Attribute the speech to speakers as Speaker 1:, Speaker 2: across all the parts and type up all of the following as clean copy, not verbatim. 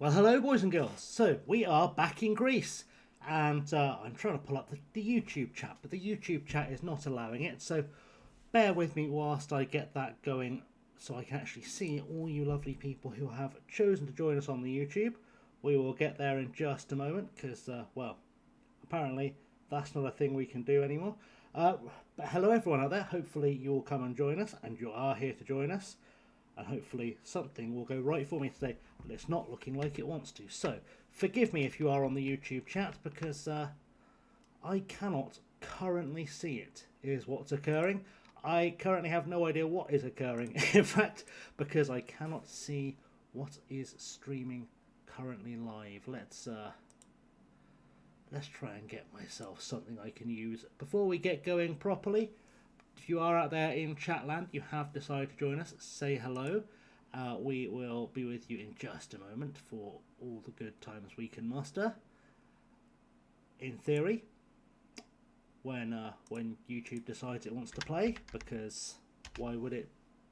Speaker 1: Well, hello, boys and girls. So, we are back in Greece, and I'm trying to pull up the YouTube chat, but the YouTube chat is not allowing it, so bear with me whilst I get that going so I can actually see all you lovely people who have chosen to join us on the YouTube. We will get there in just a moment, because, well, apparently that's not a thing we can do anymore. But hello, everyone out there. Hopefully you'll come and join us, and you are here to join us. And hopefully something will go right for me today, but it's not looking like it wants to. So, forgive me if you are on the YouTube chat, because I cannot currently see it, is what's occurring. I currently have no idea what is occurring, in fact, because I cannot see what is streaming currently live. Let's try and get myself something I can use before we get going properly. If you are out there in chatland, you have decided to join us, say hello. We will be with you in just a moment for all the good times we can muster. In theory, when YouTube decides it wants to play, because why would it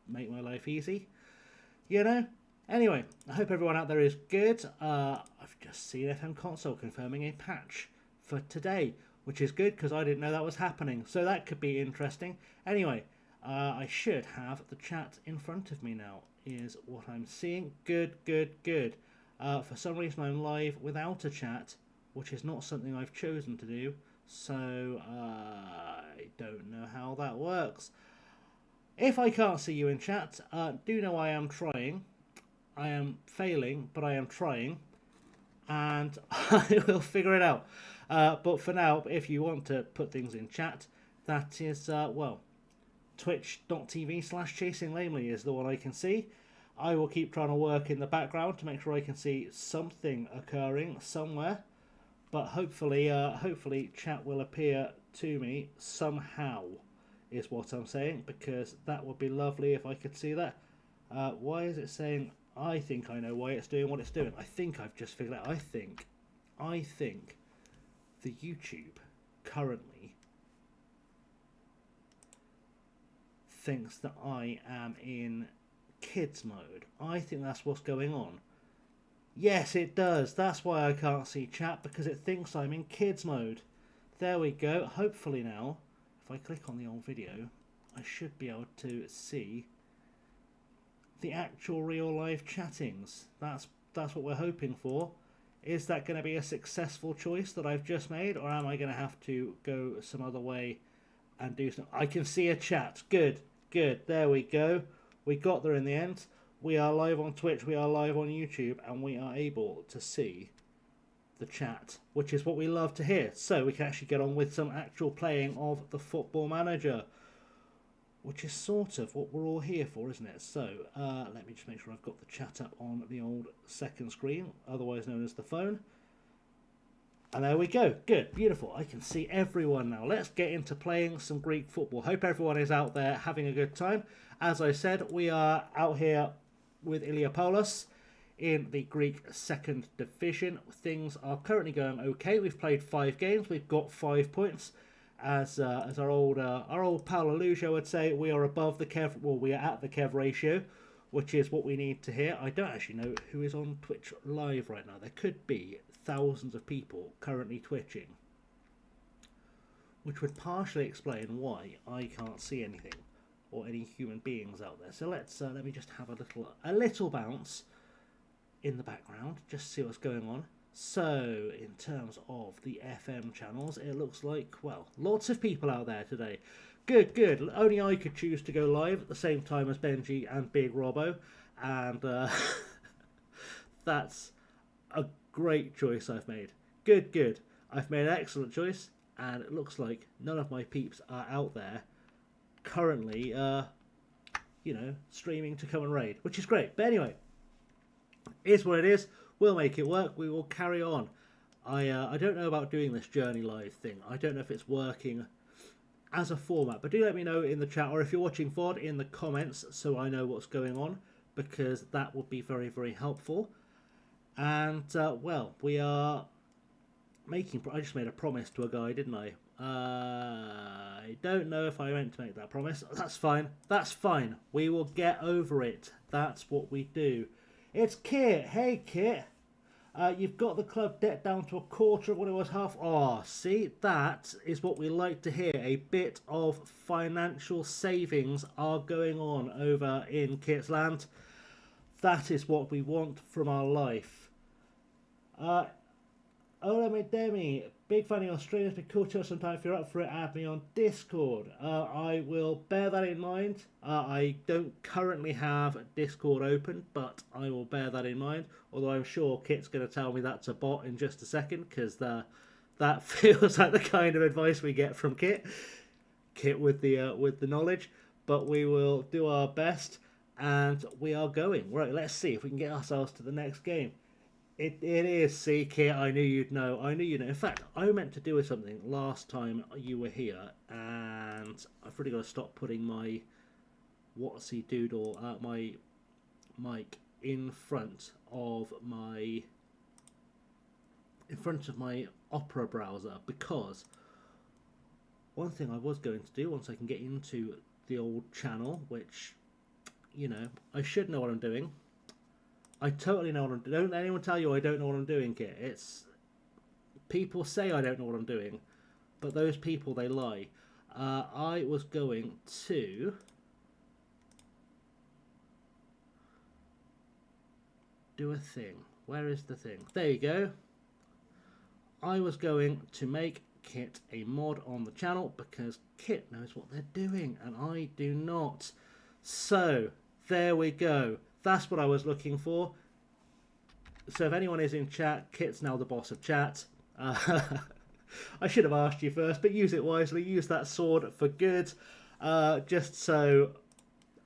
Speaker 1: make my life easy? You know? Anyway, I hope everyone out there is good. I've just seen FM Console confirming a patch for today, which is good because I didn't know that was happening, so that could be interesting. Anyway, I should have the chat in front of me now, is what I'm seeing. Good. For some reason I'm live without a chat, which is not something I've chosen to do, so I don't know how that works. If I can't see you in chat, do know I am trying. I am failing, but I am trying, and I will figure it out. But for now, if you want to put things in chat, that is, well, twitch.tv/chasinglamely is the one I can see. I will keep trying to work in the background to make sure I can see something occurring somewhere. But hopefully chat will appear to me somehow, is what I'm saying, because that would be lovely if I could see that. Why is it saying... I think I know why it's doing what it's doing. I think I've just figured out. I think the YouTube currently thinks that I am in kids mode. I think that's what's going on. Yes, it does. That's why I can't see chat, because it thinks I'm in kids mode. There we go. Hopefully now, if I click on the old video, I should be able to see the actual real life chattings. That's what we're hoping for. Is that going to be a successful choice that I've just made, or am I going to have to go some other way and do something? I can see a chat. Good. There we go. We got there in the end. We are live on Twitch, we are live on YouTube, and we are able to see the chat, which is what we love to hear. So we can actually get on with some actual playing of the Football Manager, which is sort of what we're all here for, isn't it? So, let me just make sure I've got the chat up on the old second screen, otherwise known as the phone. And there we go. Good, beautiful. I can see everyone now. Let's get into playing some Greek football. Hope everyone is out there having a good time. As I said, we are out here with Ilioupoli in the Greek second division. Things are currently going okay. We've played 5 games. We've got 5 points. As our old pal Lujo would say, we are above the Kev. Well, we are at the Kev ratio, which is what we need to hear. I don't actually know who is on Twitch live right now. There could be thousands of people currently twitching, which would partially explain why I can't see anything or any human beings out there. So let me just have a little bounce in the background, just see what's going on. So, in terms of the FM channels, it looks like, well, lots of people out there today. Good. Only I could choose to go live at the same time as Benji and Big Robbo, and that's a great choice I've made. Good. I've made an excellent choice, and it looks like none of my peeps are out there currently, streaming to come and raid, which is great. But anyway, is what it is. We'll make it work. We will carry on. I don't know about doing this Journey Live thing. I don't know if it's working as a format, but do let me know in the chat, or if you're watching VOD, in the comments, so I know what's going on, because that would be very, very helpful. And, well, we are making... I just made a promise to a guy, didn't I? I don't know if I meant to make that promise. That's fine. We will get over it. That's what we do. It's Kit. Hey, Kit. You've got the club debt down to a quarter of what it was half. Oh, see, that is what we like to hear. A bit of financial savings are going on over in Kitsland. That is what we want from our life. Ola Demi, big fan of your streams. Be cool to sometime if you're up for it. Add me on Discord. I will bear that in mind. I don't currently have Discord open, but I will bear that in mind. Although I'm sure Kit's going to tell me that's a bot in just a second, because that feels like the kind of advice we get from Kit. Kit with the knowledge, but we will do our best, and we are going right. Let's see if we can get ourselves to the next game. It is, see, Kit, I knew you'd know. I knew you'd know. In fact, I meant to do something last time you were here, and I've really got to stop putting my Whatsy Doodle, my mic in front of my Opera browser, because one thing I was going to do once I can get into the old channel, which, you know, I should know what I'm doing. I totally know what I'm doing. Don't anyone tell you I don't know what I'm doing, Kit. It's people say I don't know what I'm doing, but those people, they lie. I was going to do a thing. Where is the thing? There you go. I was going to make Kit a mod on the channel because Kit knows what they're doing and I do not. So there we go. That's what I was looking for. So if anyone is in chat, Kit's now the boss of chat. I should have asked you first, but use it wisely. Use that sword for good. Just so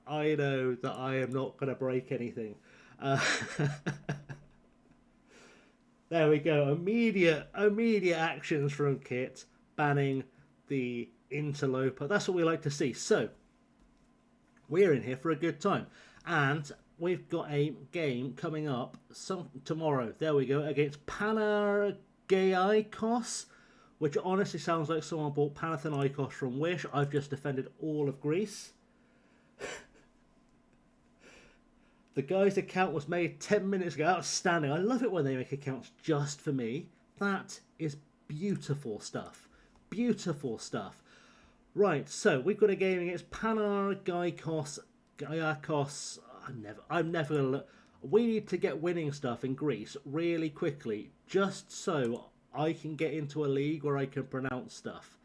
Speaker 1: I know that I am not going to break anything. There we go. Immediate actions from Kit, banning the interloper. That's what we like to see. So we're in here for a good time, and we've got a game coming up tomorrow. There we go, against Panathinaikos, which honestly sounds like someone bought Panathinaikos from Wish. I've just defended all of Greece. The guy's account was made 10 minutes ago. Outstanding. I love it when they make accounts just for me. That is beautiful stuff. Beautiful stuff. Right, so we've got a game against Panathinaikos. I'm never going to look. We need to get winning stuff in Greece really quickly, just so I can get into a league where I can pronounce stuff.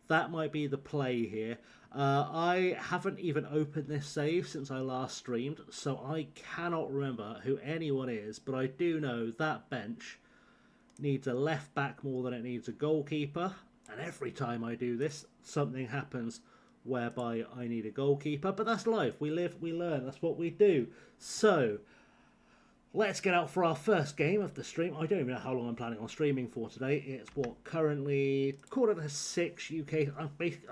Speaker 1: That might be the play here. I haven't even opened this save since I last streamed, so I cannot remember who anyone is, but I do know that bench needs a left back more than it needs a goalkeeper, and every time I do this, something happens whereby I need a goalkeeper, but that's life. We live, we learn, that's what we do. So let's get out for our first game of the stream. I don't even know how long I'm planning on streaming for today. It's what, currently 6:45 UK.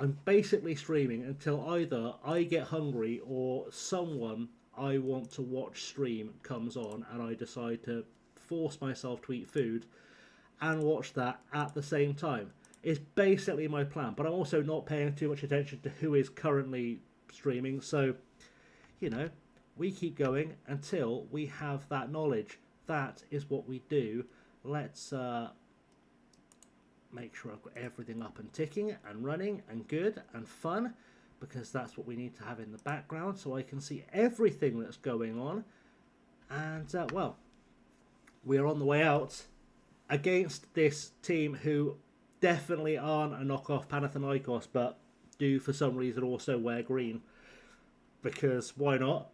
Speaker 1: I'm basically streaming until either I get hungry or someone I want to watch stream comes on and I decide to force myself to eat food and watch that at the same time. It's basically my plan, but I'm also not paying too much attention to who is currently streaming, so, you know, we keep going until we have that knowledge. That is what we do. Let's make sure I've got everything up and ticking and running and good and fun, because that's what we need to have in the background so I can see everything that's going on. And, well, we are on the way out against this team who definitely aren't a knockoff Panathinaikos, but do for some reason also wear green, because why not?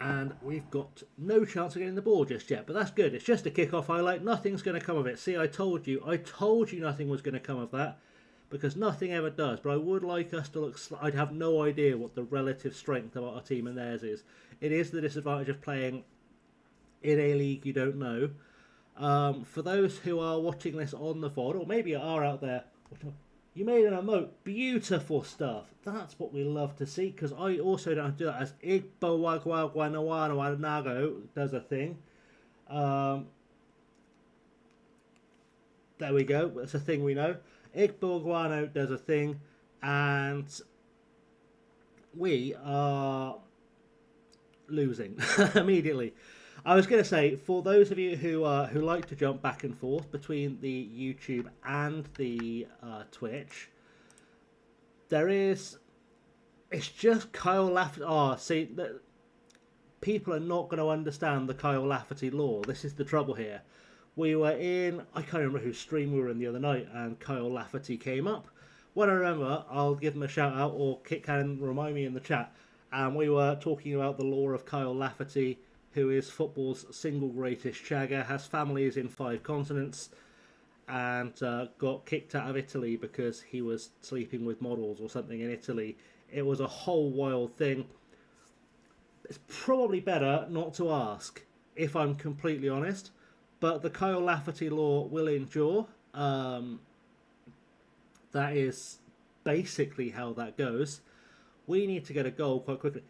Speaker 1: And we've got no chance of getting the ball just yet, but that's good. It's just a kick-off highlight. Nothing's going to come of it. See, I told you nothing was going to come of that, because nothing ever does. But I would like us to look. I'd have no idea what the relative strength of our team and theirs is. It is the disadvantage of playing in a league you don't know. For those who are watching this on the VOD, or maybe are out there, you made an emote. Beautiful stuff. That's what we love to see, because I also don't have to do that as Igbo does a thing. There we go. That's a thing we know. Igbo does a thing, and we are losing immediately. I was going to say, for those of you who like to jump back and forth between the YouTube and the Twitch, it's just Kyle Lafferty. Oh, see, people are not going to understand the Kyle Lafferty lore. This is the trouble here. We were in, I can't remember whose stream we were in the other night, and Kyle Lafferty came up. When I remember, I'll give him a shout out, or Kit can remind me in the chat. And we were talking about the lore of Kyle Lafferty, who is football's single greatest shagger, has families in 5 continents, and got kicked out of Italy because he was sleeping with models or something in Italy. It was a whole wild thing. It's probably better not to ask, if I'm completely honest. But the Kyle Lafferty lore will endure. That is basically how that goes. We need to get a goal quite quickly.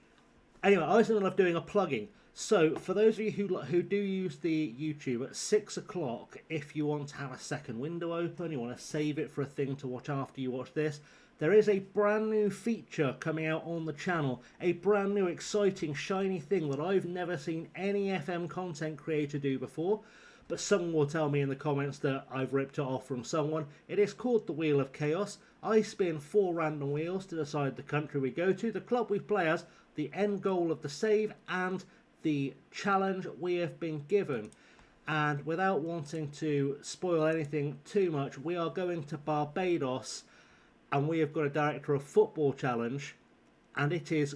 Speaker 1: Anyway, I was in the middle of doing a plugging. So, for those of you who do use the YouTube, at 6 o'clock, if you want to have a second window open, you want to save it for a thing to watch after you watch this, there is a brand new feature coming out on the channel. A brand new, exciting, shiny thing that I've never seen any FM content creator do before. But someone will tell me in the comments that I've ripped it off from someone. It is called the Wheel of Chaos. I spin 4 random wheels to decide the country we go to, the club we play as, the end goal of the save, and the challenge we have been given. And without wanting to spoil anything too much, we are going to Barbados, and we have got a director of football challenge, and it is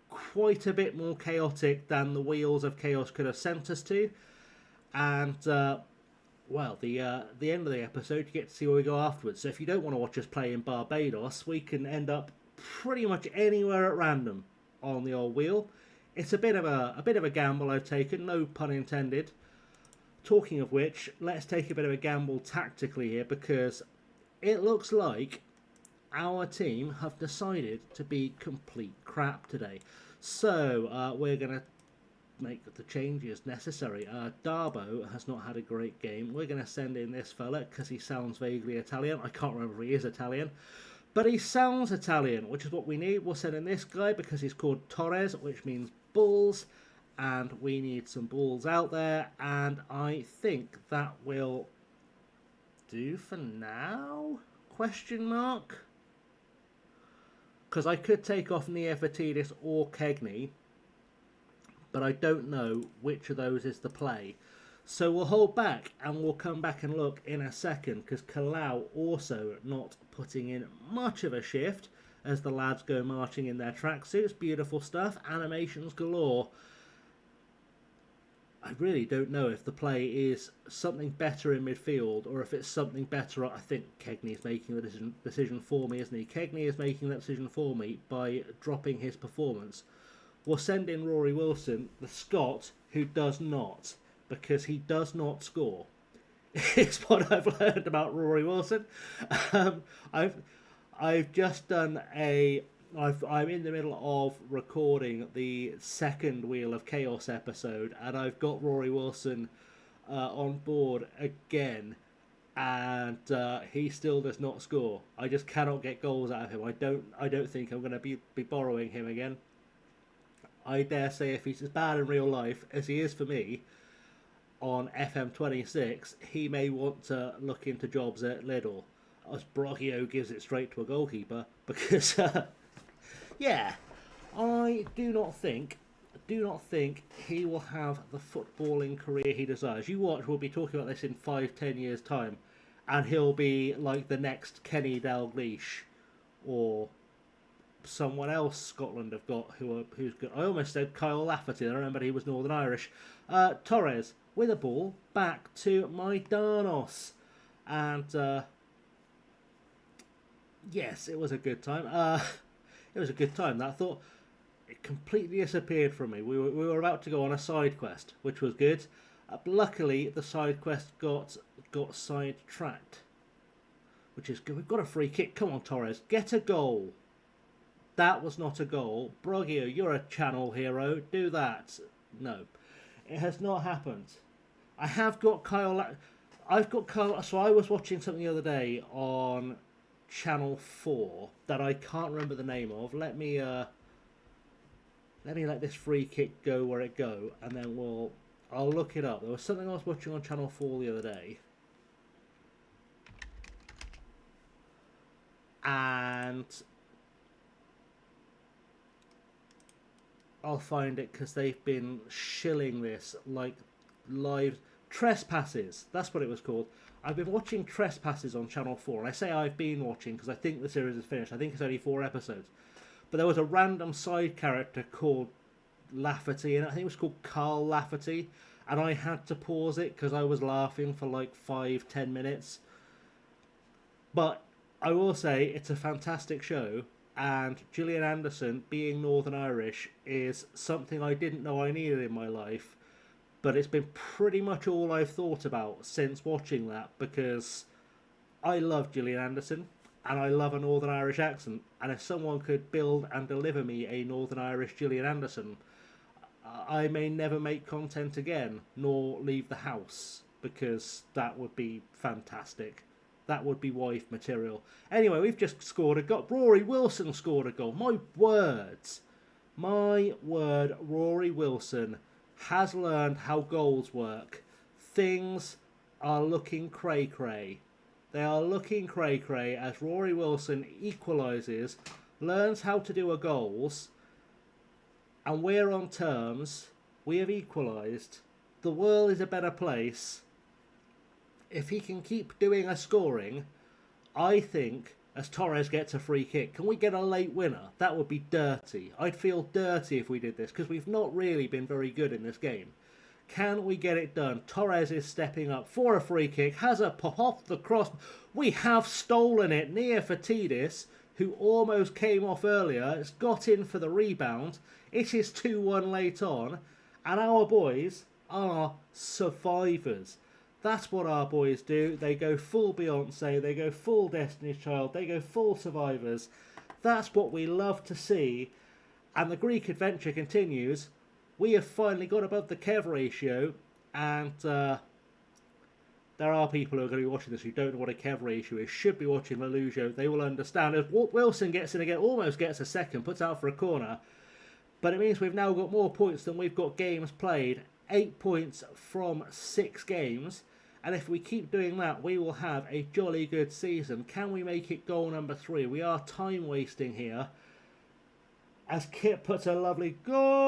Speaker 1: quite a bit more chaotic than the Wheels of Chaos could have sent us to. And well, the end of the episode, you get to see where we go afterwards. So if you don't want to watch us play in Barbados, we can end up pretty much anywhere at random on the old wheel. It's a bit of a gamble I've taken, no pun intended. Talking of which, let's take a bit of a gamble tactically here, because it looks like our team have decided to be complete crap today. So we're going to make the changes necessary. Darbo has not had a great game. We're going to send in this fella because he sounds vaguely Italian. I can't remember if he is Italian, but he sounds Italian, which is what we need. We'll send in this guy because he's called Torres, which means bulls, and we need some bulls out there, and I think that will do for now? Question mark? Because I could take off Neophitidis or Kegney, but I don't know which of those is the play. So we'll hold back, and we'll come back and look in a second, because Kalau also not putting in much of a shift as the lads go marching in their tracksuits. Beautiful stuff, animations galore. I really don't know if the play is something better in midfield, or if it's something better. I think Kegney is making the decision for me, isn't he? Kegney is making that decision for me by dropping his performance. We'll send in Rory Wilson, the Scot, who does not, because he does not score. It's what I've learned about Rory Wilson. I've just done I'm in the middle of recording the second Wheel of Chaos episode, and I've got Rory Wilson on board again, and he still does not score. I just cannot get goals out of him. I don't think I'm going to be borrowing him again. I dare say if he's as bad in real life as he is for me on FM26, he may want to look into jobs at Lidl, as Brocchio gives it straight to a goalkeeper, because yeah, I do not think he will have the footballing career he desires. You watch, we'll be talking about this in 5-10 years time, and he'll be like the next Kenny Dalglish, or someone else Scotland have got who's good. I almost said Kyle Lafferty. I remember he was Northern Irish. Torres with a ball back to Maidanos, and yes, it was a good time. It was a good time. That thought, it completely disappeared from me. We were about to go on a side quest, which was good. Luckily, the side quest got sidetracked, which is good. We've got a free kick. Come on, Torres, get a goal. That was not a goal. Brogio, you're a channel hero. Do that. No, it has not happened. I have got Kyle. I've got Kyle. So I was watching something the other day on Channel 4 that I can't remember the name of. Let me let this free kick go where it go, and then I'll look it up. There was something I was watching on Channel 4 the other day. And I'll find it because they've been shilling this like live Trespasses. That's what it was called. I've been watching Trespasses on Channel 4. And I say I've been watching because I think the series is finished. I think it's only 4 episodes. But there was a random side character called Lafferty, and I think it was called Carl Lafferty. And I had to pause it because I was laughing for like 5-10 minutes. But I will say it's a fantastic show, and Gillian Anderson being Northern Irish is something I didn't know I needed in my life, but it's been pretty much all I've thought about since watching that, because I love Gillian Anderson and I love a Northern Irish accent, and if someone could build and deliver me a Northern Irish Gillian Anderson, I may never make content again nor leave the house, because that would be fantastic. That would be wife material. Anyway, we've just scored a goal. Rory Wilson scored a goal. My words. My word, Rory Wilson has learned how goals work. Things are looking cray-cray. They are looking cray-cray as Rory Wilson equalises, learns how to do a goals, and we're on terms. We have equalised. The world is a better place. If he can keep doing a scoring, I think, as Torres gets a free kick, can we get a late winner? That would be dirty. I'd feel dirty if we did this, because we've not really been very good in this game. Can we get it done? Torres is stepping up for a free kick, has a pop off the cross. We have stolen it near Fatidis, who almost came off earlier. It's got in for the rebound. It is 2-1 late on, and our boys are survivors. That's what our boys do. They go full Beyonce, they go full Destiny's Child, they go full Survivors. That's what we love to see. And the Greek adventure continues. We have finally got above the Kev ratio, and there are people who are going to be watching this who don't know what a Kev ratio is, should be watching Lelujo. They will understand. As Wilson gets in again, almost gets a second, puts out for a corner. But it means we've now got more points than we've got games played. 8 points from 6 games. And if we keep doing that, we will have a jolly good season. Can we make it goal number 3? We are time wasting here. As Kit puts a lovely golazzo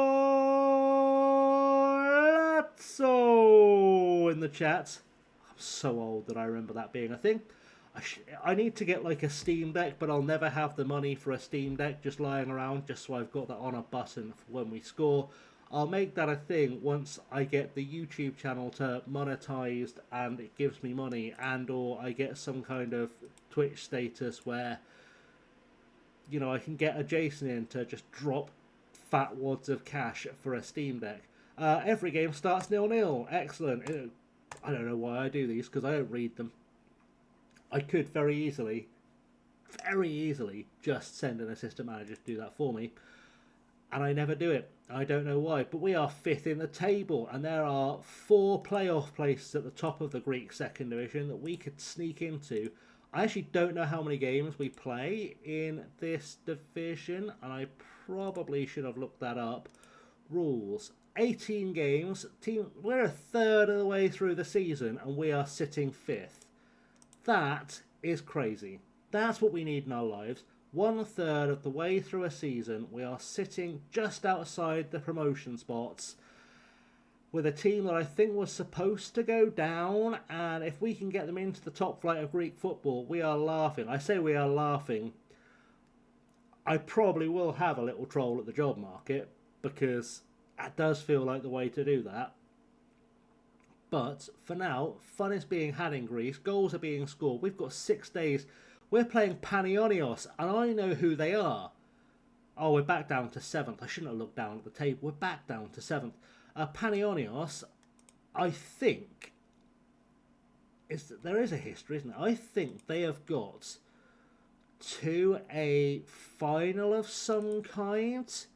Speaker 1: in the chat. I'm so old that I remember that being a thing. I need to get like a Steam Deck, but I'll never have the money for a Steam Deck just lying around, just so I've got that on a button for when we score. I'll make that a thing once I get the YouTube channel to monetized and it gives me money, and or I get some kind of Twitch status where, you know, I can get a Jason in to just drop fat wads of cash for a Steam Deck. Every game starts 0-0. Excellent. I don't know why I do these, because I don't read them. I could very easily just send an assistant manager to do that for me. And I never do it. I don't know why. But we are 5th in the table. And there are 4 playoff places at the top of the Greek second division that we could sneak into. I actually don't know how many games we play in this division. And I probably should have looked that up. Rules. 18 games. We're a third of the way through the season. And we are sitting 5th. That is crazy. That's what we need in our lives. 1/3 of the way through a season, we are sitting just outside the promotion spots with a team that I think was supposed to go down, and if we can get them into the top flight of Greek football, we are laughing. I say we are laughing. I probably will have a little troll at the job market, because that does feel like the way to do that. But for now, fun is being had in Greece, goals are being scored. We've got 6 days. We're playing Panionios, and I know who they are. Oh, we're back down to 7th. I shouldn't have looked down at the table. We're back down to 7th. Panionios, I think, there is a history, isn't there? I think they have got to a final of some kind.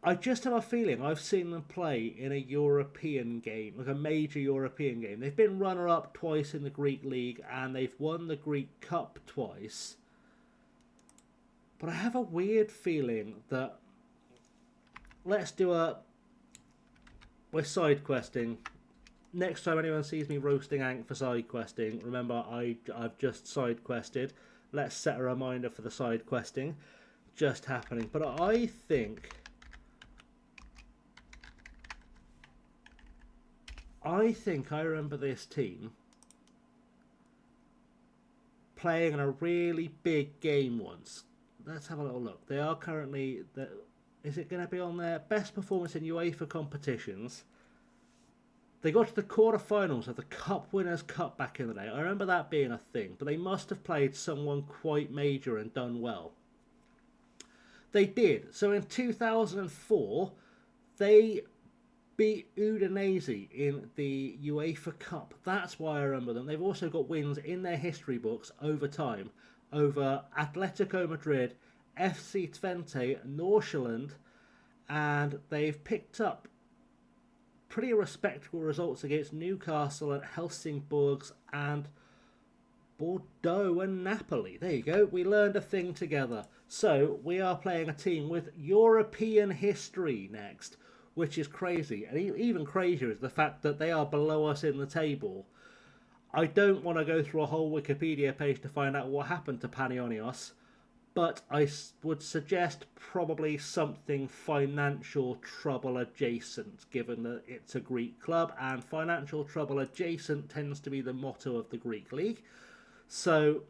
Speaker 1: I just have a feeling I've seen them play in a European game, like a major European game. They've been runner-up twice in the Greek League, and they've won the Greek Cup twice. But I have a weird feeling that let's do a by side questing, next time anyone sees me roasting Ank for side questing, remember I've just side quested. Let's set a reminder for the side questing just happening. But I think I remember this team playing in a really big game once. Let's have a little look. They are currently... Is it going to be on their best performance in UEFA competitions? They got to the quarterfinals of the Cup Winners' Cup back in the day. I remember that being a thing, but they must have played someone quite major and done well. They did. So in 2004, they beat Udinese in the UEFA Cup. That's why I remember them. They've also got wins in their history books over time over Atletico Madrid, FC Twente, Nordsjælland, and they've picked up pretty respectable results against Newcastle and Helsingborgs and Bordeaux and Napoli. There you go. We learned a thing together. So we are playing a team with European history next, which is crazy. And even crazier is the fact that they are below us in the table. I don't want to go through a whole Wikipedia page to find out what happened to Panionios, but I would suggest probably something financial trouble adjacent, given that it's a Greek club, and financial trouble adjacent tends to be the motto of the Greek league. So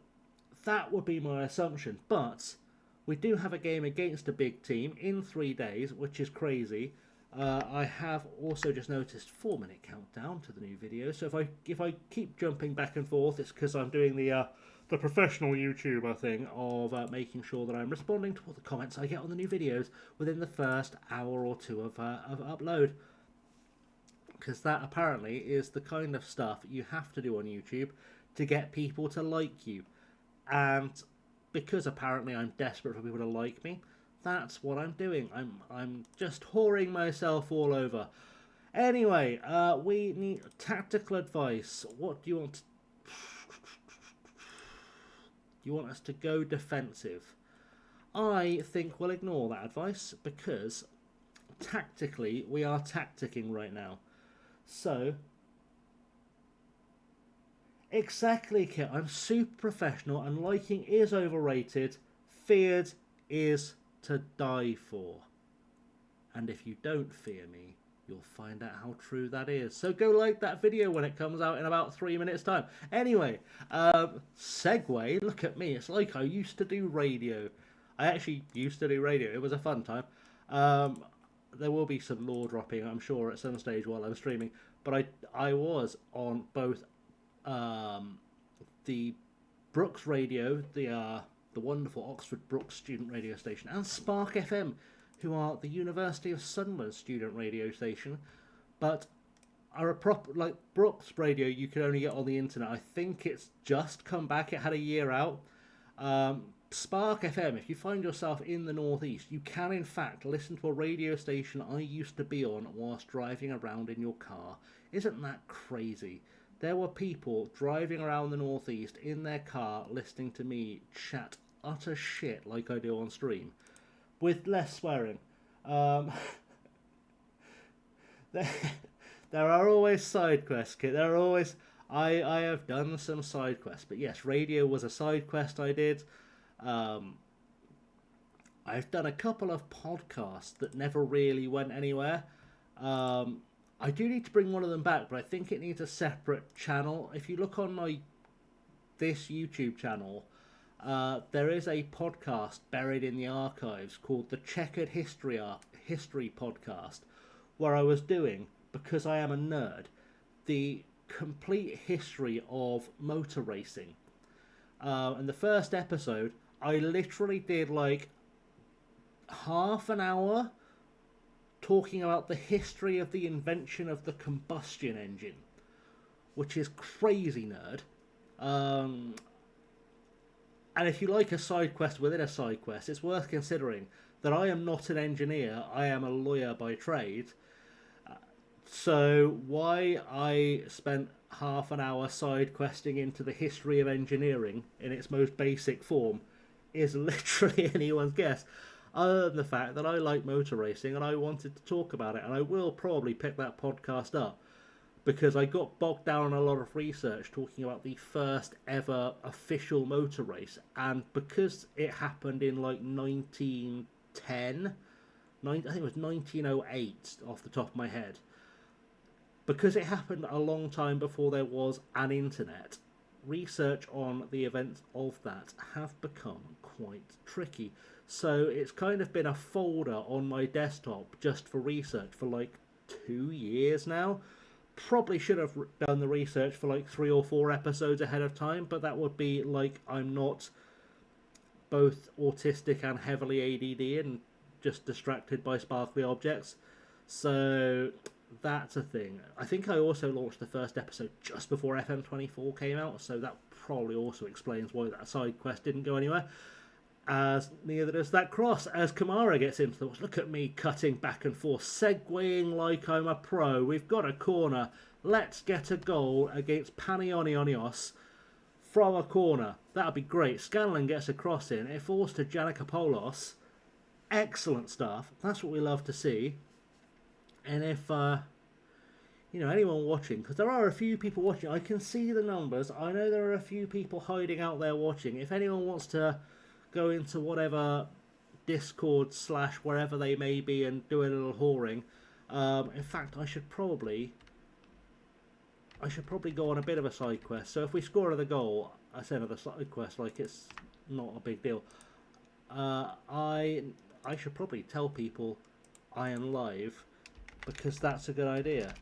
Speaker 1: that would be my assumption. But we do have a game against a big team in 3 days, which is crazy. I have also just noticed 4-minute countdown to the new video. So if I keep jumping back and forth, it's because I'm doing the professional YouTuber thing of making sure that I'm responding to all the comments I get on the new videos within the first hour or two of upload. Because that apparently is the kind of stuff you have to do on YouTube to get people to like you. And because apparently I'm desperate for people to like me, that's what I'm doing. I'm just whoring myself all over. Anyway, we need tactical advice. What do you want? You want us to go defensive? I think we'll ignore that advice because tactically we are tacticking right now. So exactly, Kit. I'm super professional, and liking is overrated. Feared is to die for. And if you don't fear me, you'll find out how true that is. So go like that video when it comes out in about 3 minutes time. Anyway, segue. Look at me. It's like I used to do radio. I actually used to do radio. It was a fun time. There will be some lore dropping, I'm sure, at some stage while I'm streaming. But I was on both the Brooks radio, the wonderful Oxford Brooks student radio station, and Spark FM, who are the University of Sunderland student radio station, but are a proper, like Brooks radio you can only get on the internet. I think it's just come back. It had a year out. Spark FM, if you find yourself in the northeast, you can in fact listen to a radio station I used to be on whilst driving around in your car. Isn't that crazy? There were people driving around the northeast in their car listening to me chat utter shit like I do on stream, with less swearing. There are always side quests, Kit. There are always... I have done some side quests, but yes, radio was a side quest I did. I've done a couple of podcasts that never really went anywhere. I do need to bring one of them back, but I think it needs a separate channel. If you look on this YouTube channel, there is a podcast buried in the archives called the Checkered History Podcast, where I was doing, because I am a nerd, the complete history of motor racing. And the first episode, I literally did like half an hour talking about the history of the invention of the combustion engine, which is crazy nerd. And if you like a side quest within a side quest, it's worth considering that I am not an engineer, I am a lawyer by trade. So why I spent half an hour side questing into the history of engineering in its most basic form is literally anyone's guess. other than the fact that I like motor racing and I wanted to talk about it, and I will probably pick that podcast up because I got bogged down in a lot of research talking about the first ever official motor race, and because it happened in like 1910, I think it was 1908 off the top of my head, because it happened a long time before there was an internet, research on the events of that have become quite tricky. So it's kind of been a folder on my desktop just for research for like 2 years now. Probably should have done the research for like 3 or 4 episodes ahead of time, but that would be like I'm not both autistic and heavily ADD and just distracted by sparkly objects. So that's a thing. I think I also launched the first episode just before FM24 came out, so that probably also explains why that side quest didn't go anywhere. As neither does that cross, as Kamara gets into the... Look at me cutting back and forth, segueing like I'm a pro. We've got a corner. Let's get a goal against Panionionios from a corner. That'd be great. Scanlon gets a cross in. It falls to Giannakopoulos. Excellent stuff. That's what we love to see. And if, anyone watching, because there are a few people watching, I can see the numbers. I know there are a few people hiding out there watching. If anyone wants to go into whatever Discord / wherever they may be and do a little whoring, in fact, I should probably go on a bit of a side quest. So if we score another goal, I say another side quest like it's not a big deal. I should probably tell people I am live, because that's a good idea.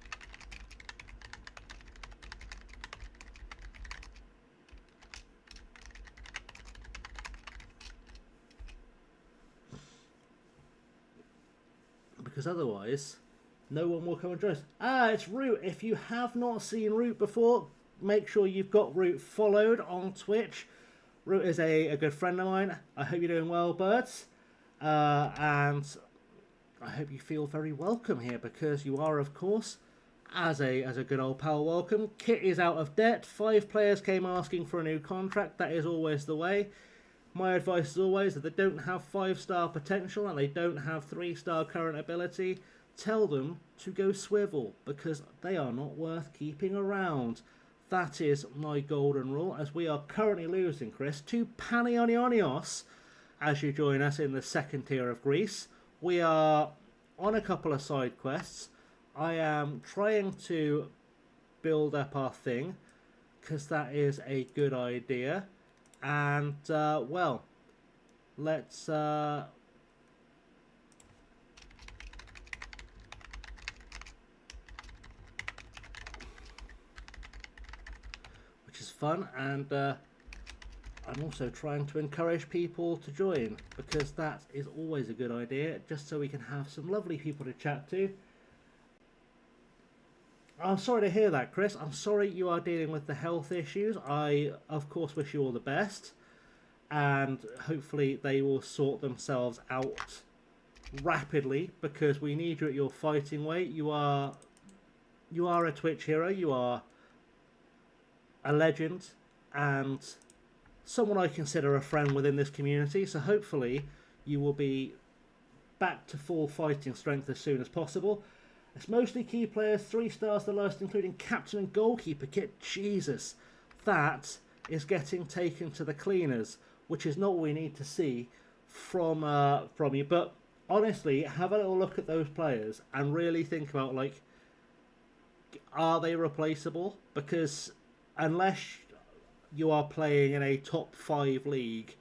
Speaker 1: Because otherwise, no one will come and join us. It's Root. If you have not seen Root before, make sure you've got Root followed on Twitch. Root is a good friend of mine. I hope you're doing well, birds. And I hope you feel very welcome here, because you are, of course, as a good old pal welcome. Kit is out of debt. 5 players came asking for a new contract. That is always the way. My advice is always that they don't have 5-star potential and they don't have 3-star current ability. Tell them to go swivel, because they are not worth keeping around. That is my golden rule, as we are currently losing, Chris, to Panionionios as you join us in the second tier of Greece. We are on a couple of side quests. I am trying to build up our thing, because that is a good idea. And, well, let's... which is fun, and I'm also trying to encourage people to join, because that is always a good idea, just so we can have some lovely people to chat to. I'm sorry to hear that, Chris. I'm sorry you are dealing with the health issues. I, of course, wish you all the best. And hopefully they will sort themselves out rapidly, because we need you at your fighting weight. You are a Twitch hero. You are a legend and someone I consider a friend within this community. So hopefully you will be back to full fighting strength as soon as possible. It's mostly key players, 3 stars the lowest, including captain and goalkeeper kit. Jesus, that is getting taken to the cleaners, which is not what we need to see from you. But honestly, have a little look at those players and really think about, like, are they replaceable? Because unless you are playing in a top 5 league,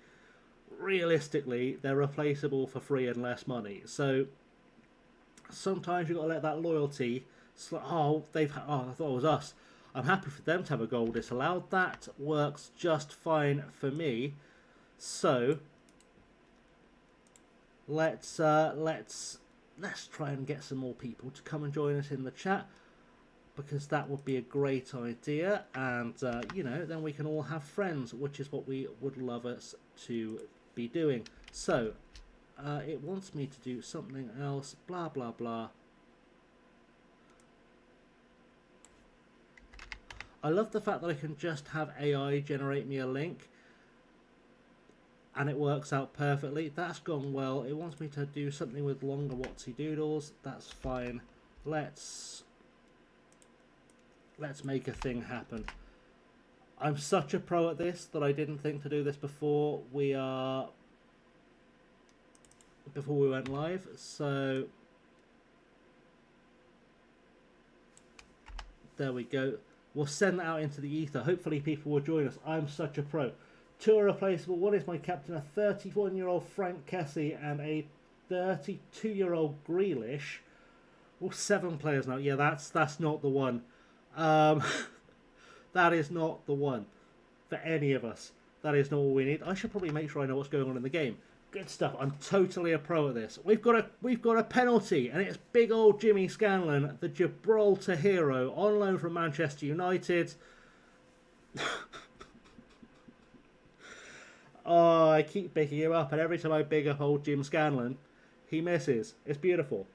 Speaker 1: realistically, they're replaceable for free and less money. So sometimes you've got to let that loyalty... I thought it was us. I'm happy for them to have a goal disallowed. That works just fine for me. So let's try and get some more people to come and join us in the chat, because that would be a great idea. And then we can all have friends, which is what we would love us to be doing. So it wants me to do something else, blah blah blah. I love the fact that I can just have AI generate me a link. and it works out perfectly. That's gone well. It wants me to do something with longer whatsy doodles. That's fine. Let's make a thing happen. I'm such a pro at this that I didn't think to do this before we went live. So there we go. We'll send that out into the ether. Hopefully people will join us. I'm such a pro. 2 are replaceable. One is my captain, a 31-year-old Frank Kessie and a 32-year-old Grealish. Well, 7 players now. Yeah, that's not the one. That is not the one for any of us. That is not what we need. I should probably make sure I know what's going on in the game. Good stuff. I'm totally a pro at this. We've got a penalty, and it's big old Jimmy Scanlon, the Gibraltar hero, on loan from Manchester United. Oh, I keep picking him up, and every time I big up old Jim Scanlon, he misses. It's beautiful.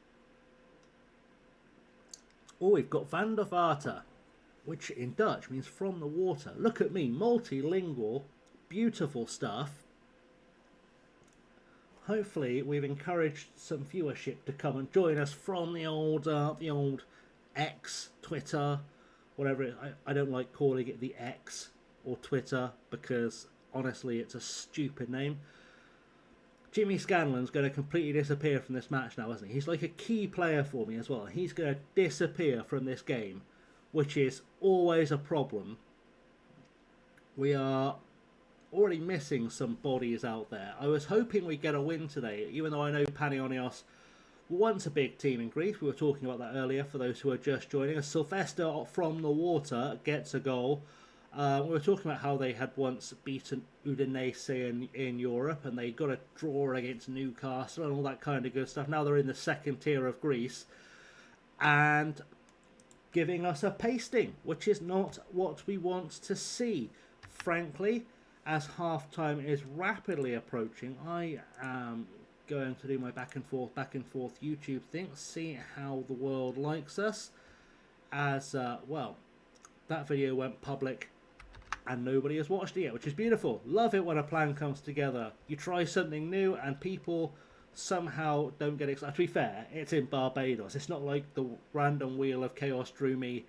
Speaker 1: Oh, we've got Van der Vaart, which in Dutch means from the water. Look at me, multilingual, beautiful stuff. Hopefully, we've encouraged some viewership to come and join us from the old X, Twitter, whatever. I don't like calling it the X or Twitter because honestly, it's a stupid name. Jimmy Scanlon's going to completely disappear from this match now, isn't he? He's like a key player for me as well. He's going to disappear from this game, which is always a problem. We are already missing some bodies out there. I was hoping we'd get a win today, even though I know Panionios were once a big team in Greece. We were talking about that earlier for those who are just joining us. Sylvester from the water gets a goal. We were talking about how they had once beaten Udinese in Europe, and they got a draw against Newcastle and all that kind of good stuff. Now they're in the second tier of Greece and giving us a pasting, which is not what we want to see. Frankly, as half-time is rapidly approaching, I am going to do my back and forth YouTube thing, see how the world likes us. As, well, that video went public and nobody has watched it yet, which is beautiful. Love it when a plan comes together. You try something new and people somehow don't get excited. To be fair, it's in Barbados. It's not like the random wheel of chaos drew me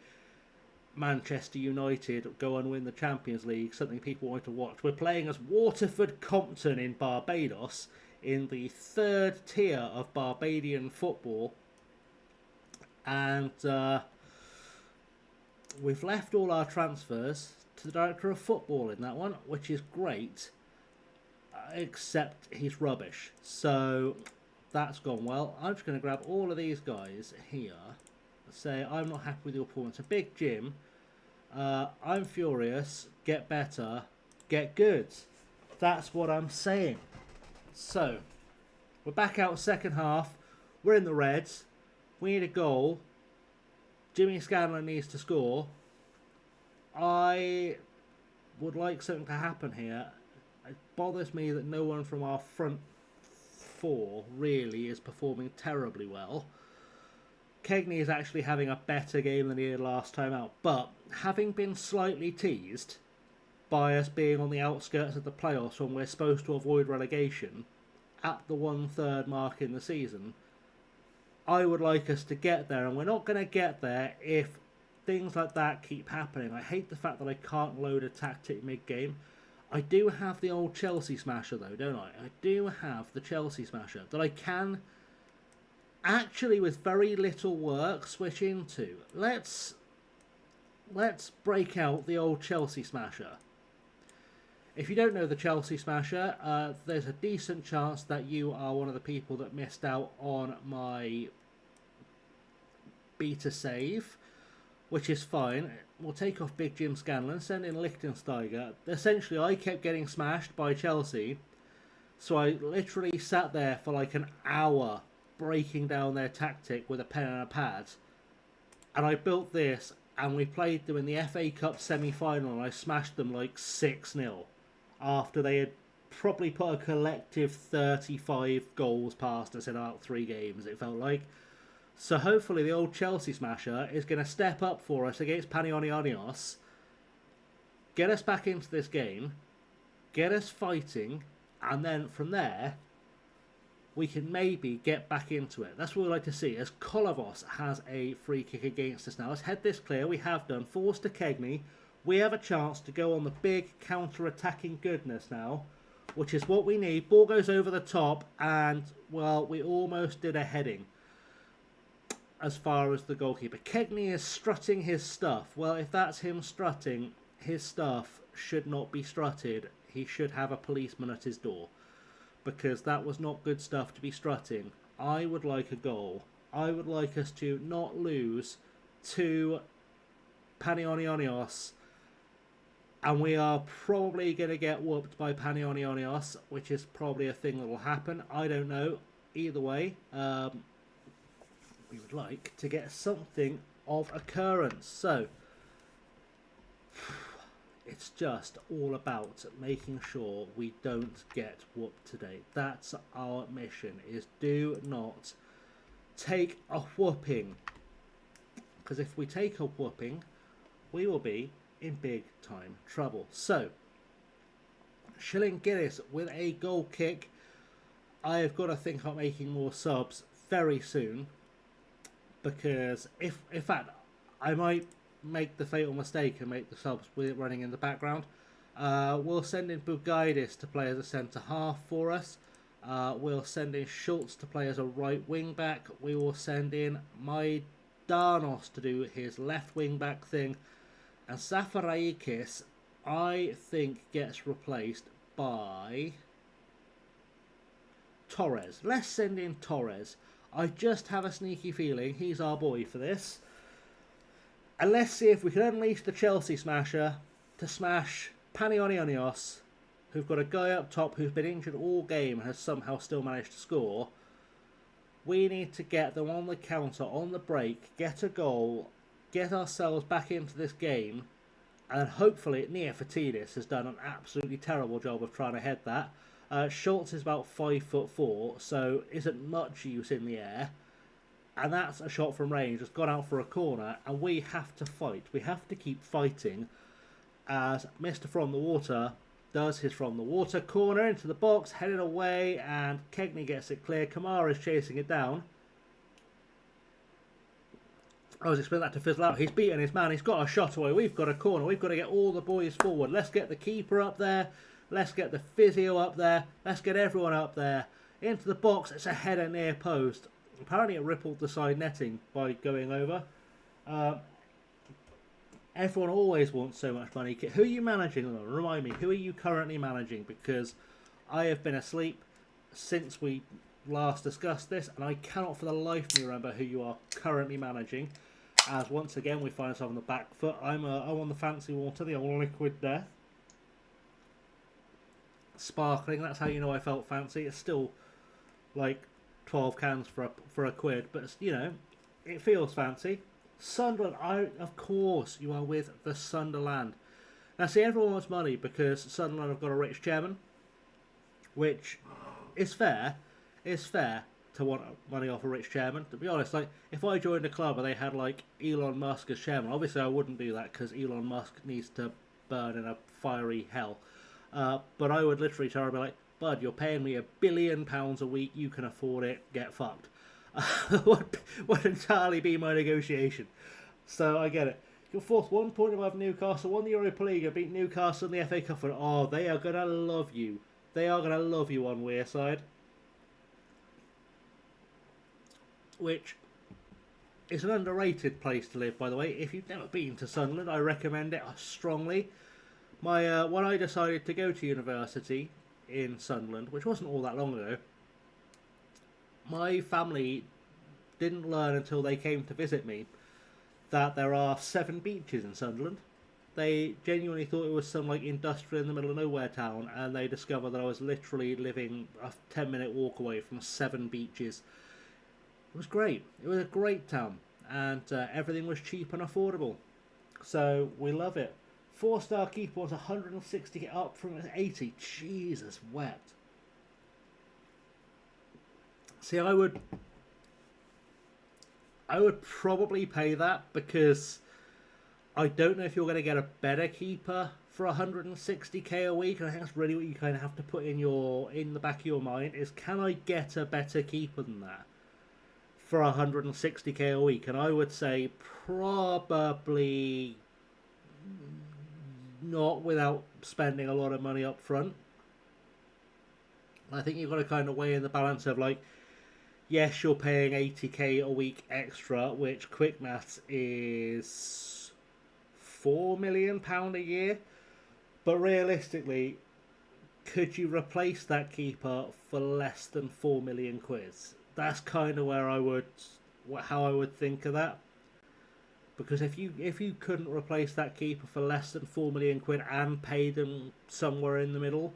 Speaker 1: Manchester United go and win the Champions League, something people want to watch. We're playing as Waterford Compton in Barbados in the third tier of Barbadian football, and we've left all our transfers to the director of football in that one, which is great, except he's rubbish. So that's gone well. I'm just going to grab all of these guys here, say I'm not happy with your performance. A big Jim, I'm furious, get better, get good. That's what I'm saying. So we're back out second half, we're in the reds, we need a goal. Jimmy Scanlon needs to score. I would like something to happen here. It bothers me that no one from our front four really is performing terribly well. Kegney is actually having a better game than he did last time out, but having been slightly teased by us being on the outskirts of the playoffs when we're supposed to avoid relegation at the 1/3 mark in the season, I would like us to get there, and we're not going to get there if things like that keep happening. I hate the fact that I can't load a tactic mid-game. I do have the old Chelsea smasher though, don't I? I do have the Chelsea smasher that I can actually, with very little work, switch into. Let's break out the old Chelsea smasher. If you don't know the Chelsea smasher, there's a decent chance that you are one of the people that missed out on my beta save, which is fine. We'll take off Big Jim Scanlon, send in Lichtensteiger. Essentially, I kept getting smashed by Chelsea, so I literally sat there for like an hour breaking down their tactic with a pen and a pad, and I built this, and we played them in the FA Cup semi-final, and I smashed them like 6-0 after they had probably put a collective 35 goals past us in about 3 games, it felt like. So hopefully the old Chelsea smasher is going to step up for us against Panionios, get us back into this game, get us fighting, And then from there, we can maybe get back into it. That's what we like to see. As Kolovos has a free kick against us now. Let's head this clear. We have done. Force to Kegney. We have a chance to go on the big counter-attacking goodness now, which is what we need. Ball goes over the top, and, well, we almost did a heading as far as the goalkeeper. Kegney is strutting his stuff. Well, if that's him strutting, his stuff should not be strutted. He should have a policeman at his door, because that was not good stuff to be strutting. I would like a goal. I would like us to not lose to Panionionios, and we are probably going to get whooped by Panionionios, which is probably a thing that will happen. I don't know. Either way, we would like to get something of occurrence. So, it's just all about making sure we don't get whooped today. That's our mission, is do not take a whooping. Because if we take a whooping, we will be in big time trouble. So, Shilling Gillis with a goal kick. I have got to think about making more subs very soon, because in fact, I might make the fatal mistake and make the subs with it running in the background. We'll send in Bugaidis to play as a centre half for us. We'll send in Schultz to play as a right wing back. We will send in Maidanos to do his left wing back thing. And Safaraikis, I think, gets replaced by Torres. Let's send in Torres. I just have a sneaky feeling he's our boy for this. And let's see if we can unleash the Chelsea smasher to smash Panionionios, who've got a guy up top who's been injured all game and has somehow still managed to score. We need to get them on the counter, on the break, get a goal, get ourselves back into this game, and hopefully Neofatidis has done an absolutely terrible job of trying to head that. Schultz is about 5'4", so isn't much use in the air. And that's a shot from range. It's gone out for a corner, and we have to fight. We have to keep fighting as Mr. From the Water does his From the Water corner into the box, headed away, and Kegney gets it clear. Kamara is chasing it down. I was expecting that to fizzle out. He's beaten his man. He's got a shot away. We've got a corner. We've got to get all the boys forward. Let's get the keeper up there. Let's get the physio up there. Let's get everyone up there. Into the box. It's a header near post. Apparently it rippled the side netting by going over. Everyone always wants so much money. Who are you managing? Remind me, who are you currently managing? Because I have been asleep since we last discussed this, and I cannot for the life of me remember who you are currently managing. As once again we find ourselves on the back foot. I'm on the fancy water, the old liquid death. Sparkling, that's how you know I felt fancy. It's still like 12 cans for a quid, but you know, it feels fancy. Sunderland, of course you are with the Sunderland. Now see, everyone wants money because Sunderland have got a rich chairman, which is fair. It's fair to want money off a rich chairman. To be honest, like if I joined a club and they had like Elon Musk as chairman, obviously I wouldn't do that because Elon Musk needs to burn in a fiery hell. But I would literally tell him, like, bud, you're paying me £1 billion a week, you can afford it, get fucked. would entirely be my negotiation. So I get it. You're fourth, 1 point above Newcastle, won the Europa League, and beat Newcastle in the FA Cup. And oh, they are going to love you. They are going to love you on Wearside. Which is an underrated place to live, by the way. If you've never been to Sunderland, I recommend it strongly. When I decided to go to university in Sunderland, which wasn't all that long ago, my family didn't learn until they came to visit me that there are 7 beaches in Sunderland. They genuinely thought it was some like industrial in the middle of nowhere town, and they discovered that I was literally living a 10-minute walk away from 7 beaches. It was great. It was a great town, and everything was cheap and affordable. So we love it. 4-star keeper was 160 up from 80. Jesus wept. See, I would probably pay that because I don't know if you're going to get a better keeper for 160k a week, and I think that's really what you kind of have to put in the back of your mind, is can I get a better keeper than that for 160k a week? And I would say probably not without spending a lot of money up front. I think you've got to kind of weigh in the balance of, like, yes, you're paying 80k a week extra, which quick maths is £4 million a year. But realistically, could you replace that keeper for less than 4 million quid? That's kind of how I would think of that. Because if you couldn't replace that keeper for less than 4 million quid and pay them somewhere in the middle,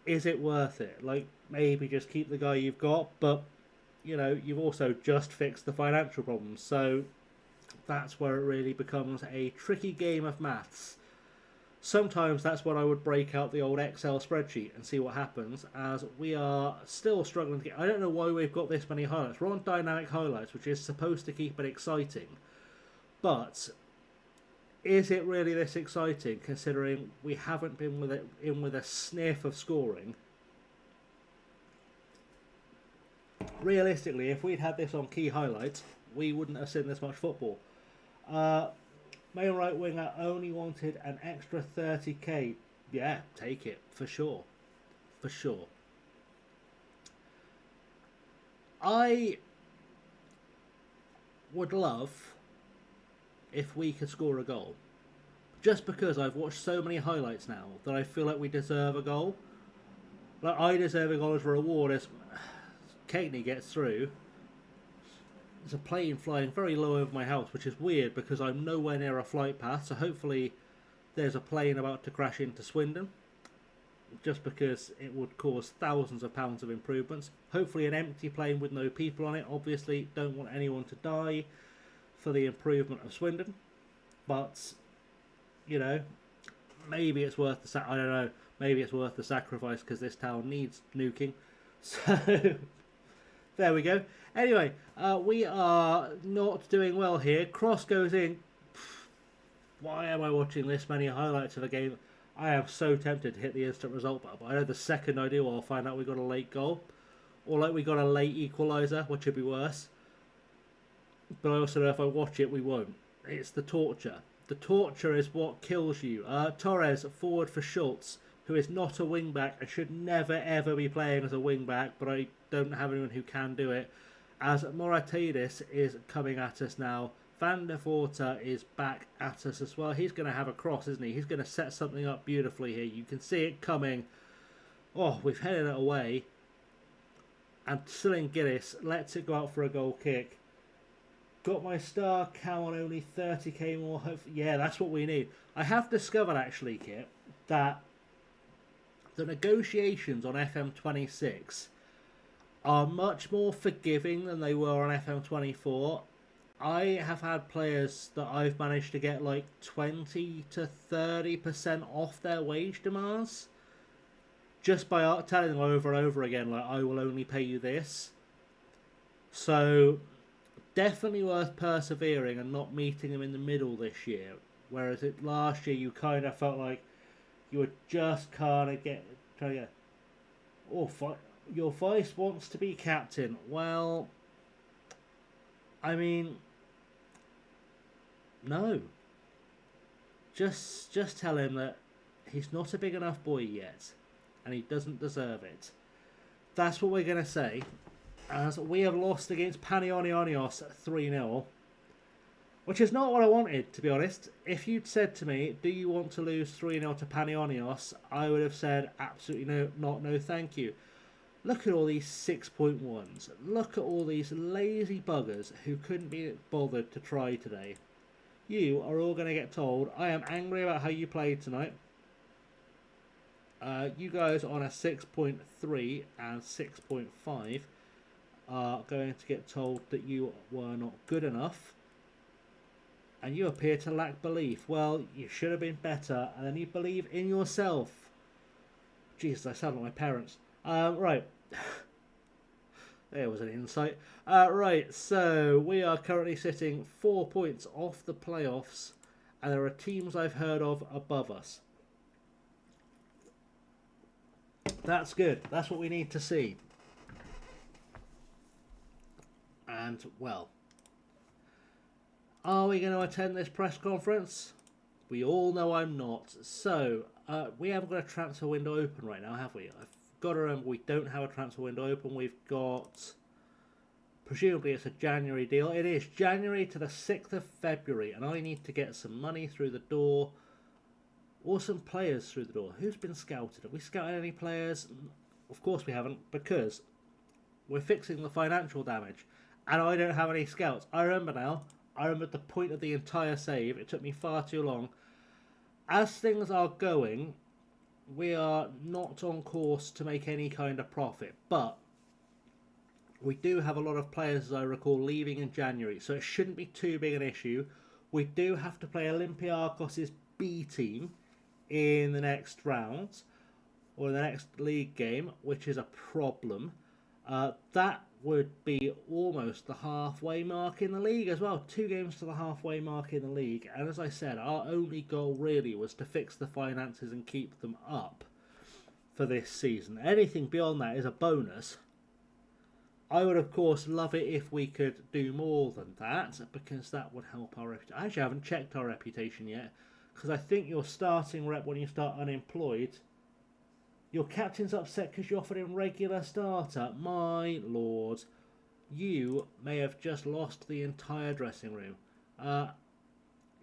Speaker 1: is it worth it? Like, maybe just keep the guy you've got, but you know, you've also just fixed the financial problems. So that's where it really becomes a tricky game of maths. Sometimes that's when I would break out the old Excel spreadsheet and see what happens, as we are still struggling to get... I don't know why we've got this many highlights. We're on dynamic highlights, which is supposed to keep it exciting. But is it really this exciting, considering we haven't been with a sniff of scoring? Realistically, if we'd had this on key highlights, we wouldn't have seen this much football. Male right winger only wanted an extra 30k. Yeah, take it, for sure. For sure. I would love if we could score a goal. Just because I've watched so many highlights now that I feel like we deserve a goal. Like, I deserve a goal as a reward as Caithney gets through. There's a plane flying very low over my house, which is weird because I'm nowhere near a flight path, so hopefully there's a plane about to crash into Swindon, just because it would cause thousands of pounds of improvements. Hopefully an empty plane with no people on it. Obviously don't want anyone to die for the improvement of Swindon, but you know, maybe it's worth the I don't know, maybe it's worth the sacrifice because this town needs nuking. So there we go. Anyway, we are not doing well here. Cross goes in. Why am I watching this many highlights of a game? I am so tempted to hit the instant result button, but I know the second I do, I'll find out we got a late goal. Or like we got a late equaliser, which would be worse. But I also know if I watch it, we won't. It's the torture. The torture is what kills you. Torres, forward for Schultz, who is not a wing-back and should never ever be playing as a wing-back, but I don't have anyone who can do it. As Moratidis is coming at us now. Van der Voorta is back at us as well. He's going to have a cross, isn't he? He's going to set something up beautifully here. You can see it coming. Oh, we've headed it away. And Cillin Gillis lets it go out for a goal kick. Got my star cow on only 30k more. Hopefully, yeah, that's what we need. I have discovered, actually, Kit, that the negotiations on FM26 are much more forgiving than they were on FM24. I have had players that I've managed to get like 20 to 30% off their wage demands just by telling them over and over again, like, I will only pay you this. So definitely worth persevering and not meeting them in the middle this year. Whereas last year you kind of felt like you were just trying to get, your vice wants to be captain. Well, I mean, no. Just tell him that he's not a big enough boy yet, and he doesn't deserve it. That's what we're going to say, as we have lost against Panionios 3-0, which is not what I wanted, to be honest. If you'd said to me, do you want to lose 3-0 to Panionios, I would have said absolutely no thank you. Look at all these 6.1s. Look at all these lazy buggers who couldn't be bothered to try today. You are all going to get told, I am angry about how you played tonight. You guys on a 6.3 and 6.5 are going to get told that you were not good enough. And you appear to lack belief. Well, you should have been better, and then you believe in yourself. Jesus, I sound like my parents. Right. There was an insight. Right, so we are currently sitting 4 points off the playoffs, and there are teams I've heard of above us. That's good. That's what we need to see. And, well, are we going to attend this press conference? We all know I'm not. So, we haven't got a transfer window open right now, have we? I've got to remember we don't have a transfer window open. We've got, presumably it's a January deal. It is January to the 6th of February, and I need to get some money through the door, or some players through the door. Who's been scouted? Have we scouted any players? Of course we haven't, because we're fixing the financial damage, and I don't have any scouts. I remember now. I remember the point of the entire save. It took me far too long. As things are going, we are not on course to make any kind of profit, but we do have a lot of players, as I recall, leaving in January, so it shouldn't be too big an issue. We do have to play Olympiakos' B team in the next round, or the next league game, which is a problem. That would be almost the halfway mark in the league as well. 2 games to the halfway mark in the league. And as I said, our only goal really was to fix the finances and keep them up for this season. Anything beyond that is a bonus. I would, of course, love it if we could do more than that, because that would help our reputation. I actually haven't checked our reputation yet, because I think your starting rep when you start unemployed, your captain's upset because you offered him regular starter. My lord, you may have just lost the entire dressing room.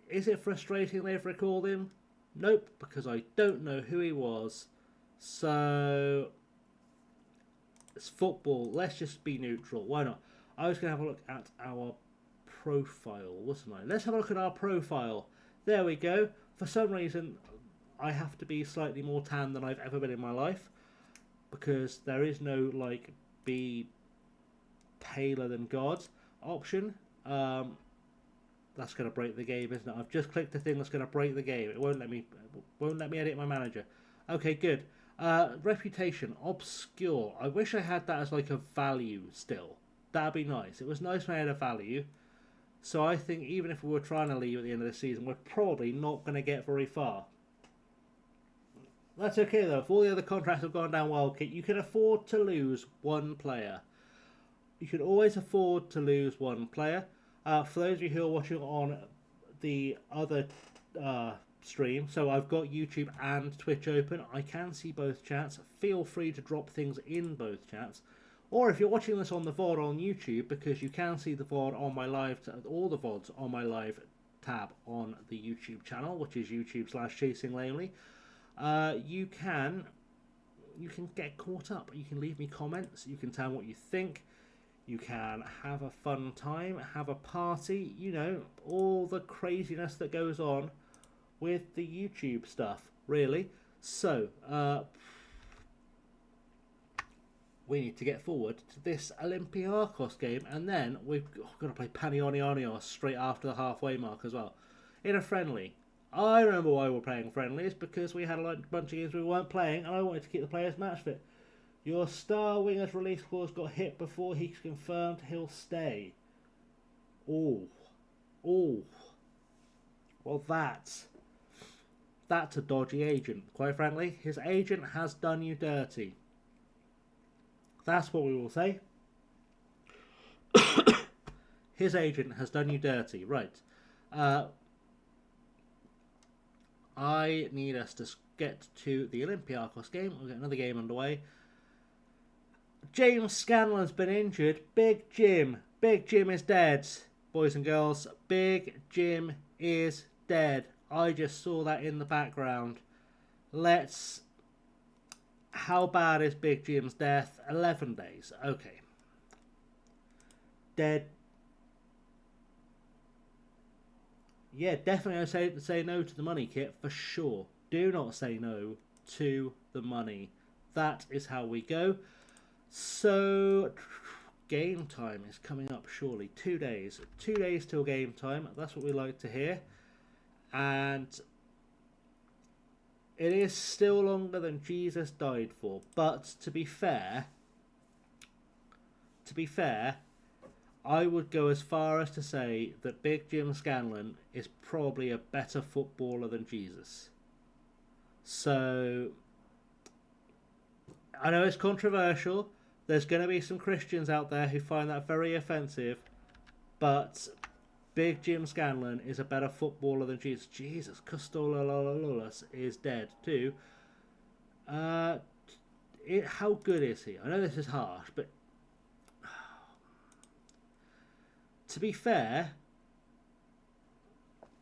Speaker 1: Is it frustrating they've recalled him? Nope, because I don't know who he was. So, it's football. Let's just be neutral. Why not? I was going to have a look at our profile, wasn't I? Let's have a look at our profile. There we go. For some reason, I have to be slightly more tan than I've ever been in my life, because there is no, like, be paler than God option. That's going to break the game, isn't it? I've just clicked the thing that's going to break the game. It won't let me edit my manager. Okay, good. Reputation, obscure. I wish I had that as like a value still. That'd be nice. It was nice when I had a value. So I think even if we were trying to leave at the end of the season, we're probably not going to get very far. That's okay though. If all the other contracts have gone down well, Kit, you can afford to lose one player. You can always afford to lose one player. For those of you who are watching on the other stream, so I've got YouTube and Twitch open. I can see both chats. Feel free to drop things in both chats. Or if you're watching this on the VOD on YouTube, because you can see the VOD on my live, all the VODs on my live tab on the YouTube channel, which is YouTube/ChasingLamely. You can get caught up. You can leave me comments. You can tell me what you think. You can have a fun time, have a party. You know, all the craziness that goes on with the YouTube stuff, really. So, we need to get forward to this Olympiakos game, and then we've got to play Panionionios straight after the halfway mark as well, in a friendly. I remember why we're playing friendlies, because we had a bunch of games we weren't playing, and I wanted to keep the players match fit. Your star winger's release clause got hit before he's confirmed he'll stay. Oh. Well, that's a dodgy agent, quite frankly. His agent has done you dirty. That's what we will say. His agent has done you dirty. Right. I need us to get to the Olympiakos game. We'll get another game underway. James Scanlon's been injured. Big Jim is dead. Boys and girls, Big Jim is dead. I just saw that in the background. How bad is Big Jim's death? 11 days. Okay. Dead. Yeah, definitely say no to the money, Kit, for sure. Do not say no to the money. That is how we go. So, game time is coming up surely. 2 days. 2 days till game time. That's what we like to hear. And it is still longer than Jesus died for. But to be fair, I would go as far as to say that Big Jim Scanlon is probably a better footballer than Jesus. So I know it's controversial. There's going to be some Christians out there who find that very offensive, but Big Jim Scanlon is a better footballer than Jesus. Jesus, Costololololus is dead too. How good is he? I know this is harsh, but to be fair,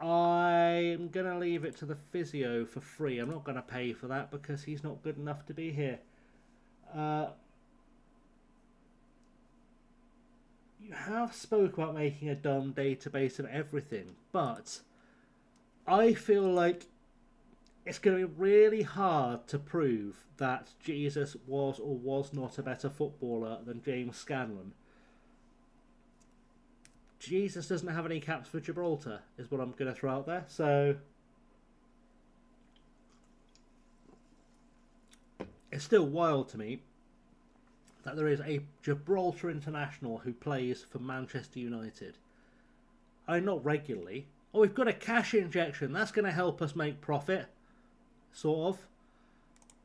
Speaker 1: I'm going to leave it to the physio for free. I'm not going to pay for that because he's not good enough to be here. You have spoke about making a dumb database of everything, but I feel like it's going to be really hard to prove that Jesus was or was not a better footballer than James Scanlon. Jesus doesn't have any caps for Gibraltar, is what I'm going to throw out there. So it's still wild to me that there is a Gibraltar international who plays for Manchester United. Not regularly. Oh, we've got a cash injection. That's going to help us make profit. Sort of.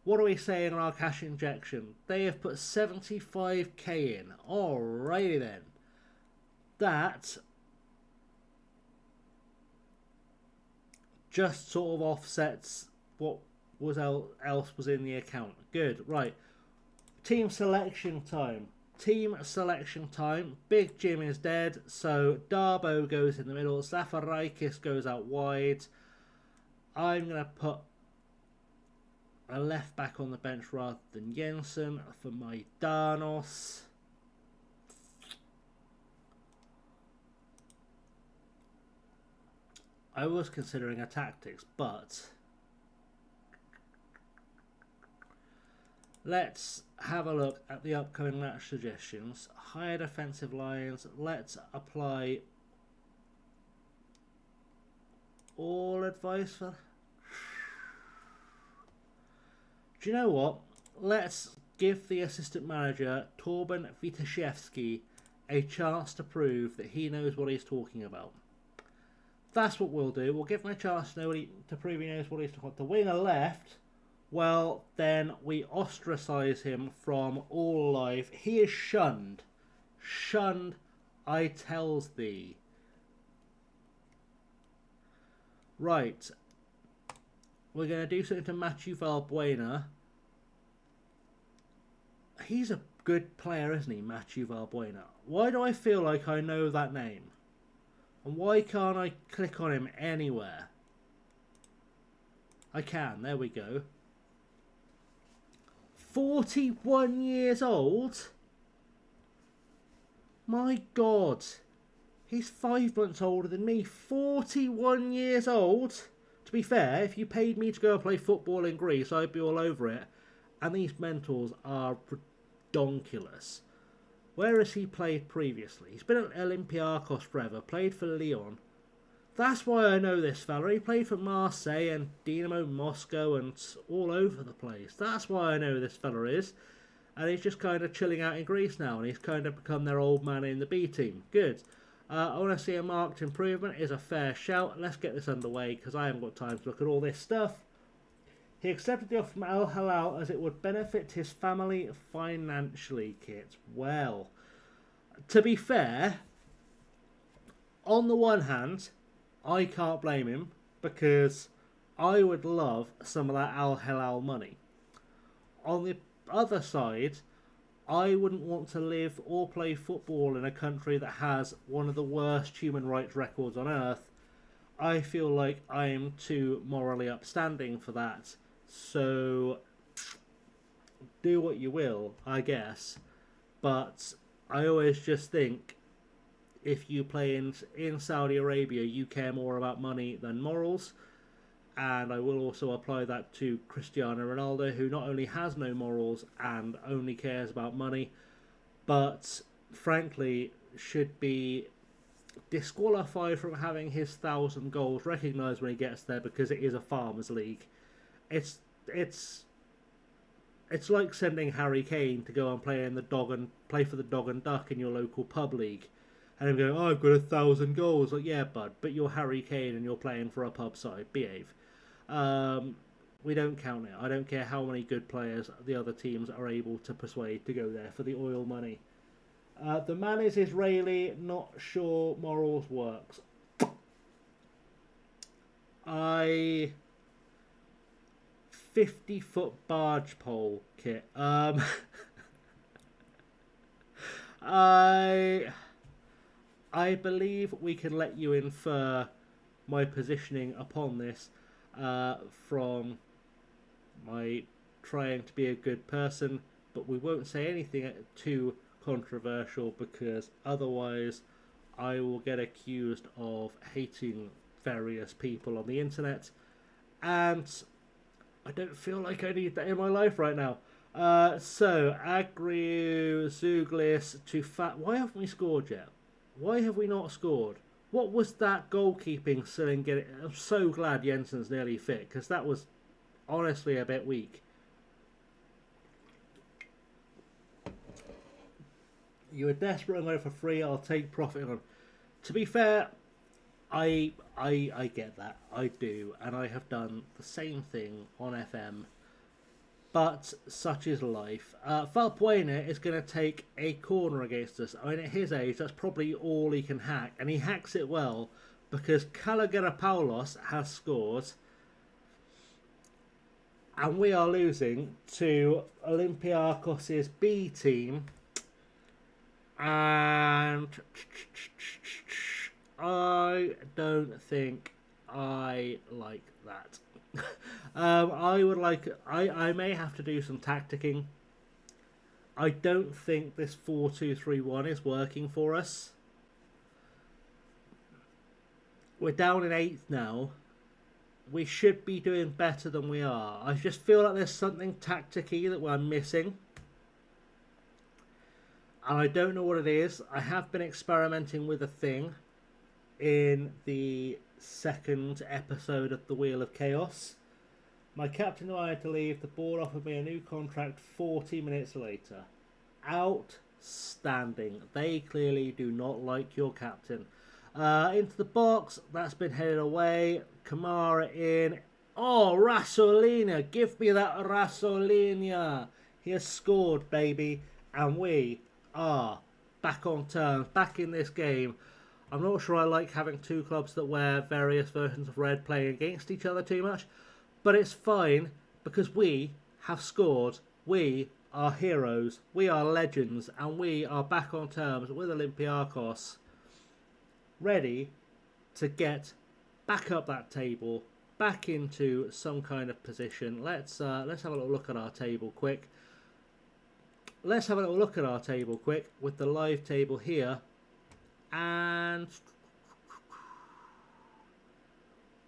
Speaker 1: What are we saying on our cash injection? They have put 75k in. Alrighty then. That just sort of offsets what was else was in the account. Good, right. Team selection time. Big Jim is dead, so Darbo goes in the middle. Zafarakis goes out wide. I'm going to put a left back on the bench rather than Jensen for Maidanos. I was considering a tactics, but let's have a look at the upcoming match suggestions. Higher defensive lines. Let's apply all advice for... Do you know what? Let's give the assistant manager, Torben Witaszewski, a chance to prove that he knows what he's talking about. That's what we'll do. We'll give him a chance to prove he knows what he's talking about. The winger left, well, then we ostracise him from all life. He is shunned. Shunned, I tells thee. Right. We're going to do something to Matthew Valbuena. He's a good player, isn't he, Matthew Valbuena? Why do I feel like I know that name? And why can't I click on him anywhere? I can, there we go. 41 years old? My God. He's 5 months older than me. 41 years old? To be fair, if you paid me to go and play football in Greece, I'd be all over it. And these mentors are redonkulous. Where has he played previously? He's been at Olympiacos forever, played for Lyon. That's why I know this fella. He played for Marseille and Dynamo Moscow and all over the place. That's why I know this fella is. And he's just kind of chilling out in Greece now, and he's kind of become their old man in the B team. Good. I want to see a marked improvement. Is a fair shout. Let's get this underway because I haven't got time to look at all this stuff. He accepted the offer from Al Hilal as it would benefit his family financially, Kit. Well, to be fair, on the one hand, I can't blame him because I would love some of that Al Hilal money. On the other side, I wouldn't want to live or play football in a country that has one of the worst human rights records on earth. I feel like I am too morally upstanding for that. So, do what you will, I guess. But I always just think, if you play in Saudi Arabia, you care more about money than morals. And I will also apply that to Cristiano Ronaldo, who not only has no morals and only cares about money, but frankly should be disqualified from having his 1,000 goals recognised when he gets there because it is a farmers' league. It's like sending Harry Kane to go and play for the Dog and Duck in your local pub league, and him going, "Oh, I've got 1,000 goals." Like, yeah, bud, but you're Harry Kane and you're playing for a pub side. Behave. We don't count it. I don't care how many good players the other teams are able to persuade to go there for the oil money. The man is Israeli, not sure morals works. 50-foot barge pole kit. I believe we can let you infer my positioning upon this from my trying to be a good person, but we won't say anything too controversial because otherwise I will get accused of hating various people on the internet, and I don't feel like I need that in my life right now. So Agriu Zuglis to Fat. Why haven't we scored yet? Why have we not scored? What was that goalkeeping still getting? I'm so glad Jensen's nearly fit because that was honestly a bit weak. You were desperate and going for free. I'll take profit on. To be fair, I get that. I do, and I have done the same thing on FM. But such is life. Valbuena is going to take a corner against us. I mean, at his age, that's probably all he can hack. And he hacks it well because Kalogeropoulos has scored. And we are losing to Olympiakos' B team. And I don't think I like that. I may have to do some tacticking. I don't think this 4-2-3-1 is working for us. We're down in 8th now. We should be doing better than we are. I just feel like there's something tacticky that we're missing. And I don't know what it is. I have been experimenting with a thing in the second episode of The Wheel of Chaos. My captain knew I had to leave. The board offered me a new contract 40 minutes later. Outstanding. They clearly do not like your captain. Into the box. That's been headed away. Kamara in. Oh, Rasolina. Give me that Rasolina. He has scored, baby. And we are back on terms. Back in this game. I'm not sure I like having two clubs that wear various versions of red playing against each other too much. But it's fine because we have scored. We are heroes. We are legends. And we are back on terms with Olympiakos. Ready to get back up that table. Back into some kind of position. Let's have a little look at our table quick. Let's have a little look at our table quick with the live table here. And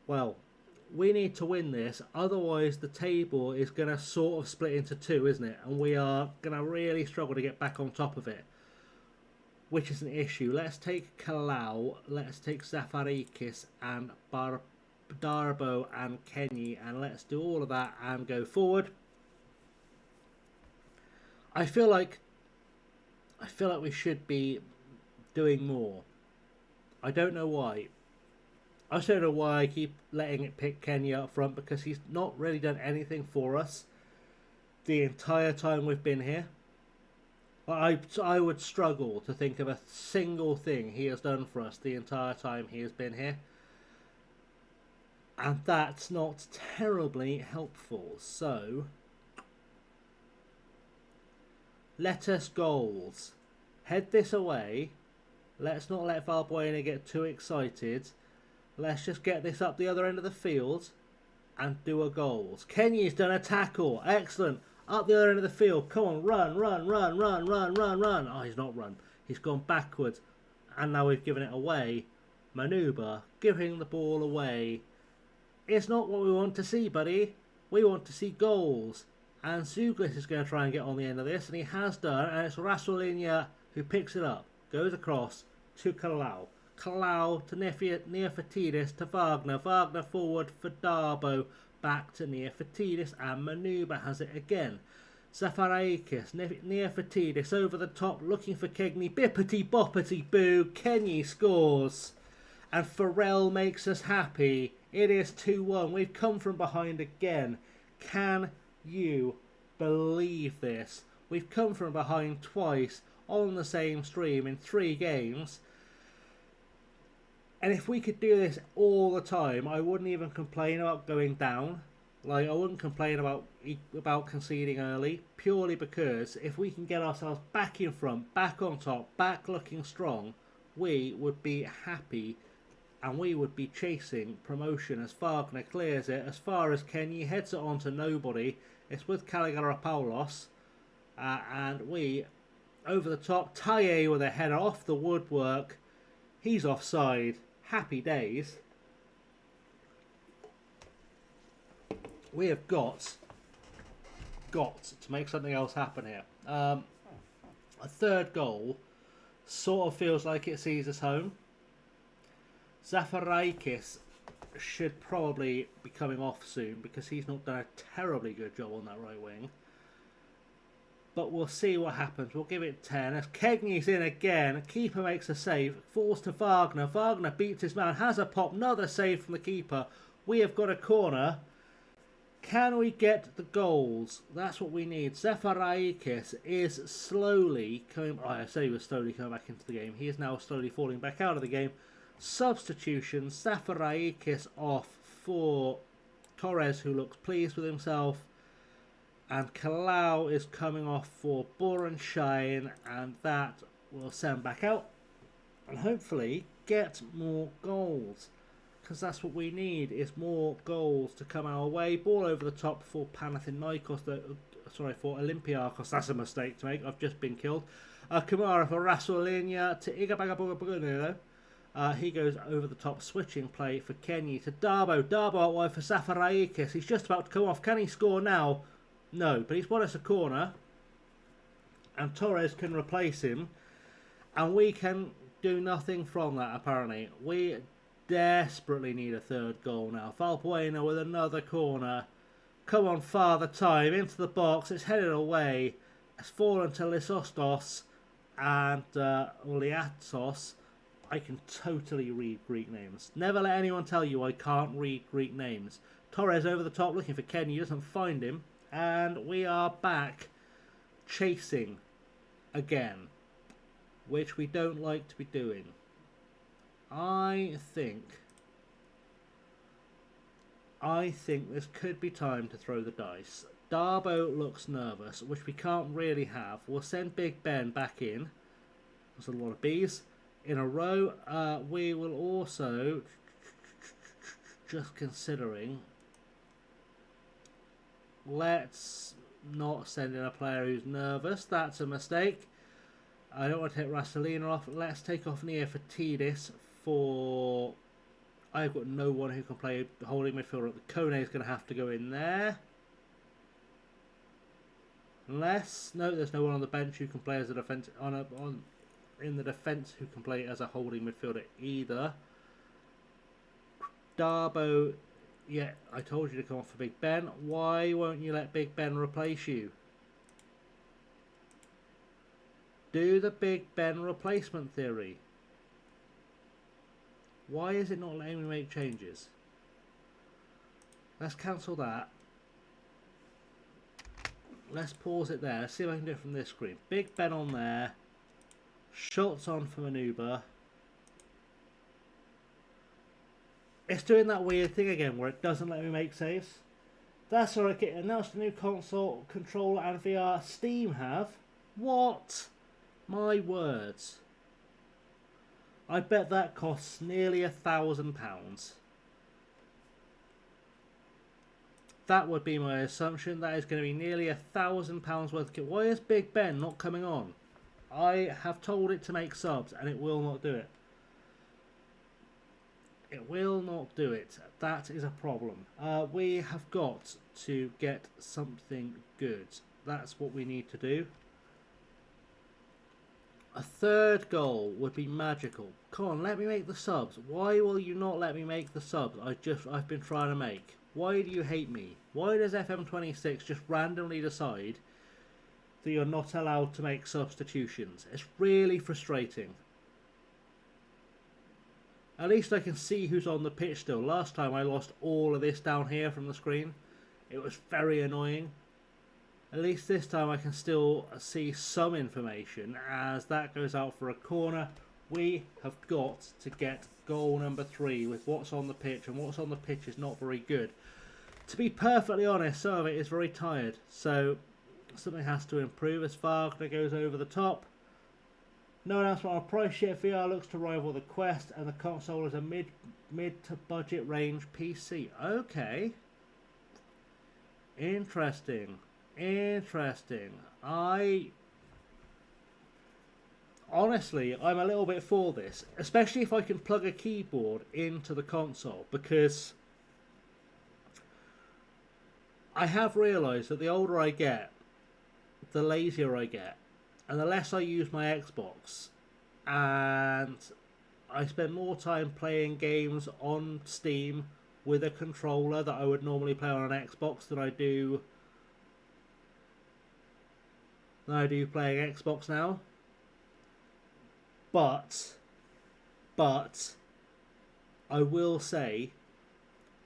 Speaker 1: well, we need to win this, otherwise the table is going to sort of split into two, isn't it? And we are going to really struggle to get back on top of it, which is an issue. Let's take Kalau, let's take Zafarikis and Darbo and Kenny, and let's do all of that and go forward. I feel like we should be doing more. I don't know why. I just don't know why I keep letting it pick Kenya up front, because he's not really done anything for us the entire time we've been here. I would struggle to think of a single thing he has done for us the entire time he has been here. And that's not terribly helpful. So, let us goals. Head this away. Let's not let Valbuena get too excited. Let's just get this up the other end of the field and do a goals. Kenya's done a tackle. Excellent. Up the other end of the field. Come on, run, run, run, run, run, run, run. Oh, he's not run. He's gone backwards. And now we've given it away. Manuba giving the ball away. It's not what we want to see, buddy. We want to see goals. And Zuglis is going to try and get on the end of this. And he has done. And it's Rasolina who picks it up. Goes across to Kalau. Kalau to Neofatidis to Wagner. Wagner forward for Darbo. Back to Neofatidis. And Manuba has it again. Zafaraikis. Neofatidis over the top. Looking for Kegney. Bippity boppity boo. Kenny scores. And Farrell makes us happy. It is 2-1. We've come from behind again. Can you believe this? We've come from behind twice on the same stream in 3 games. And if we could do this all the time, I wouldn't even complain about going down. Like, I wouldn't complain about conceding early, purely because if we can get ourselves back in front, back on top, back looking strong, we would be happy and we would be chasing promotion as Wagner clears it. As far as Kenny heads it on to nobody, it's with Caligara-Paulos, and we, over the top, Taye with a header off the woodwork. He's offside. Happy days. We have got to make something else happen here. A third goal sort of feels like it sees us home. Zafarakis should probably be coming off soon because he's not done a terribly good job on that right wing. But we'll see what happens. We'll give it 10. As Kegney's in again, keeper makes a save, falls to Wagner. Wagner beats his man, has a pop, another save from the keeper. We have got a corner. Can we get the goals? That's what we need. Zafarakis is slowly coming... Oh, I said he was slowly coming back into the game. He is now slowly falling back out of the game. Substitution. Zafarakis off for Torres, who looks pleased with himself. And Kalau is coming off for Borenschein, and that will send back out. And hopefully get more goals. Because that's what we need, is more goals to come our way. Ball over the top for Panathinaikos, for Olympiakos. That's a mistake to make. I've just been killed. Kamara for Rasulinia to Igabagabugabuguno. He goes over the top, switching play for Kenny to Darbo. Darbo out wide for Zafarakis. He's just about to come off. Can he score now? No, but he's won us a corner. And Torres can replace him. And we can do nothing from that, apparently. We desperately need a third goal now. Valbuena with another corner. Come on, Father Time into the box. It's headed away. It's fallen to Lysostos and Liatos. I can totally read Greek names. Never let anyone tell you I can't read Greek names. Torres over the top looking for Kenny. He doesn't find him. And we are back chasing again, which we don't like to be doing. I think this could be time to throw the dice. Darbo looks nervous, which we can't really have. We'll send Big Ben back in. There's a lot of B's in a row. We will also, just considering, let's not send in a player who's nervous. That's a mistake. I don't want to take Rasalina off. Let's take off Neofatidis for... I've got no one who can play holding midfielder. The Kone is going to have to go in there. Unless... No, there's no one on the bench who can play as a defence... in the defence who can play as a holding midfielder either. Darbo... Yeah, I told you to come off for Big Ben. Why won't you let Big Ben replace you? Do the Big Ben replacement theory. Why is it not letting me make changes? Let's cancel that. Let's pause it there. Let's see if I can do it from this screen. Big Ben on there. Schultz on for Manuba. It's doing that weird thing again where it doesn't let me make saves. That's alright. Announced the new console controller and VR Steam have. What? My words. I bet that costs nearly £1,000. That would be my assumption. That is going to be nearly £1,000 worth of kit. Why is Big Ben not coming on? I have told it to make subs and it will not do it. It will not do it. That is a problem. We have got to get something good. That's what we need to do. A third goal would be magical. Come on, let me make the subs. Why will you not let me make the subs I've been trying to make? Why do you hate me? Why does FM26 just randomly decide that you're not allowed to make substitutions? It's really frustrating. At least I can see who's on the pitch still. Last time I lost all of this down here from the screen. It was very annoying. At least this time I can still see some information as that goes out for a corner. We have got to get goal number 3 with what's on the pitch, and what's on the pitch is not very good. To be perfectly honest, some of it is very tired, so something has to improve as Wagner goes over the top. No announcement on price yet. VR looks to rival the Quest, and the console is a mid to budget range PC. Okay. Interesting. Honestly, I'm a little bit for this, especially if I can plug a keyboard into the console, because I have realised that the older I get, the lazier I get, and the less I use my Xbox, and I spend more time playing games on Steam with a controller that I would normally play on an Xbox than I do playing Xbox now. But I will say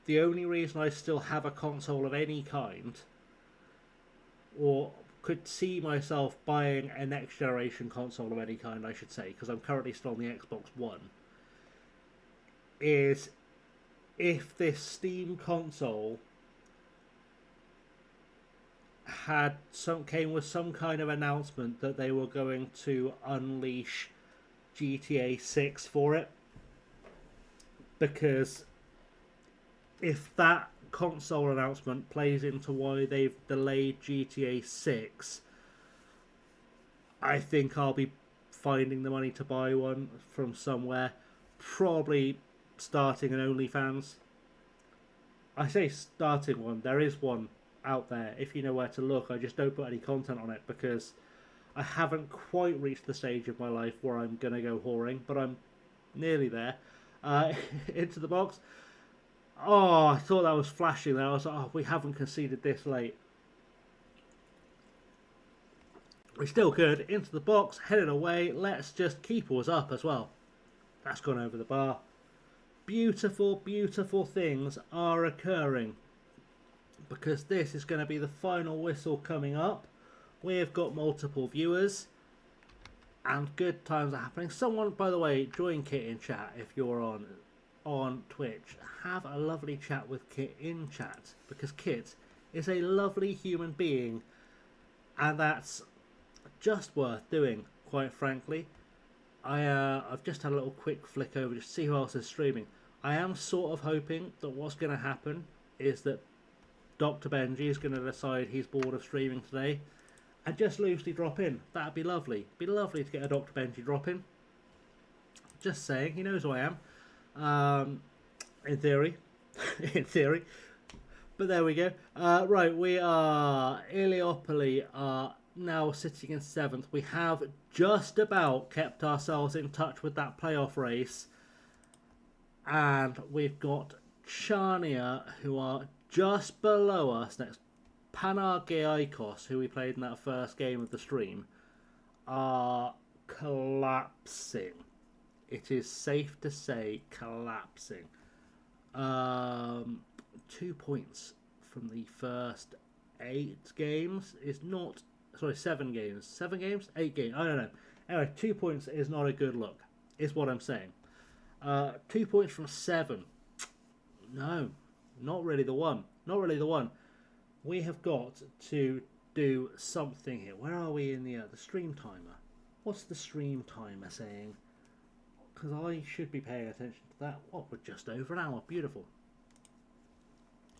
Speaker 1: the only reason I still have a console of any kind, or could see myself buying a next generation console of any kind, I should say, because I'm currently still on the Xbox One, is if this Steam console came with some kind of announcement that they were going to unleash GTA 6 for it. Because if that console announcement plays into why they've delayed GTA 6, I think I'll be finding the money to buy one from somewhere, probably starting an OnlyFans. I say starting one, there is one out there if you know where to look. I just don't put any content on it because I haven't quite reached the stage of my life where I'm going to go whoring, but I'm nearly there. Into the box. Oh, I thought that was flashing there. I was like, oh, we haven't conceded this late. We still could. Into the box, headed away. Let's just keep us up as well. That's gone over the bar. Beautiful, beautiful things are occurring, because this is going to be the final whistle coming up. We have got multiple viewers and good times are happening. Someone, by the way, join Kit in chat if you're on Twitch. Have a lovely chat with Kit in chat, because Kit is a lovely human being, and that's just worth doing, quite frankly. I've just had a little quick flick over just to see who else is streaming. I am sort of hoping that what's going to happen is that Dr. Benji is going to decide he's bored of streaming today and just loosely drop in. That'd be lovely. Be lovely to get a Dr. Benji drop in. Just saying, he knows who I am. In theory. In theory. But there we go. Right, we are... Ilioupoli are now sitting in 7th. We have just about kept ourselves in touch with that playoff race. And we've got Charnia, who are just below us next. Panagiaikos, who we played in that first game of the stream, are collapsing. It is safe to say collapsing. 2 points from the first 8 games is not... Sorry, 7 games. 7 games? 8 games? I don't know. Anyway, 2 points is not a good look, is what I'm saying. 2 points from 7. No, not really the one. Not really the one. We have got to do something here. Where are we in the stream timer? What's the stream timer saying? Because I should be paying attention to that. Oh, we're just over an hour. Beautiful.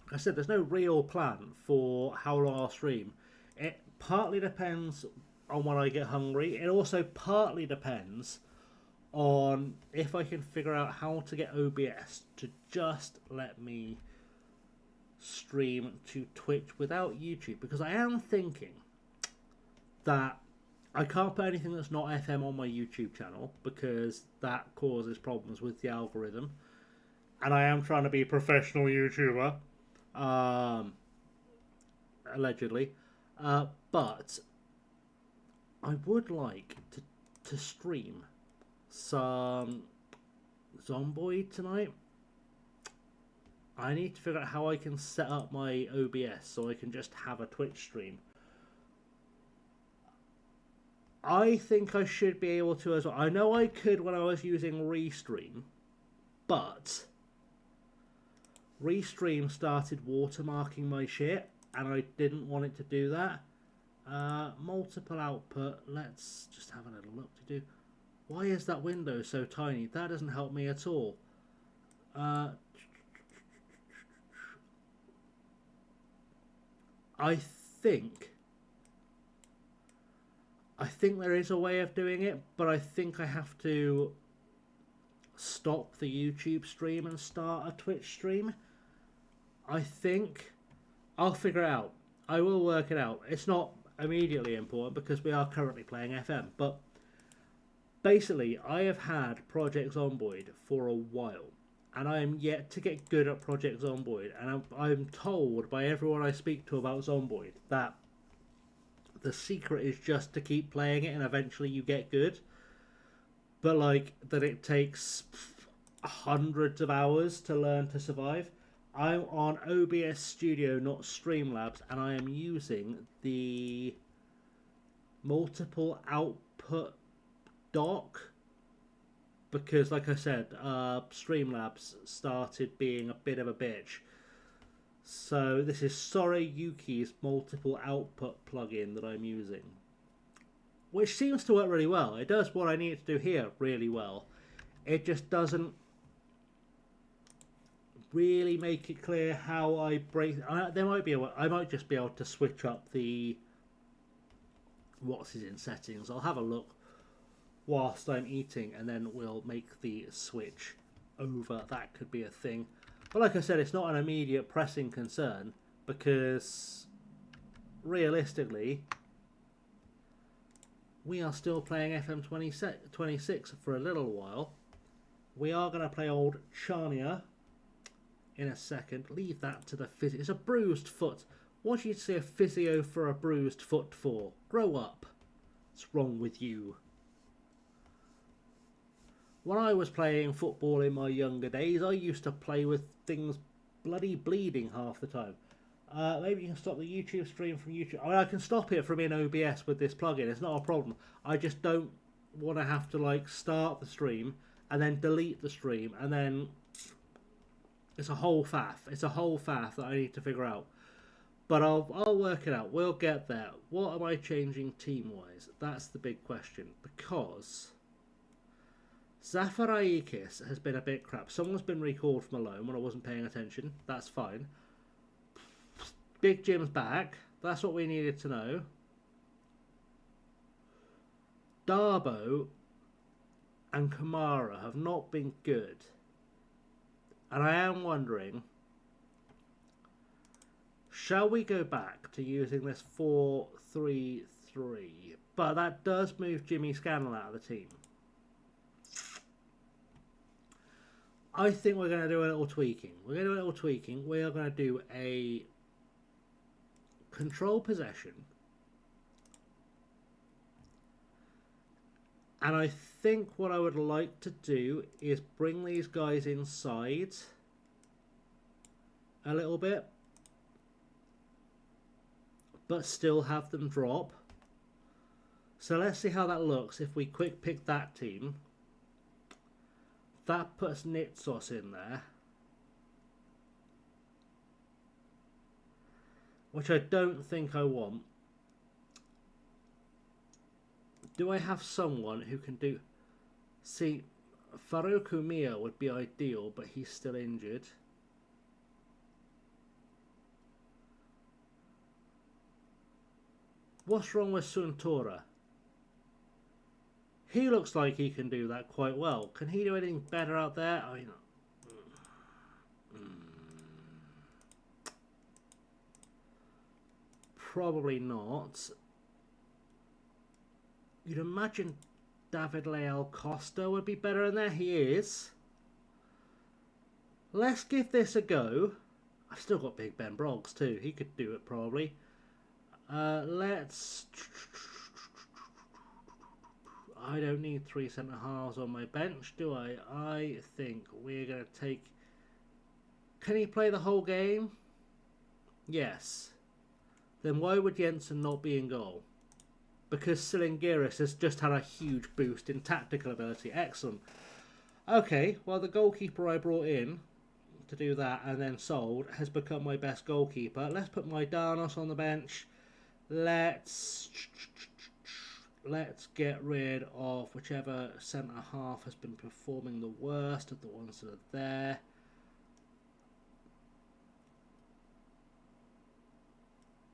Speaker 1: Like I said, there's no real plan for how long I'll stream. It partly depends on when I get hungry. It also partly depends on if I can figure out how to get OBS to just let me stream to Twitch without YouTube, because I am thinking that I can't put anything that's not FM on my YouTube channel because that causes problems with the algorithm, and I am trying to be a professional YouTuber, allegedly, but I would like to stream some Zomboid tonight. I need to figure out how I can set up my OBS so I can just have a Twitch stream. I think I should be able to as well. I know I could when I was using Restream, but Restream started watermarking my shit, and I didn't want it to do that. Multiple output. Let's just have a little look to do. Why is that window so tiny? That doesn't help me at all. I think there is a way of doing it, but I think I have to stop the YouTube stream and start a Twitch stream. I think I'll figure it out. I will work it out. It's not immediately important because we are currently playing FM, but basically I have had Project Zomboid for a while, and I am yet to get good at Project Zomboid, and I'm told by everyone I speak to about Zomboid that the secret is just to keep playing it and eventually you get good, but like that it takes hundreds of hours to learn to survive. I'm on OBS Studio, not Streamlabs, and I am using the multiple output dock because, like I said, Streamlabs started being a bit of a bitch. So this is Sorry Yuki's multiple output plugin that I'm using, which seems to work really well. It does what I need to do here really well. It just doesn't really make it clear how I break. There might be I might just be able to switch up the what's in settings. I'll have a look whilst I'm eating, and then we'll make the switch over. That could be a thing. But like I said, it's not an immediate pressing concern because realistically we are still playing FM26 for a little while. We are going to play old Charnia in a second. Leave that to the physio. It's a bruised foot. What do you say a physio for a bruised foot for? Grow up. What's wrong with you? When I was playing football in my younger days, I used to play with things bloody bleeding half the time. Maybe you can stop the YouTube stream from YouTube. I mean, I can stop it from in OBS with this plugin. It's not a problem. I just don't want to have to like start the stream and then delete the stream, and then it's a whole faff. It's a whole faff that I need to figure out. But I'll work it out. We'll get there. What am I changing team-wise? That's the big question, because Zafaraikis has been a bit crap. Someone's been recalled from a loan when I wasn't paying attention. That's fine. Big Jim's back. That's what we needed to know. Darbo and Kamara have not been good. And I am wondering, shall we go back to using this 4-3-3? But that does move Jimmy Scannell out of the team. I think we're going to do a little tweaking. We are going to do a control possession. And I think what I would like to do is bring these guys inside a little bit, but still have them drop. So let's see how that looks if we quick pick that team. That puts Nitsos in there, which I don't think I want. Do I have someone who can do... See, Farouk Umia would be ideal, but he's still injured. What's wrong with Suntora? He looks like he can do that quite well. Can he do anything better out there? I mean, probably not. You'd imagine David Leal Costa would be better in there. He is. Let's give this a go. I've still got Big Ben Broggs too. He could do it probably. Let's... I don't need 3 centre halves on my bench, do I? I think we're going to take Can he play the whole game? Yes. Then why would Jensen not be in goal? Because Silingiris has just had a huge boost in tactical ability. Excellent. Okay, well, the goalkeeper I brought in to do that and then sold has become my best goalkeeper. Let's put my Danos on the bench. Let's get rid of whichever centre half has been performing the worst of the ones that are there.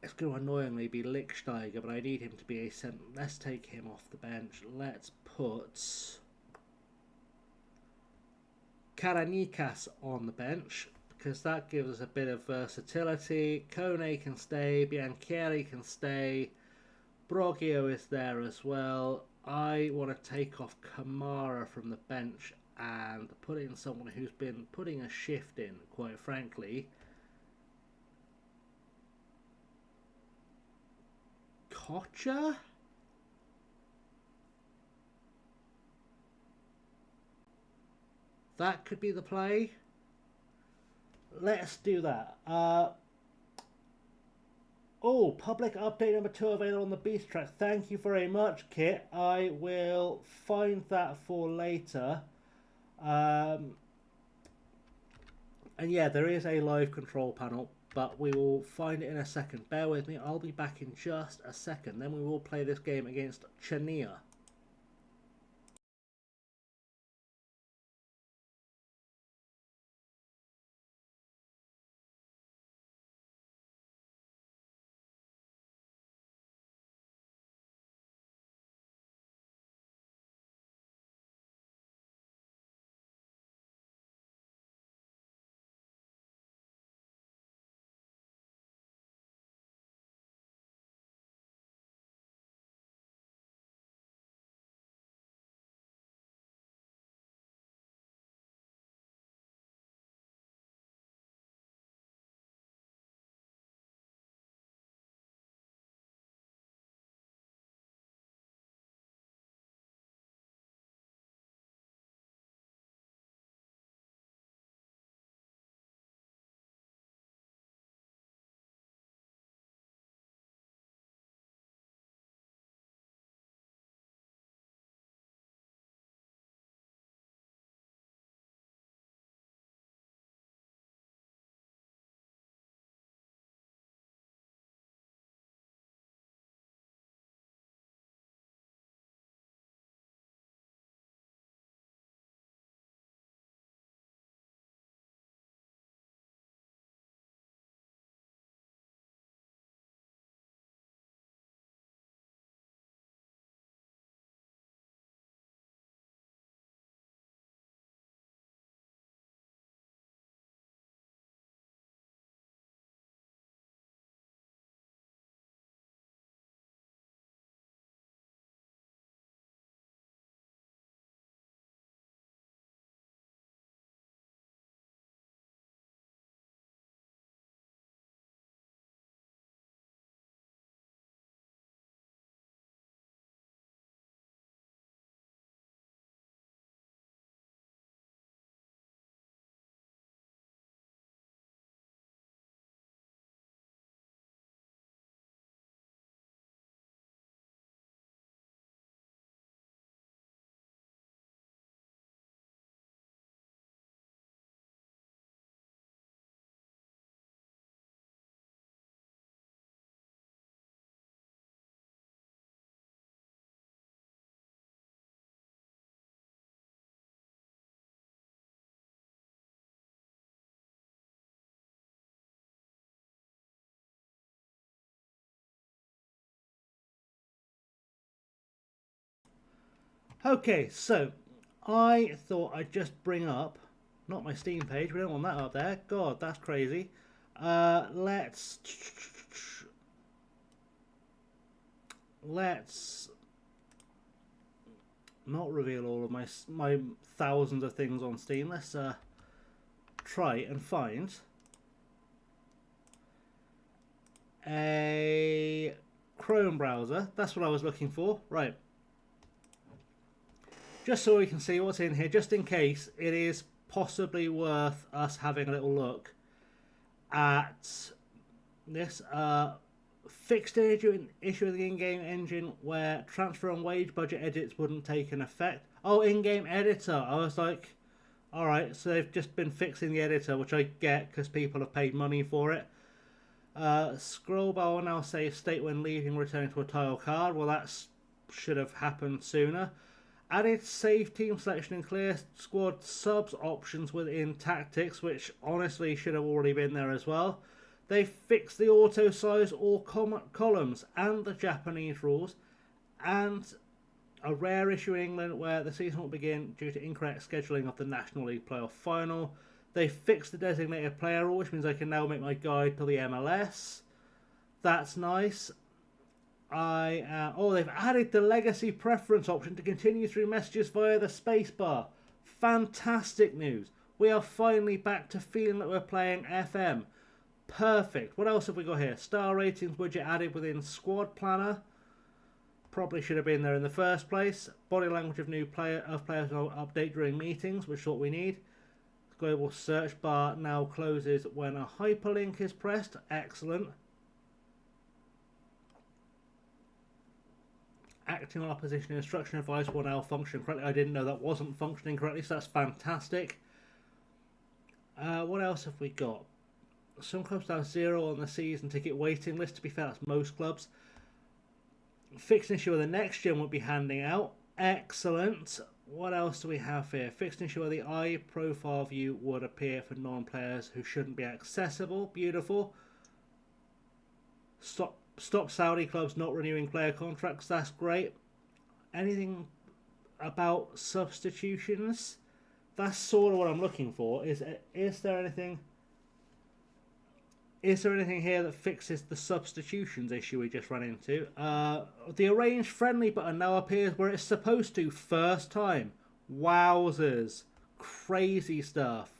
Speaker 1: It's going to annoyingly be Lichtsteiger, but I need him to be a centre. Let's take him off the bench. Let's put Karanikas on the bench, because that gives us a bit of versatility. Kone can stay, Bianchieri can stay, Broggio is there as well. I want to take off Kamara from the bench and put in someone who's been putting a shift in, quite frankly. Kocha? That could be the play. Let's do that. Oh, public update number 2 available on the Beast track. Thank you very much, Kit. I will find that for later. And yeah, there is a live control panel, but we will find it in a second. Bear with me. I'll be back in just a second. Then we will play this game against Chania. Okay, so I thought I'd just bring up, not my Steam page, we don't want that up there. God, that's crazy. Let's not reveal all of my thousands of things on Steam. Let's try and find a Chrome browser. That's what I was looking for. Right. Just so we can see what's in here, just in case it is possibly worth us having a little look at this fixed issue of the in-game engine where transfer and wage budget edits wouldn't take an effect. Oh, in-game editor. I was like, alright, so they've just been fixing the editor, which I get because people have paid money for it. Scroll bar will now say state when leaving, returning to a tile card. Well, that should have happened sooner. Added save team selection and clear squad subs options within tactics, which honestly should have already been there as well. They fixed the auto size all columns and the Japanese rules, and a rare issue in England where the season will begin due to incorrect scheduling of the National League playoff final. They fixed the designated player rule, which means I can now make my guide to the MLS. That's nice. They've added the legacy preference option to continue through messages via the spacebar. Fantastic news. We are finally back to feeling that we're playing FM. Perfect. What else have we got here? Star ratings widget added within squad planner. Probably should have been there in the first place. Body language of players will update during meetings, which is what we need. Global search bar now closes when a hyperlink is pressed. Excellent. Acting on opposition instruction advice will now function correctly. I didn't know that wasn't functioning correctly, so that's fantastic. What else have we got? Some clubs have 0 on the season ticket waiting list. To be fair, that's most clubs. Fixed issue of the next gen will be handing out. Excellent. What else do we have here? Fixed issue where the eye profile view would appear for non-players who shouldn't be accessible. Beautiful. Stop Saudi clubs not renewing player contracts. That's great. Anything about substitutions? That's sort of what I'm looking for. Is there anything? Is there anything here that fixes the substitutions issue we just ran into? The arrange friendly button now appears where it's supposed to. First time. Wowzers. Crazy stuff.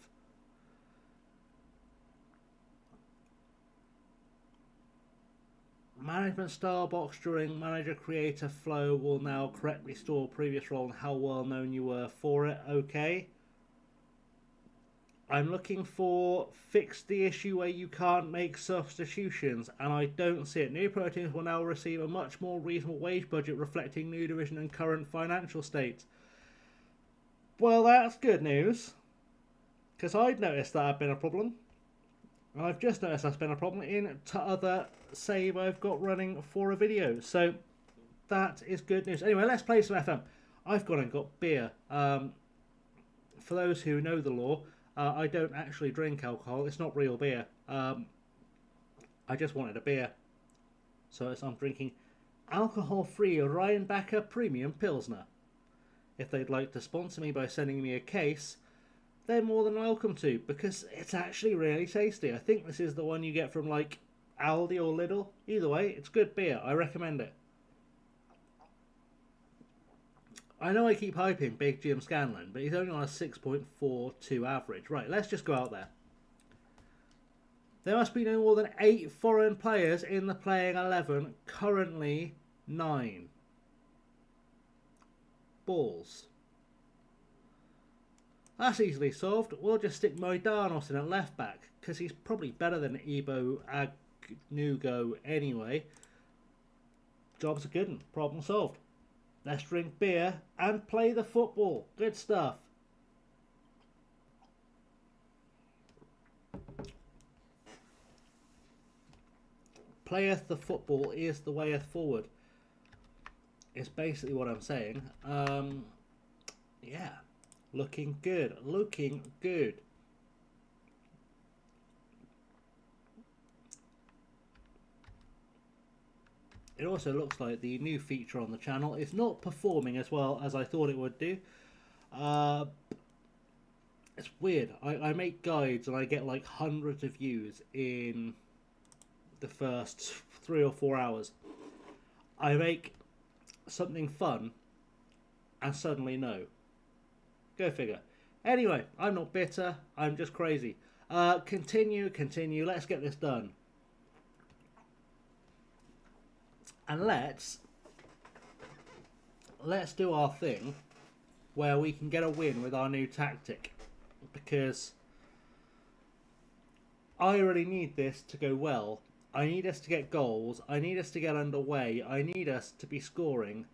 Speaker 1: Management style box during manager creator flow will now correctly store previous role and how well known you were for it. Okay. I'm looking for fix the issue where you can't make substitutions, and I don't see it. New pro teams will now receive a much more reasonable wage budget reflecting new division and current financial state. Well, that's good news, because I'd noticed that had been a problem. I've just noticed that's been a problem in other save I've got running for a video, so that is good news. Anyway, let's play some FM. I've gone and got beer. For those who know the law, I don't actually drink alcohol. It's not real beer. I just wanted a beer. So I'm drinking alcohol-free Rheinbacher Premium Pilsner. If they'd like to sponsor me by sending me a case, they're more than welcome to, because it's actually really tasty. I think this is the one you get from like Aldi or Lidl. Either way, it's good beer. I recommend it. I know I keep hyping Big Jim Scanlon, but he's only on a 6.42 average. Right, let's just go out there. There must be no more than 8 foreign players in the playing 11. Currently, 9. Balls. That's easily solved. We'll just stick Moidanos in at left back, because he's probably better than Ibo Agnugo anyway. Job's a good one. Problem solved. Let's drink beer and play the football. Good stuff. Playeth the football is the wayeth forward. It's basically what I'm saying. Yeah. Looking good. Looking good. It also looks like the new feature on the channel is not performing as well as I thought it would do. It's weird. I make guides and I get like hundreds of views in the first 3 or 4 hours. I make something fun and suddenly no. Go figure. Anyway, I'm not bitter. I'm just crazy. Continue. Let's get this done. And let's do our thing where we can get a win with our new tactic. because I really need this to go well. I need us to get goals. I need us to get underway. I need us to be scoring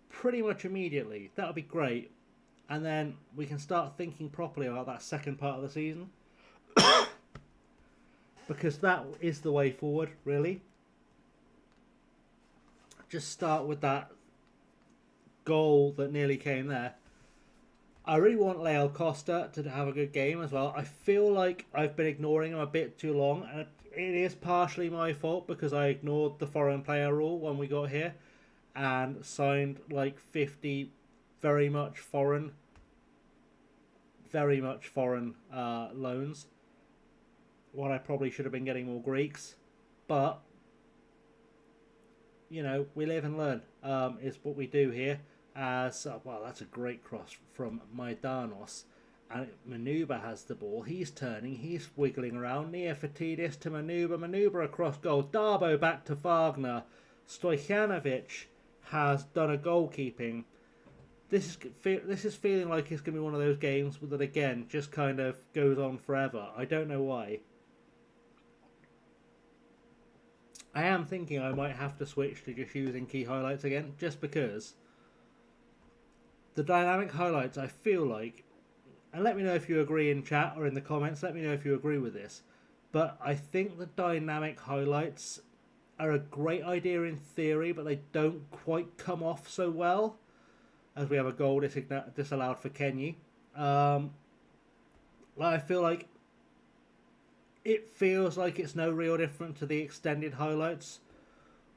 Speaker 1: pretty much immediately. That would be great. And then we can start thinking properly about that second part of the season. Because that is the way forward, really. Just start with that goal that nearly came there. I really want Leo Costa to have a good game as well. I feel like I've been ignoring him a bit too long, and it is partially my fault because I ignored the foreign player rule when we got here and signed like 50 very much foreign loans. What I probably should have been getting more Greeks, but you know, we live and learn. Is what we do here. Well, that's a great cross from Maidanos. And Manuba has the ball. He's turning. He's wiggling around. Neofatidis to Manuba. Manuba across goal. Darbo back to Wagner. Stojanovic has done a goalkeeping. This is feeling like it's going to be one of those games that, again, just kind of goes on forever. I don't know why. I am thinking I might have to switch to just using key highlights again, just because the dynamic highlights, I feel like, and let me know if you agree in chat or in the comments, let me know if you agree with this, but I think the dynamic highlights are a great idea in theory, but they don't quite come off so well, as we have a goal disallowed for Kenny. I feel like it feels like it's no real different to the extended highlights,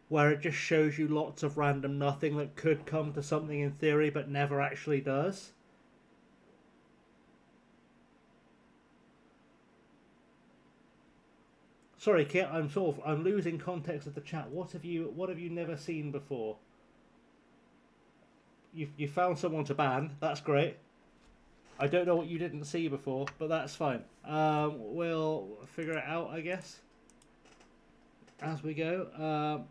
Speaker 1: where it just shows you lots of random nothing that could come to something in theory but never actually does. Sorry, Kit, I'm losing context of the chat. What have you never seen before? You found someone to ban. That's great. I don't know what you didn't see before, but that's fine. We'll figure it out, I guess, as we go.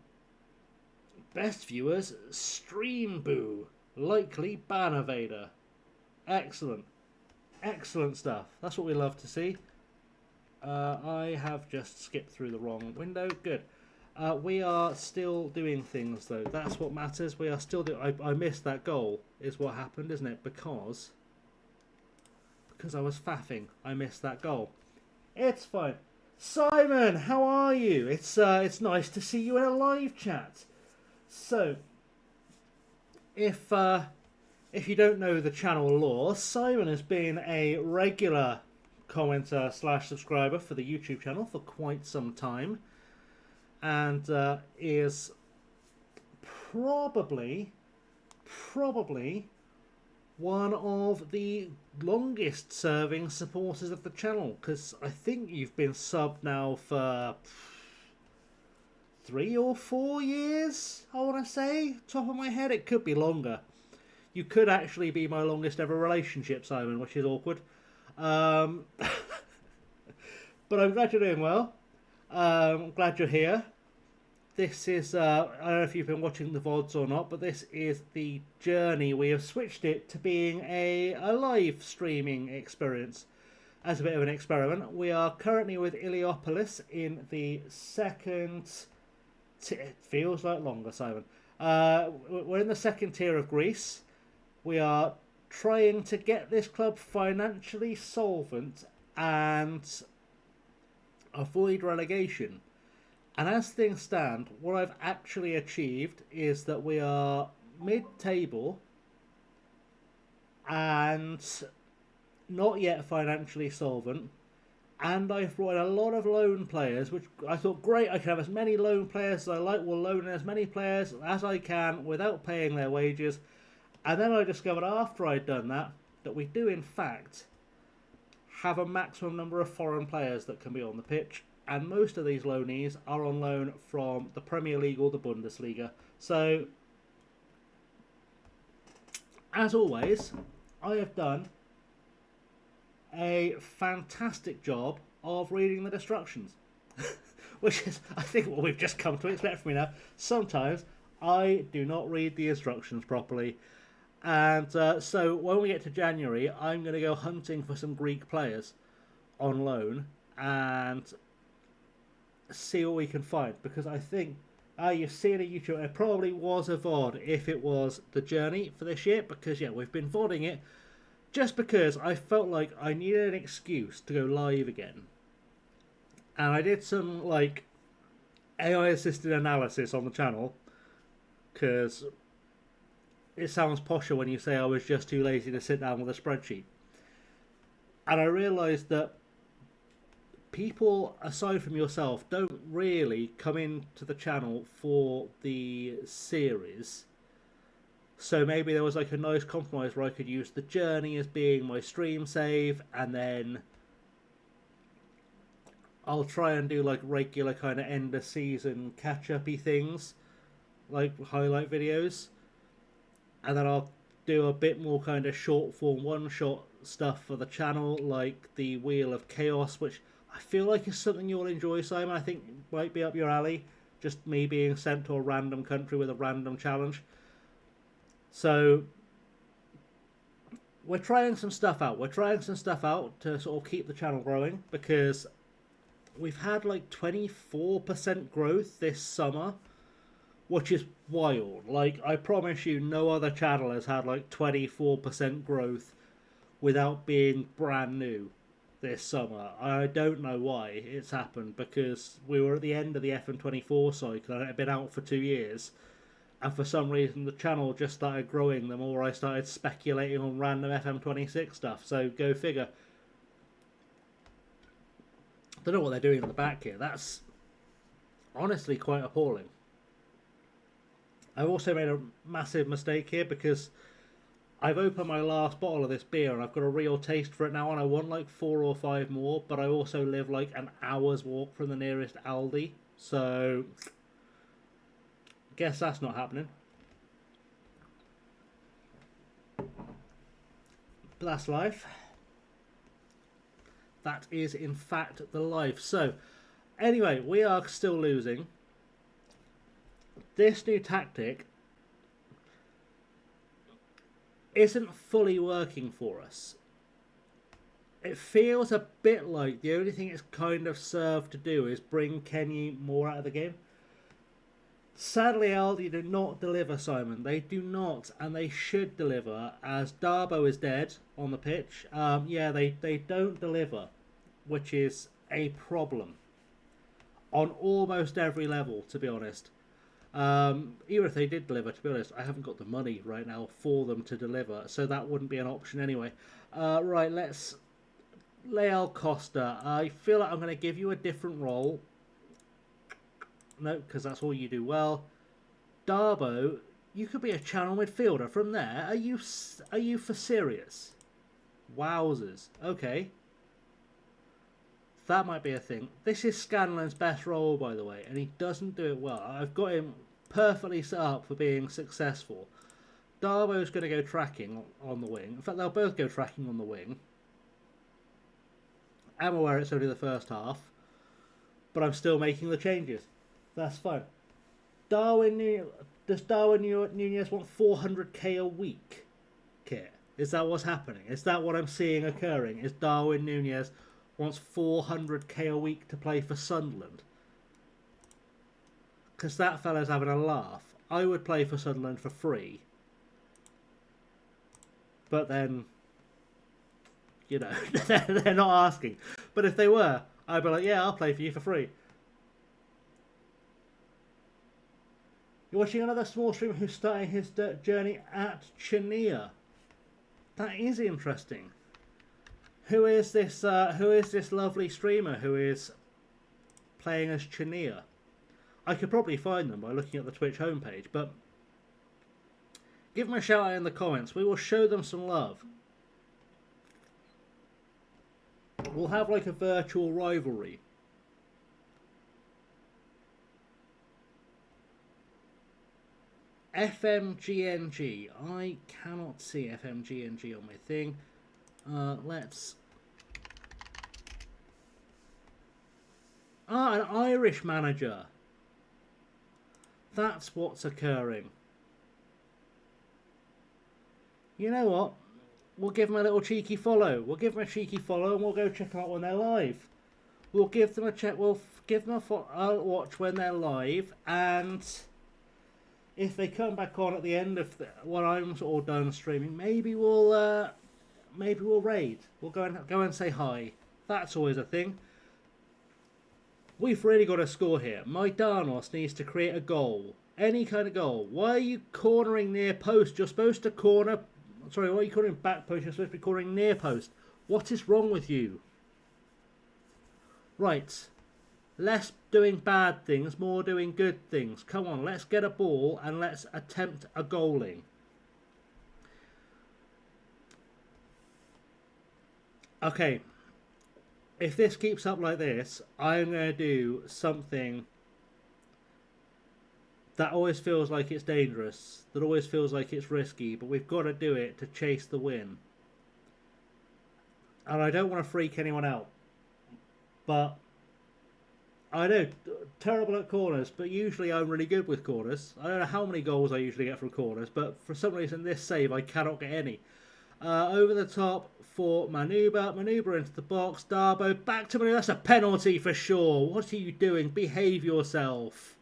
Speaker 1: Best viewers, Stream Boo, likely ban evader. Excellent. Excellent stuff. That's what we love to see. I have just skipped through the wrong window. Good. We are still doing things, though. That's what matters. We are still doing... I missed that goal, is what happened, isn't it? Because I was faffing. I missed that goal. It's fine. Simon, how are you? It's nice to see you in a live chat. So, if you don't know the channel lore, Simon has been a regular commenter / subscriber for the YouTube channel for quite some time, and is probably one of the longest serving supporters of the channel, because I think you've been subbed now for 3 or 4 years, I want to say. Top of my head, it could be longer. You could actually be my longest ever relationship, Simon, which is awkward. But I'm glad you're doing well. I'm glad you're here. This is, I don't know if you've been watching the VODs or not, but this is the journey. We have switched it to being a live streaming experience as a bit of an experiment. We are currently with Ilioupoli in the second... It feels like longer, Simon. We're in the second tier of Greece. We are trying to get this club financially solvent and avoid relegation. And as things stand, what I've actually achieved is that we are mid-table and not yet financially solvent. And I've brought in a lot of loan players, which I thought, great, I can have as many loan players as I like. We'll loan in as many players as I can without paying their wages. And then I discovered after I'd done that we do, in fact, have a maximum number of foreign players that can be on the pitch. And most of these loanees are on loan from the Premier League or the Bundesliga. So, as always, I have done a fantastic job of reading the instructions. Which is, I think, what we've just come to expect from me now. Sometimes I do not read the instructions properly. And so when we get to January, I'm going to go hunting for some Greek players on loan and see what we can find. Because I think you've seen a YouTube. It probably was a VOD if it was the journey for this year. Because yeah, we've been VODing it just because I felt like I needed an excuse to go live again. And I did some like AI assisted analysis on the channel because it sounds posher when you say I was just too lazy to sit down with a spreadsheet. And I realised that people, aside from yourself, don't really come into the channel for the series. So maybe there was like a nice compromise where I could use the journey as being my stream save, and then I'll try and do like regular kind of end of season catch-up-y things, like highlight videos. And then I'll do a bit more kind of short form one-shot stuff for the channel, like the Wheel of Chaos, which I feel like is something you'll enjoy, Simon. I think might be up your alley. Just me being sent to a random country with a random challenge. So we're trying some stuff out. We're trying some stuff out to sort of keep the channel growing, because we've had like 24% growth this summer, which is wild. Like, I promise you, no other channel has had like 24% growth without being brand new this summer. I don't know why it's happened, because we were at the end of the FM24 cycle and it had been out for 2 years. And for some reason, the channel just started growing the more I started speculating on random FM26 stuff. So, go figure. I don't know what they're doing in the back here. That's honestly quite appalling. I've also made a massive mistake here, because I've opened my last bottle of this beer and I've got a real taste for it now, and I want like 4 or 5 more, but I also live like an hour's walk from the nearest Aldi. So guess that's not happening. But that's life. That is in fact the life. So anyway, we are still losing. This new tactic isn't fully working for us. It feels a bit like the only thing it's kind of served to do is bring Kenny more out of the game. Sadly, Aldi do not deliver, Simon. They do not, and they should deliver, as Darbo is dead on the pitch. Yeah, they don't deliver, which is a problem on almost every level, to be honest. Even if they did deliver, to be honest, I haven't got the money right now for them to deliver, so that wouldn't be an option anyway. Right, let's... Leal Costa. I feel like I'm going to give you a different role. No, because that's all you do well. Darbo, you could be a channel midfielder from there. Are you for serious? Wowzers. Okay. That might be a thing. This is Scanlan's best role, by the way, and he doesn't do it well. I've got him perfectly set up for being successful. Darbo's going to go tracking on the wing. In fact, they'll both go tracking on the wing. I'm aware it's only the first half, but I'm still making the changes. That's fine. Does Darwin Nunez want 400k a week? Kit? Is that what's happening? Is that what I'm seeing occurring? Is Darwin Nunez wants 400k a week to play for Sunderland? Because that fella's having a laugh. I would play for Sunderland for free. But then, you know, they're not asking. But if they were, I'd be like, yeah, I'll play for you for free. You're watching another small streamer who's starting his journey at Chania. That is interesting. Who is this lovely streamer who is playing as Chania? I could probably find them by looking at the Twitch homepage, but give them a shout out in the comments. We will show them some love. We'll have like a virtual rivalry. FMGNG. I cannot see FMGNG on my thing. Let's... Ah, an Irish manager. That's what's occurring. You know what? We'll give them a little cheeky follow. We'll give them a cheeky follow and we'll go check them out when they're live. We'll give them a check. We'll give them a watch when they're live, and if they come back on at the end of when I'm sort of done streaming, maybe we'll raid. We'll go and say hi. That's always a thing. We've really got to score here. Maidanos needs to create a goal. Any kind of goal. Why are you cornering near post? You're supposed to corner. Sorry, why are you cornering back post? You're supposed to be cornering near post. What is wrong with you? Right. Less doing bad things, more doing good things. Come on, let's get a ball and let's attempt a goaling. Okay. If this keeps up like this, I'm going to do something that always feels like it's dangerous, that always feels like it's risky, but we've got to do it to chase the win. And I don't want to freak anyone out, but I know, terrible at corners, but usually I'm really good with corners. I don't know how many goals I usually get from corners, but for some reason this save I cannot get any. Over the top for Manuba. Manuba into the box. Darbo back to Manuba. That's a penalty for sure. What are you doing? Behave yourself.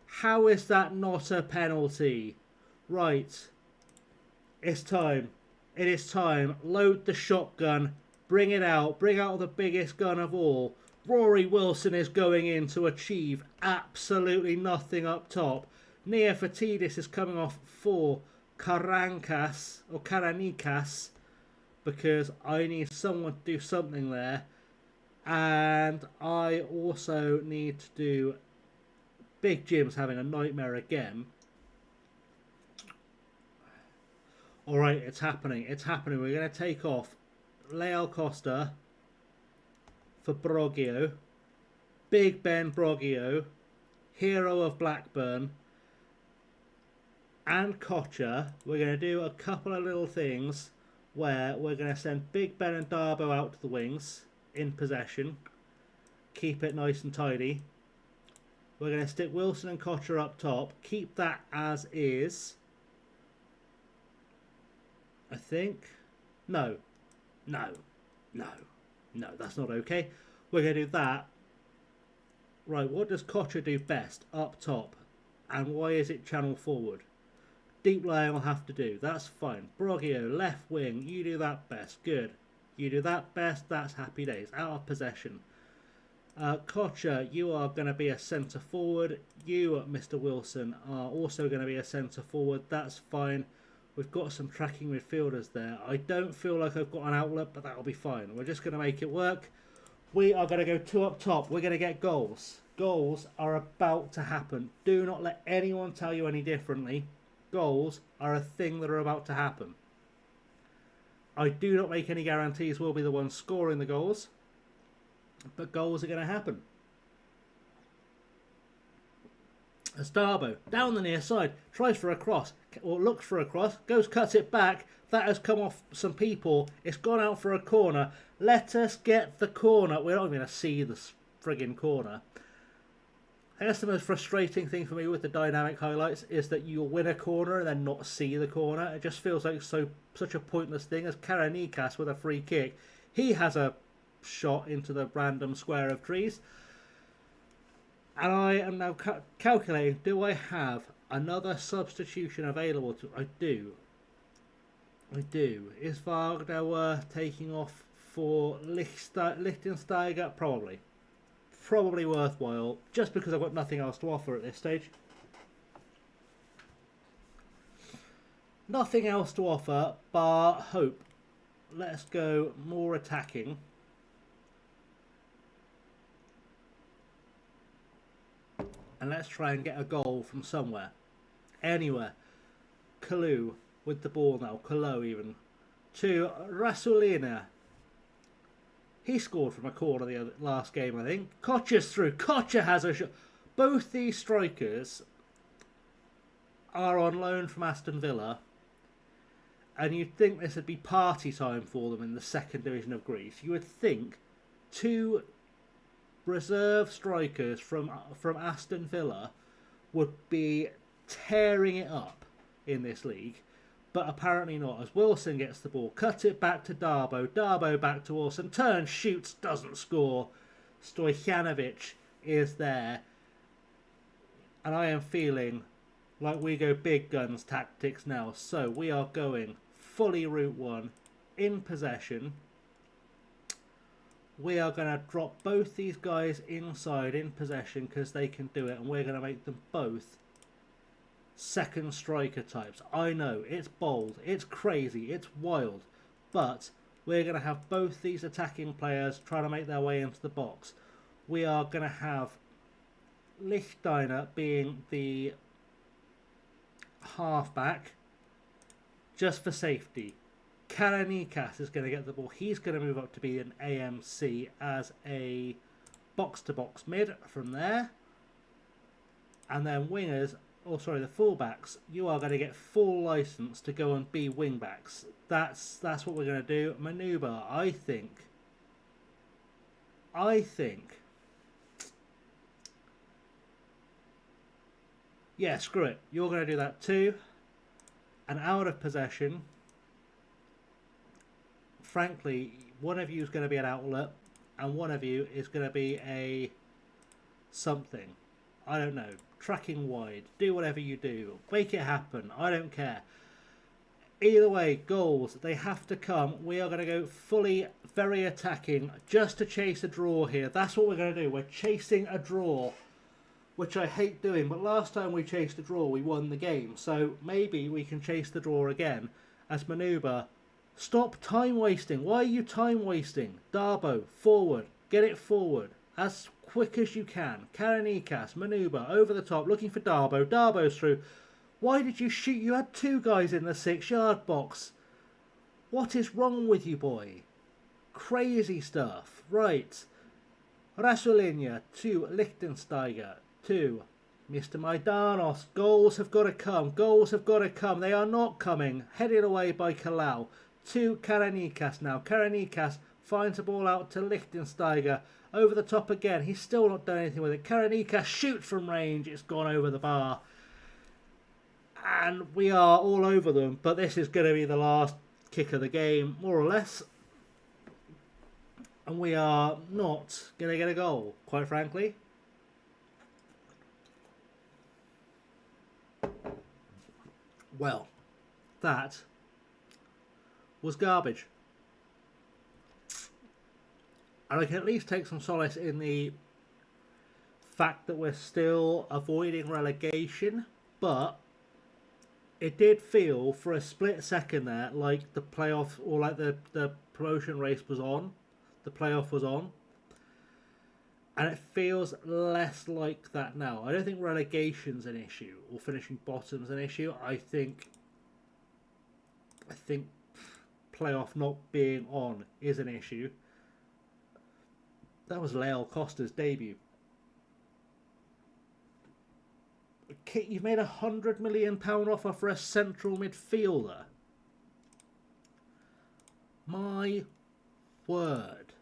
Speaker 1: How is that not a penalty? Right. It's time. It is time. Load the shotgun. Bring it out. Bring out the biggest gun of all. Rory Wilson is going in to achieve absolutely nothing up top. Neofatidis is coming off for Karanicas, because I need someone to do something there. And I also need to do... Big Jim's having a nightmare again. Alright, it's happening. It's happening. We're going to take off Leal Costa for Broggio. Big Ben Broggio, hero of Blackburn, and Kocher. We're going to do a couple of little things where we're going to send Big Ben and Darbo out to the wings in possession. Keep it nice and tidy. We're going to stick Wilson and Kocher up top. Keep that as is. I think. No, that's not okay. We're going to do that. Right, what does Kocher do best? Up top. And why is it channel forward? Deep lying I'll have to do. That's fine. Broggio, left wing. You do that best. Good. You do that best. That's happy days. Out of possession. Kocher, you are going to be a centre forward. You, Mr. Wilson, are also going to be a centre forward. That's fine. We've got some tracking midfielders there. I don't feel like I've got an outlet, but that'll be fine. We're just going to make it work. We are going to go two up top. We're going to get goals. Goals are about to happen. Do not let anyone tell you any differently. Goals are a thing that are about to happen. I do not make any guarantees we'll be the ones scoring the goals, but goals are going to happen. Darbo down the near side, tries for a cross, or looks for a cross, goes, cuts it back. That has come off some people. It's gone out for a corner. Let us get the corner. We're not even going to see the friggin' corner. I guess the most frustrating thing for me with the dynamic highlights is that you'll win a corner and then not see the corner. It just feels like such a pointless thing. As Karanicas with a free kick, he has a shot into the random square of trees. And I am now calculating, do I have another substitution available to... I do. Is Wagner worth taking off for Lichtensteiger? Probably worthwhile, just because I've got nothing else to offer at this stage. Nothing else to offer bar hope. Let's go more attacking. And let's try and get a goal from somewhere. Anywhere. Kalou with the ball now. Kalou even. To Rasulina. He scored from a corner the last game, I think. Kocher's through. Kocher has a shot. Both these strikers are on loan from Aston Villa. And you'd think this would be party time for them in the second division of Greece. You would think two reserve strikers from Aston Villa would be tearing it up in this league. But apparently not, as Wilson gets the ball, cut it back to Darbo, Darbo back to Wilson, turns, shoots, doesn't score. Stojanovic is there, and I am feeling like we go big guns tactics now. So we are going fully route one, in possession. We are going to drop both these guys inside in possession because they can do it, and we're going to make them both second striker types. I know, it's bold, it's crazy, it's wild, but we're going to have both these attacking players trying to make their way into the box. We are going to have Lichtsteiner being the halfback just for safety. Karanikas is going to get the ball. He's going to move up to be an AMC as a box-to-box mid from there. And then wingers, the fullbacks, you are going to get full license to go and be wingbacks. That's what we're going to do. Manuba, I think. Yeah, screw it. You're going to do that too. And out of possession, frankly, one of you is going to be an outlet, and one of you is going to be a something. I don't know. Tracking wide. Do whatever you do. Make it happen. I don't care. Either way, goals, they have to come. We are going to go fully very attacking just to chase a draw here. That's what we're going to do. We're chasing a draw, which I hate doing. But last time we chased a draw, we won the game. So maybe we can chase the draw again as Manuba. Stop time wasting. Why are you time wasting? Darbo, forward. Get it forward. As quick as you can. Karanikas, Manuba, over the top, looking for Darbo. Darbo's through. Why did you shoot? You had two guys in the 6-yard box. What is wrong with you, boy? Crazy stuff. Right. Rasulinia to Lichtensteiger to Mr. Maidanos. Goals have got to come. Goals have got to come. They are not coming. Headed away by Kalau. To Karanikas now. Karanikas finds the ball out to Lichtensteiger. Over the top again. He's still not done anything with it. Karanikas shoots from range. It's gone over the bar. And we are all over them. But this is going to be the last kick of the game, more or less. And we are not going to get a goal, quite frankly. Well, that was garbage. And I can at least take some solace in the fact that we're still avoiding relegation, but it did feel for a split second there like the playoff, or like the promotion race was on. The playoff was on. And it feels less like that now. I don't think relegation's an issue, or finishing bottom's an issue. I think playoff not being on is an issue. That was Leo Costa's debut. You've made £100 million offer for a central midfielder. My word.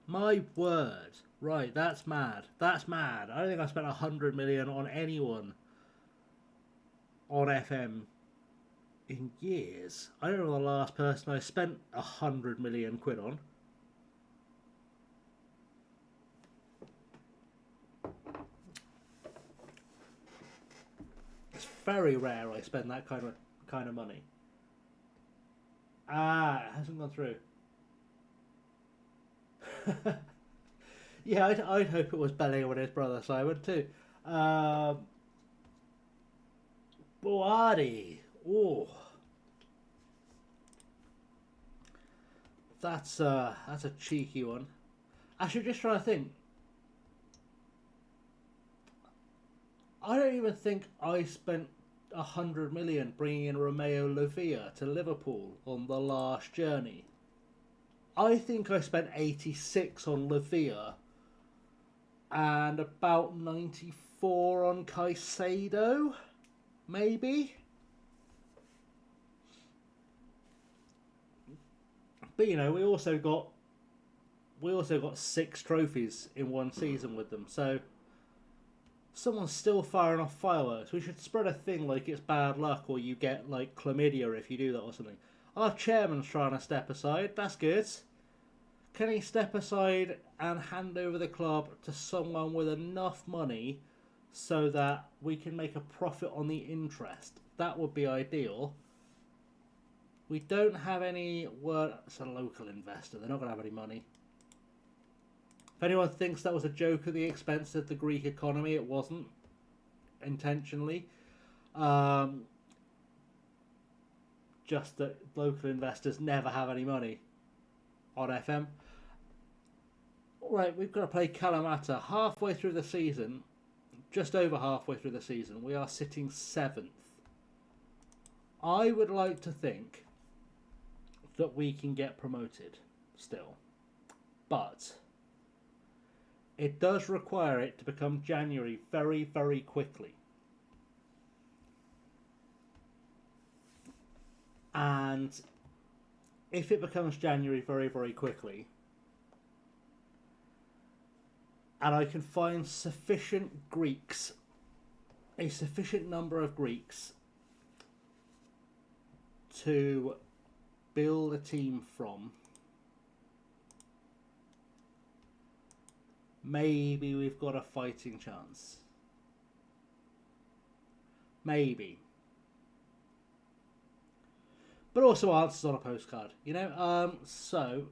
Speaker 1: My word. Right, that's mad. That's mad. I don't think I spent £100 million on anyone on FM in years. I don't know the last person I spent £100 million on. It's very rare I spend that kind of money. Ah, it hasn't gone through. Yeah, I'd hope it was Bellingham and his brother Simon too. Boadi. Oh, that's a cheeky one. Actually, just trying to think. I don't even think I spent £100 million bringing in Romeo Lavia to Liverpool on the last journey. I think I spent 86 on Lavia and about 94 on Caicedo, maybe. But you know, we also got 6 trophies in one season with them, so Someone's still firing off fireworks. We should spread a thing like it's bad luck or you get like chlamydia if you do that or something. Our chairman's trying to step aside. That's good. Can he step aside and hand over the club to someone with enough money so that we can make a profit on the interest? That would be ideal. We don't have any word. It's a local investor. They're not going to have any money. If anyone thinks that was a joke at the expense of the Greek economy, it wasn't intentionally. Just that local investors never have any money on FM. Right, we've got to play Kalamata halfway through the season, just over halfway through the season. We are sitting 7th. I would like to think that we can get promoted still, but it does require it to become January very, very quickly. And if it becomes January very, very quickly, and I can find sufficient Greeks, a sufficient number of Greeks to build a team from, maybe we've got a fighting chance. Maybe. But also answers on a postcard, you know? So,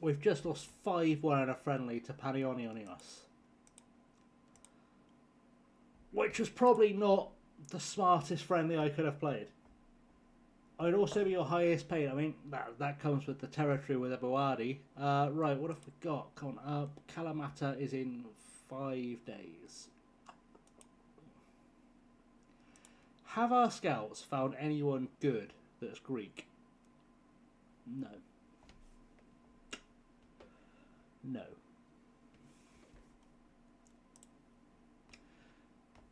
Speaker 1: we've just lost 5-1 in a friendly to Panionionios. Which was probably not the smartest friendly I could have played. I'd also be your highest paid. I mean, that comes with the territory with Abuadi. Right, what have we got? Come on, Kalamata is in 5 days. Have our scouts found anyone good that's Greek? No. No.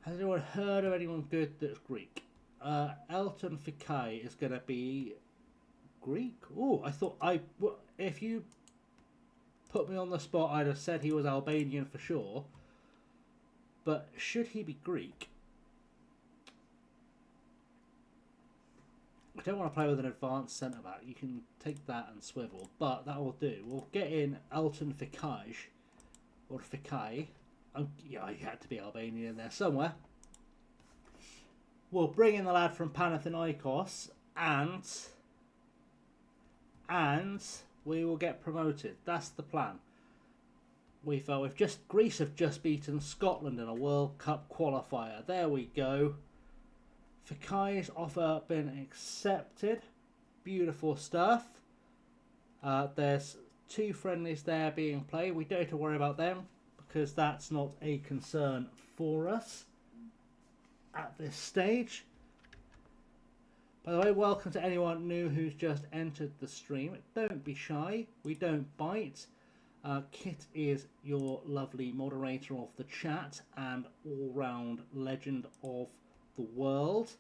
Speaker 1: Has anyone heard of anyone good that's Greek? Elton Fikai is going to be Greek. Oh, I thought if you put me on the spot, I'd have said he was Albanian for sure. But should he be Greek? I don't want to play with an advanced centre back. You can take that and swivel, but that will do. We'll get in Elton Fikai, or Fikai. Yeah, he had to be Albanian in there somewhere. We'll bring in the lad from Panathinaikos, and we will get promoted. That's the plan. Greece have just beaten Scotland in a World Cup qualifier. There we go. Fikai's offer been accepted. Beautiful stuff. There's 2 friendlies there being played. We don't have to worry about them because that's not a concern for us at this stage. By the way, welcome to anyone new who's just entered the stream. Don't be shy. We don't bite. Kit is your lovely moderator of the chat and all-round legend of the world.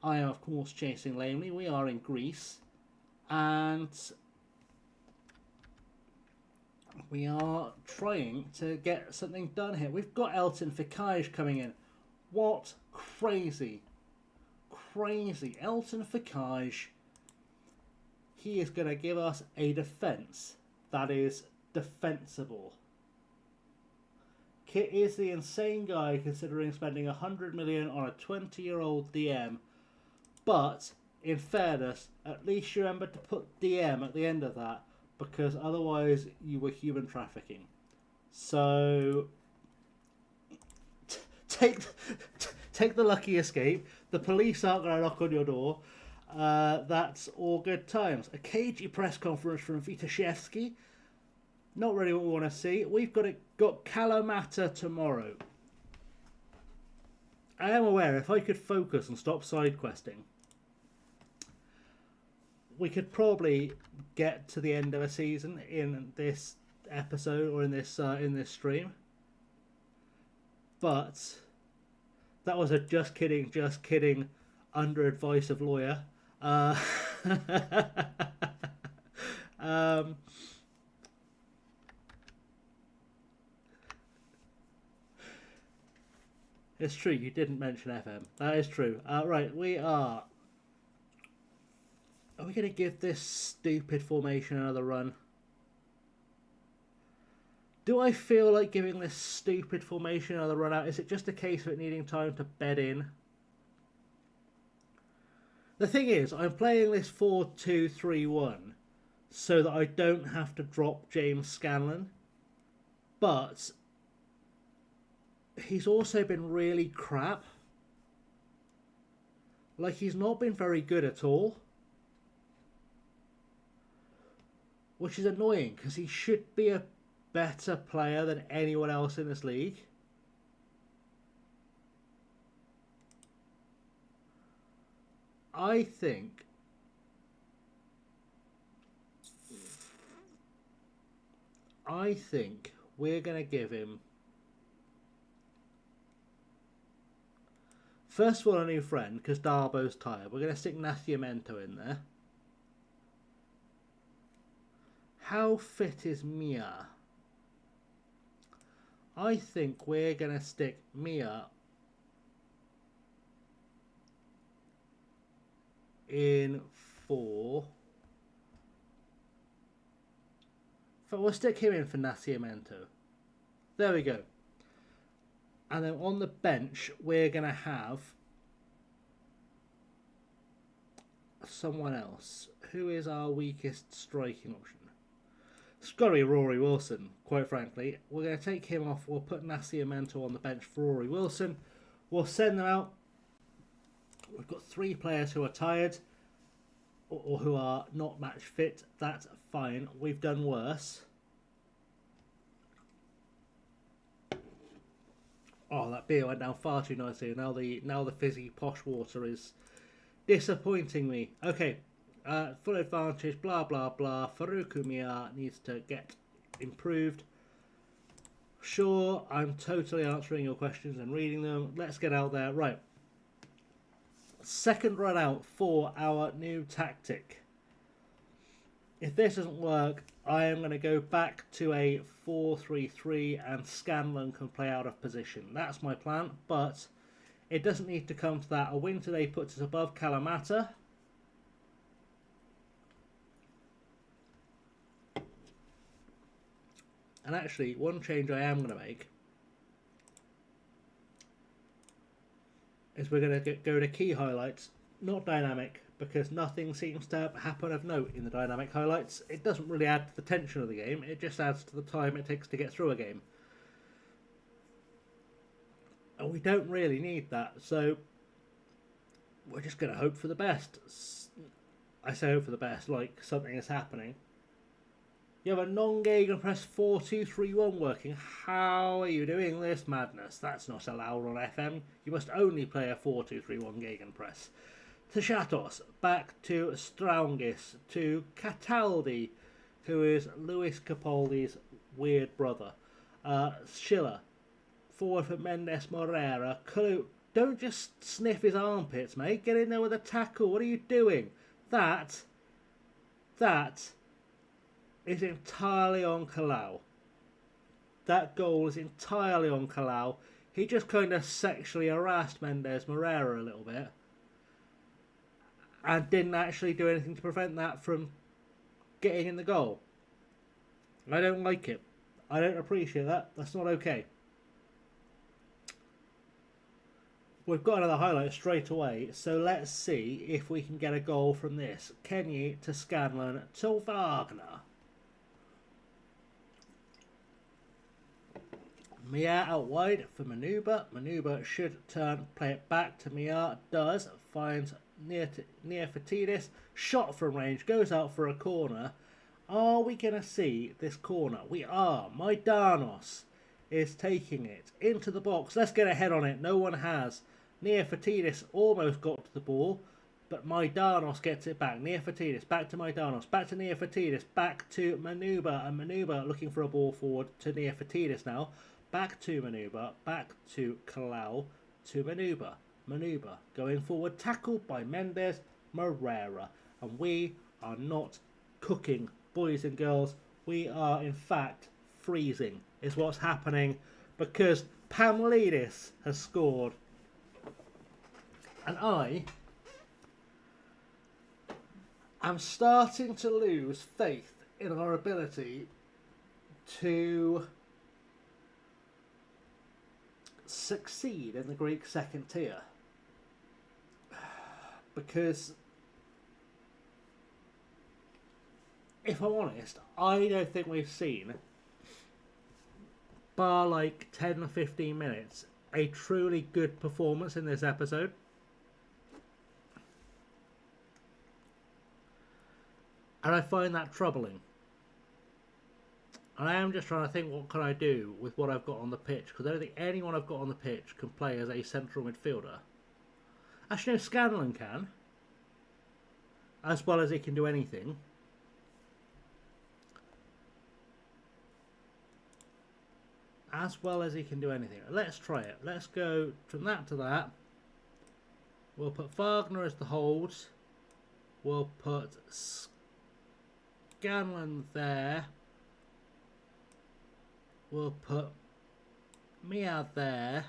Speaker 1: I am, of course, chasing lamely. We are in Greece, and we are trying to get something done here. We've got Elton Fikai coming in. What crazy Elton Fikai. He is going to give us a defence that is defensible. Kit is the insane guy considering spending 100 million on a 20-year-old DM, but in fairness, at least you remember to put DM at the end of that, because otherwise you were human trafficking. So take the lucky escape. The police aren't going to knock on your door. That's all good times. A cagey press conference from Vitashevsky. Not really what we want to see. We've got Kalamata tomorrow. I am aware if I could focus and stop side questing, we could probably get to the end of a season in this episode or in this stream. But that was a just kidding, under advice of lawyer. It's true, you didn't mention FM. That is true. Right, we are... Are we going to give this stupid formation another run? Do I feel like giving this stupid formation another run out? Is it just a case of it needing time to bed in? The thing is, I'm playing this 4-2-3-1 so that I don't have to drop James Scanlon. But he's also been really crap. Like, he's not been very good at all. Which is annoying, because he should be a better player than anyone else in this league. I think we're going to give him, first of all, a new friend, because Darbo's tired. We're going to stick Nascimento in there. How fit is Mia? I think we're going to stick Mia in for... We'll stick him in for Nascimento. There we go. And then on the bench, we're going to have someone else. Who is our weakest striking option? It's got to be Rory Wilson, quite frankly. We're going to take him off. We'll put Nascimento on the bench for Rory Wilson. We'll send them out. We've got 3 players who are tired or who are not match fit. That's fine. We've done worse. Oh, that beer went down far too nicely. Now the fizzy posh water is disappointing me. Okay. Full advantage, blah, blah, blah. Faruku Mia needs to get improved. Sure, I'm totally answering your questions and reading them. Let's get out there. Right. Second run out for our new tactic. If this doesn't work, I am going to go back to a 4-3-3 and Scanlon can play out of position. That's my plan, but it doesn't need to come to that. A win today puts us above Kalamata. And actually, one change I am going to make is we're going to go to key highlights, not dynamic, because nothing seems to happen of note in the dynamic highlights. It doesn't really add to the tension of the game, it just adds to the time it takes to get through a game. And we don't really need that, so we're just going to hope for the best. I say hope for the best, like something is happening. You have a non-gegenpress 4-2-3-1 working. How are you doing this madness? That's not allowed on FM. You must only play a 4-2-3-1 gegenpress. To Chatos, back to Straungis, to Cataldi, who is Luis Capaldi's weird brother. Schiller, forward for Mendes Morera. Kalu, don't just sniff his armpits, mate. Get in there with a tackle. What are you doing? That is entirely on Kalau. That goal is entirely on Kalau. He just kind of sexually harassed Mendes Morera a little bit and didn't actually do anything to prevent that from getting in the goal. I don't like it. I don't appreciate that. That's not okay. We've got another highlight straight away, so let's see if we can get a goal from this. Kenny to Scanlon to Wagner. Mia out wide for Manuba. Manuba should play it back to Mia. Does. Finds near Fatidis. Shot from range. Goes out for a corner. Are we going to see this corner? We are. Maidanos is taking it into the box. Let's get a head on it. No one has. Near Fatidis almost got to the ball, but Maidanos gets it back. Near Fatidis, back to Maidanos, back to Near Fatidis, back to Manuba, and Manuba looking for a ball forward to Near Fatidis now. Back to Manuba, back to Kalau, to Manuba. Manuba going forward, tackled by Mendes Morera. And we are not cooking, boys and girls. We are, in fact, freezing is what's happening. because Pamlidis has scored. And I am starting to lose faith in our ability to succeed in the Greek second tier. Because, if I'm honest, I don't think we've seen, bar like 10 or 15 minutes, a truly good performance in this episode. And I find that troubling. And I am just trying to think, what can I do with what I've got on the pitch? Because I don't think anyone I've got on the pitch can play as a central midfielder. Actually, no, Scanlon can. As well as he can do anything. As well as he can do anything. Let's try it. Let's go from that to that. We'll put Wagner as the holds. We'll put Scanlon there. We'll put Mia there.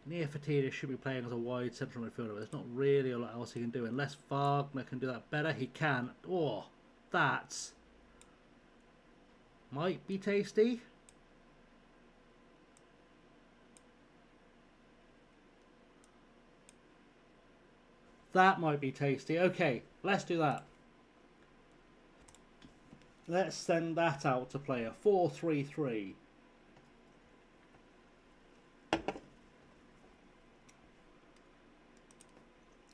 Speaker 1: Neofatidis should be playing as a wide central midfielder, but there's not really a lot else he can do unless Wagner can do that better. He can. Oh, that might be tasty. That might be tasty. Okay, let's do that. Let's send that out to play a 4-3-3.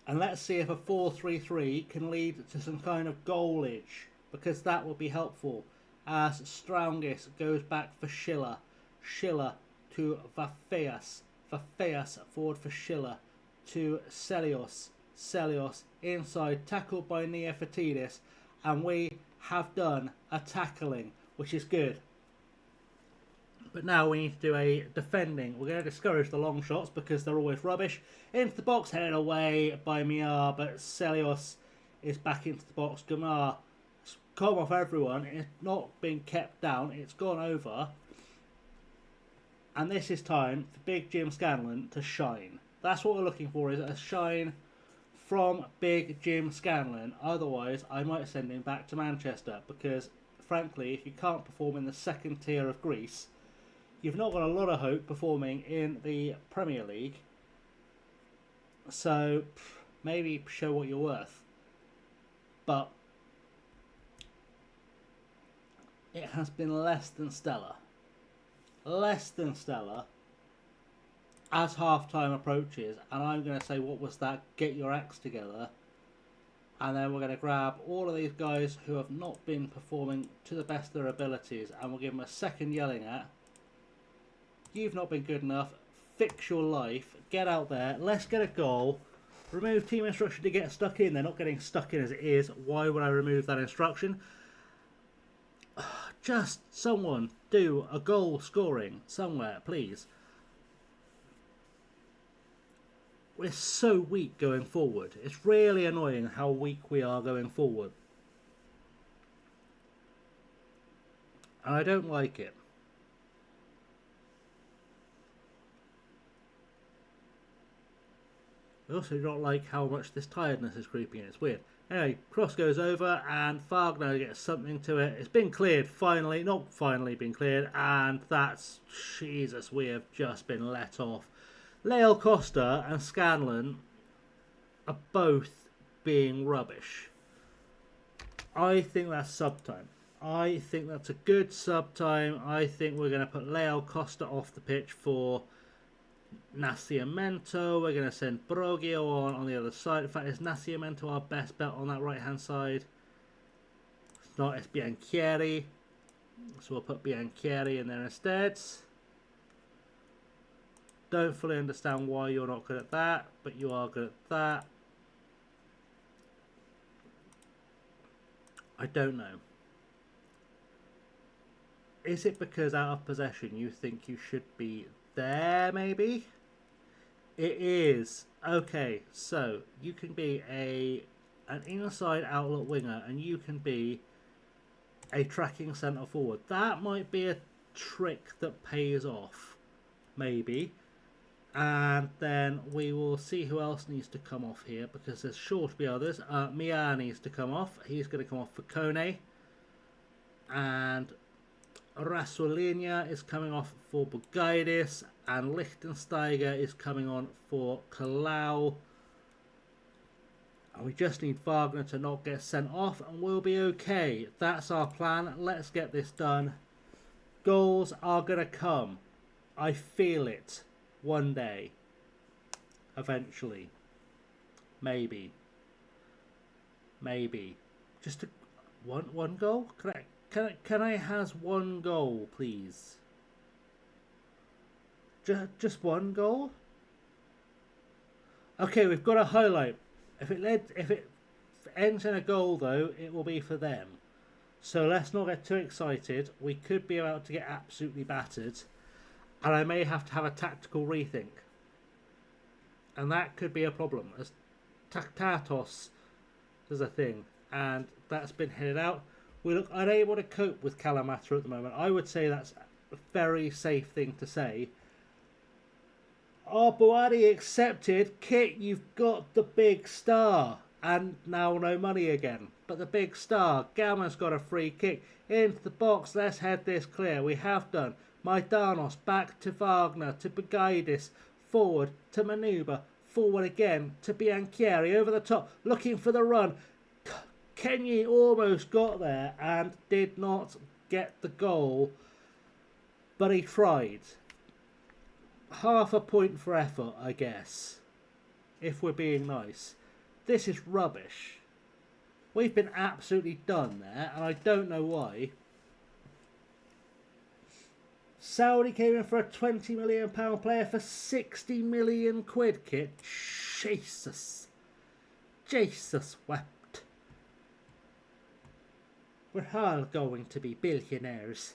Speaker 1: And let's see if a 4-3-3 can lead to some kind of goalage, because that would be helpful. As Straungis goes back for Schiller. Schiller to Vafeas. Vafeas forward for Schiller to Celios. Celios inside, tackled by Neofatidis. And we have done a tackling, which is good. But now we need to do a defending. We're going to discourage the long shots because they're always rubbish. Into the box, headed away by Miar, but Celios is back into the box. Gamar has come off everyone. It's not been kept down. It's gone over. And this is time for Big Jim Scanlon to shine. That's what we're looking for, is a shine from Big Jim Scanlon. Otherwise, I might send him back to Manchester because, frankly, if you can't perform in the second tier of Greece, you've not got a lot of hope performing in the Premier League. So, maybe show what you're worth. But it has been less than stellar. Less than stellar as half-time approaches. And I'm going to say, what was that? Get your acts together. And then we're going to grab all of these guys who have not been performing to the best of their abilities, and we'll give them a second yelling at. You've not been good enough. Fix your life. Get out there. Let's get a goal. Remove team instruction to get stuck in. They're not getting stuck in as it is. Why would I remove that instruction? Just someone do a goal scoring somewhere, please. We're so weak going forward. It's really annoying how weak we are going forward. And I don't like it. I also don't like how much this tiredness is creeping in. It's weird. Anyway, cross goes over and Wagner gets something to it. It's been cleared finally. Not finally been cleared. And that's... Jesus, we have just been let off. Leo Costa and Scanlon are both being rubbish. I think that's sub time. I think that's a good sub time. I think we're going to put Leo Costa off the pitch for Nascimento. We're going to send Brogio on the other side. In fact, is Nascimento our best bet on that right hand side? It's not, it's Bianchieri. So we'll put Bianchieri in there instead. Don't fully understand why you're not good at that, but you are good at that. I don't know. Is it because out of possession you think you should be there, maybe? It is. Okay, so you can be an inside outlet winger, and you can be a tracking centre forward. That might be a trick that pays off, maybe. And then we will see who else needs to come off here, because there's sure to be others. Mia needs to come off. He's going to come off for Kone. And Rasulinia is coming off for Bugaidis. And Lichtensteiger is coming on for Kalau. And we just need Wagner to not get sent off and we'll be okay. That's our plan. Let's get this done. Goals are going to come. I feel it. One day. Eventually. Maybe. Just one goal? Can I has one goal, please? Just one goal? Okay, we've got a highlight. If it ends in a goal, though, it will be for them. So let's not get too excited. We could be about to get absolutely battered. And I may have to have a tactical rethink. And that could be a problem. As Tactatos is a thing. And that's been headed out. We look unable to cope with Kalamata at the moment. I would say that's a very safe thing to say. Oh, Buadi accepted. Kit, you've got the big star. And now no money again. But the big star. Gamma's got a free kick. Into the box. Let's head this clear. We have done. Maidanos back to Wagner. To Bugaidis. Forward to Manuba. Forward again to Bianchieri. Over the top. Looking for the run. Kenyi almost got there. And did not get the goal. But he tried. Half a point for effort, I guess. If we're being nice. This is rubbish. We've been absolutely done there, and I don't know why. Saudi came in for a £20 million player for 60 million quid, Kit. Jesus. Jesus wept. We're all going to be billionaires.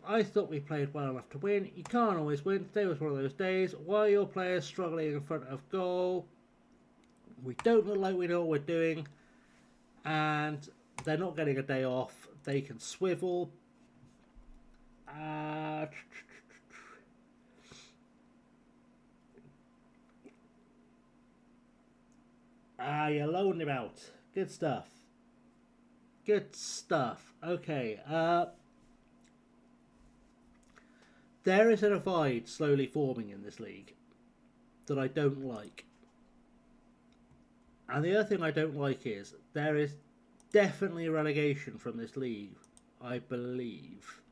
Speaker 1: I thought we played well enough to win. You can't always win. Today was one of those days. Why are your players struggling in front of goal? We don't look like we know what we're doing. And they're not getting a day off. They can swivel. You loaned him out. Good stuff. Good stuff. Okay. There is a divide slowly forming in this league that I don't like. And the other thing I don't like is there is definitely a relegation from this league, I believe.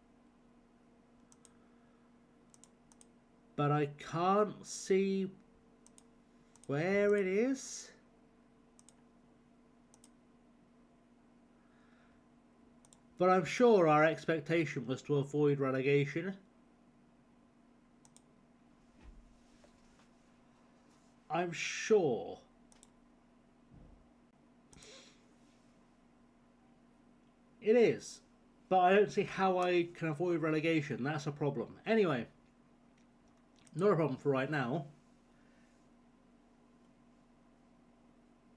Speaker 1: But I can't see where it is. But I'm sure our expectation was to avoid relegation. I'm sure. It is. But I don't see how I can avoid relegation. That's a problem. Anyway. Not a problem for right now.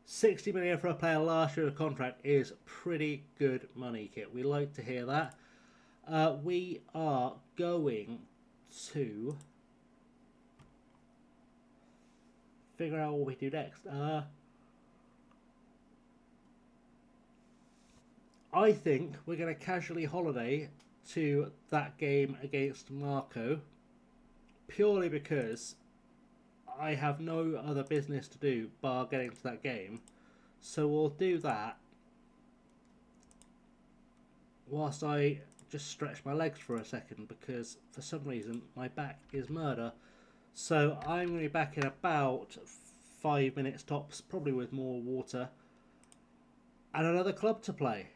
Speaker 1: 60 million for a player last year of contract is pretty good money, Kit. We like to hear that. We are going to figure out what we do next. I think we're going to casually holiday to that game against Marco, purely because I have no other business to do bar getting to that game. So we'll do that whilst I just stretch my legs for a second, because for some reason my back is murder. So I'm going to be back in about 5 minutes tops, probably with more water and another club to play.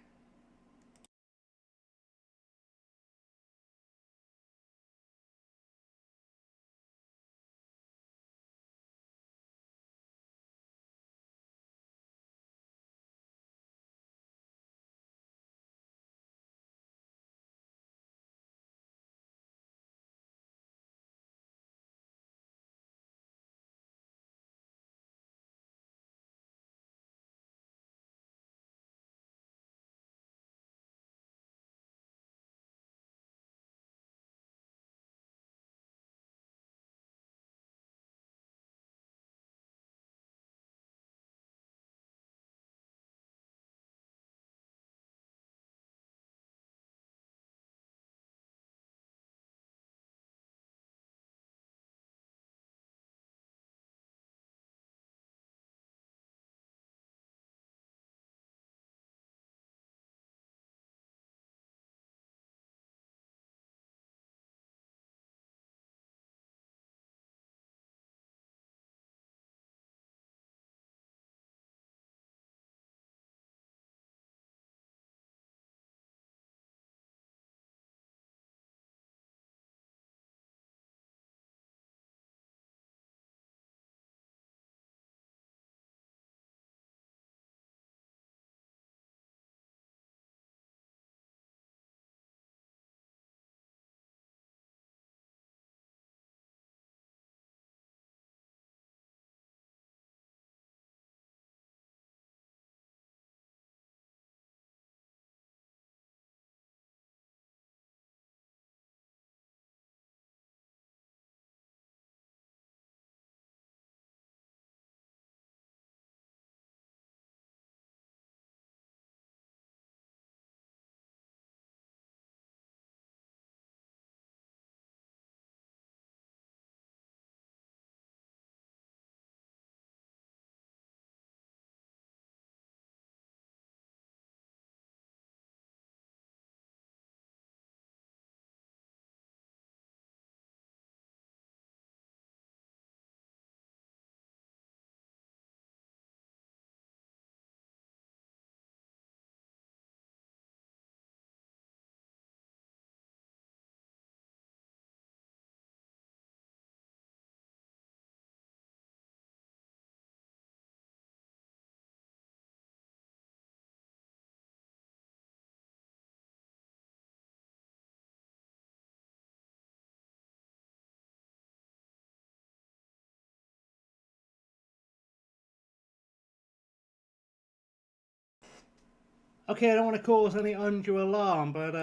Speaker 1: Okay, I don't want to cause any undue alarm, but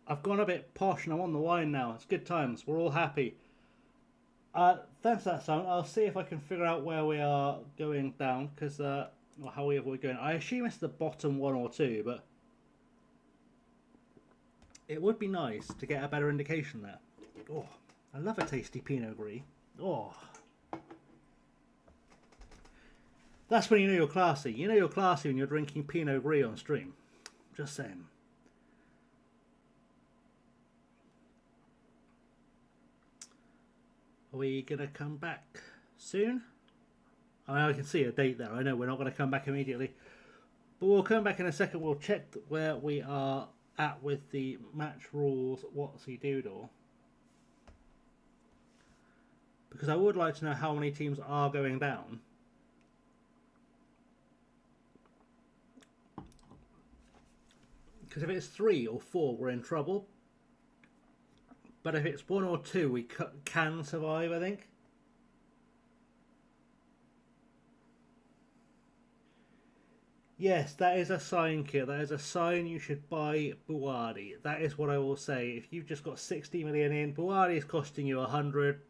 Speaker 1: I've gone a bit posh and I'm on the wine now. It's good times. We're all happy. Thanks for that, Simon. I'll see if I can figure out where we are going down, because or how we avoid going. I assume it's the bottom one or two, but it would be nice to get a better indication there. Oh, I love a tasty Pinot Gris. Oh, that's when you know you're classy. You know you're classy when you're drinking Pinot Gris on stream. Just saying. Are we going to come back soon? I mean, I can see a date there. I know we're not going to come back immediately. But we'll come back in a second. We'll check where we are at with the match rules Whatsy Doodle. Because I would like to know how many teams are going down. Because if it's 3 or 4, we're in trouble. But if it's 1 or 2, we can survive, I think. Yes, that is a sign, kid. That is a sign you should buy Buardi. That is what I will say. If you've just got 60 million in, Buardi is costing you 100.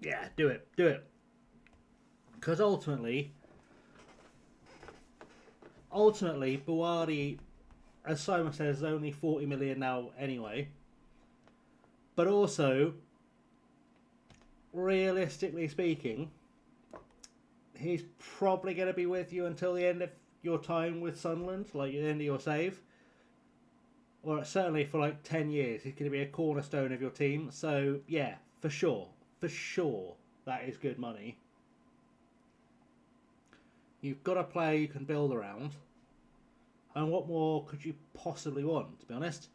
Speaker 1: Yeah, do it. Do it. Because ultimately, Buardi, as Simon says, is only 40 million now anyway. But also, realistically speaking, he's probably going to be with you until the end of your time with Sunderland, like the end of your save. Or certainly for like 10 years, he's going to be a cornerstone of your team. So, yeah, for sure, that is good money. You've got a player you can build around. And what more could you possibly want, to be honest?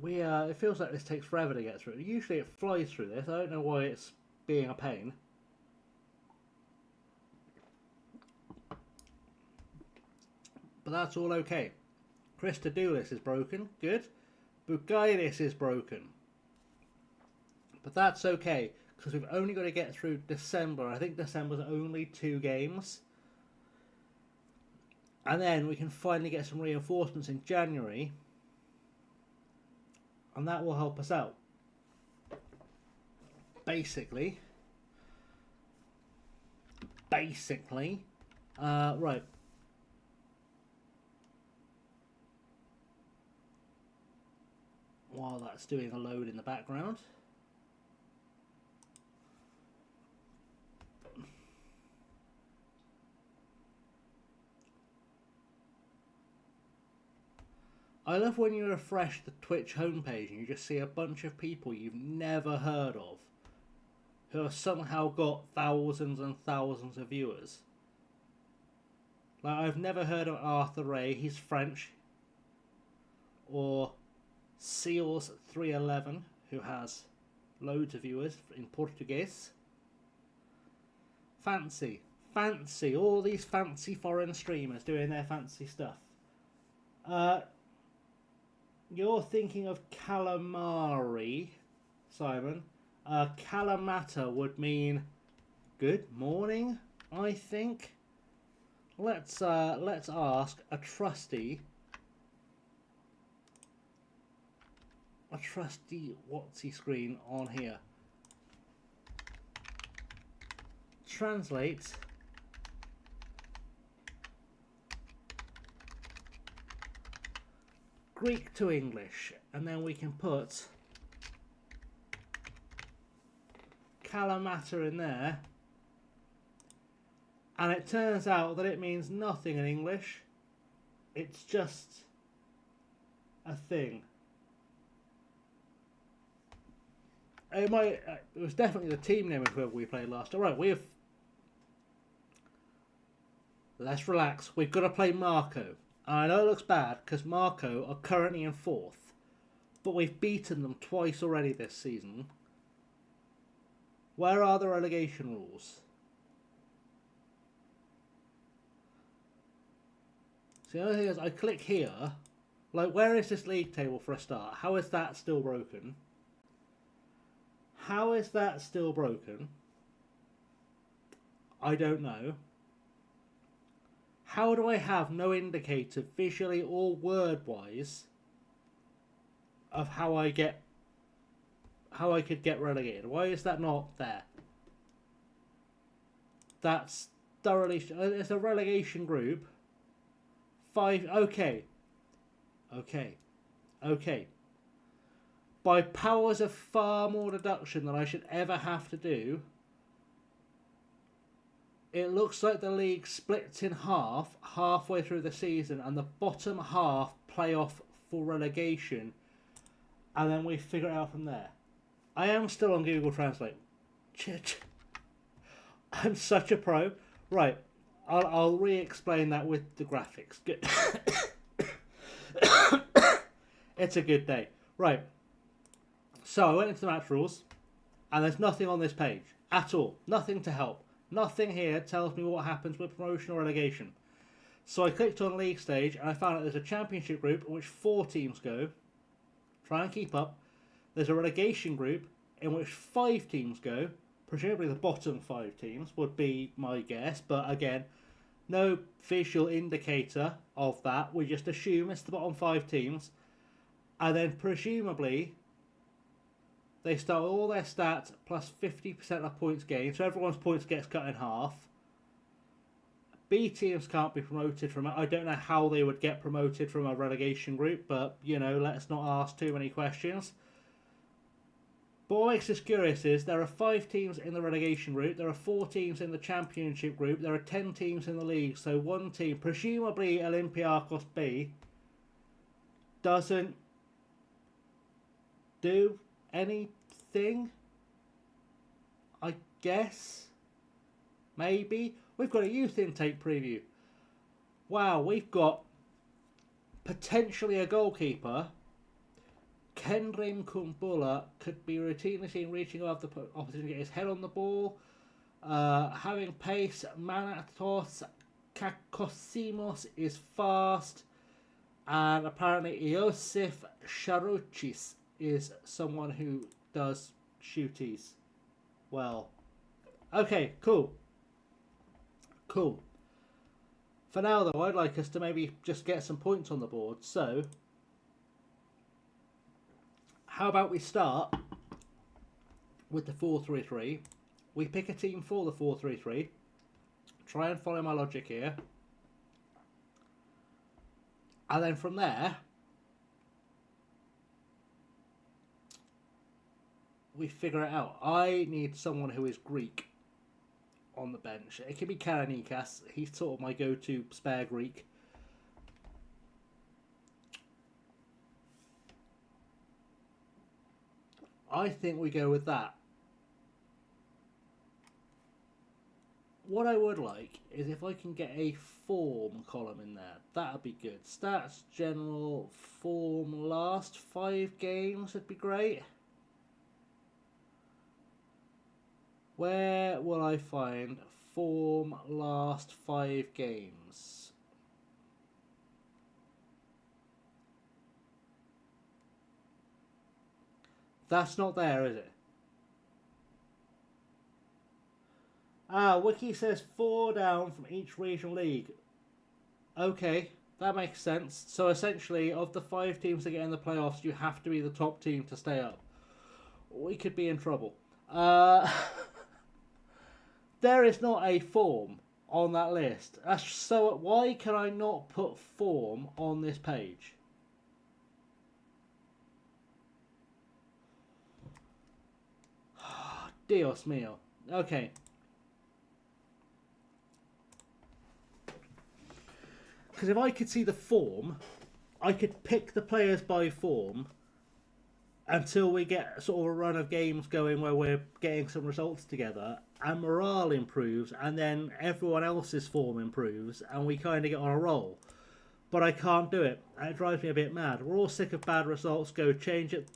Speaker 1: It feels like this takes forever to get through. Usually it flies through this. I don't know why it's being a pain. But that's all okay. Christodoulis is broken. Good. Bugaidis is broken. But that's okay, because we've only got to get through December. I think December's only 2 games. And then we can finally get some reinforcements in January. And that will help us out. Basically. Right. While that's doing a load in the background. I love when you refresh the Twitch homepage and you just see a bunch of people you've never heard of who have somehow got thousands and thousands of viewers. Like, I've never heard of Arthur Ray, he's French. Or Seals311, who has loads of viewers in Portuguese. Fancy. All these fancy foreign streamers doing their fancy stuff. You're thinking of calamari, Simon. Kalamata would mean good morning, I think. Let's ask a trusty Whatsy screen on here. Translate Greek to English, and then we can put Kalamata in there, and it turns out that it means nothing in English. It's just a thing. It was definitely the team name of whoever we played last. Alright, let's relax. We've got to play Marco. I know it looks bad because Marco are currently in 4th, but we've beaten them twice already this season. Where are the relegation rules? So the other thing is, I click here. Like, where is this league table for a start? How is that still broken? How is that still broken? I don't know. How do I have no indicator visually or word-wise of how I could get relegated? Why is that not there? That's thoroughly... It's a relegation group. 5... Okay. By powers of far more deduction than I should ever have to do, it looks like the league splits in half halfway through the season, and the bottom half play off for relegation, and then we figure it out from there. I am still on Google Translate. I'm such a pro. Right, I'll re-explain that with the graphics. Good. It's a good day. Right. So I went into the match rules, and there's nothing on this page at all. Nothing to help. Nothing here tells me what happens with promotion or relegation. So I clicked on league stage, and I found out there's a championship group in which 4 teams go. Try and keep up. There's a relegation group in which 5 teams go. Presumably the bottom 5 teams would be my guess, but again, no visual indicator of that. We just assume it's the bottom 5 teams. And then presumably they start with all their stats plus 50% of points gained, so everyone's points gets cut in half. B teams can't be promoted from it. I don't know how they would get promoted from a relegation group, but, you know, let's not ask too many questions. But what makes this curious is there are 5 teams in the relegation group, there are 4 teams in the championship group, there are 10 teams in the league, so one team, presumably Olympiacos B, doesn't do anything, I guess. Maybe. We've got a youth intake preview. Wow, we've got potentially a goalkeeper. Kendrin Kumbula could be routinely seen reaching above the opposition to get his head on the ball. Having pace, Manatos Kakosimos is fast. And apparently Iosif Sharuchis is someone who does shooties well. Okay, cool. For now, though, I'd like us to maybe just get some points on the board. So, how about we start with the 4-3-3. We pick a team for the 4-3-3. Try and follow my logic here. And then from there, we figure it out. I need someone who is Greek on the bench. It could be Karanikas. He's sort of my go-to spare Greek. I think we go with that. What I would like is if I can get a form column in there. That would be good. Stats, general, form, last 5 games would be great. Where will I find form last 5 games? That's not there, is it? Wiki says 4 down from each regional league. Okay, that makes sense. So essentially, of the 5 teams that get in the playoffs, you have to be the top team to stay up. We could be in trouble. There is not a form on that list. So why can I not put form on this page? Dios mío. Okay. Because if I could see the form, I could pick the players by form until we get sort of a run of games going where we're getting some results together and morale improves and then everyone else's form improves and we kind of get on a roll. But I can't do it. And it drives me a bit mad. We're all sick of bad results. Go change it.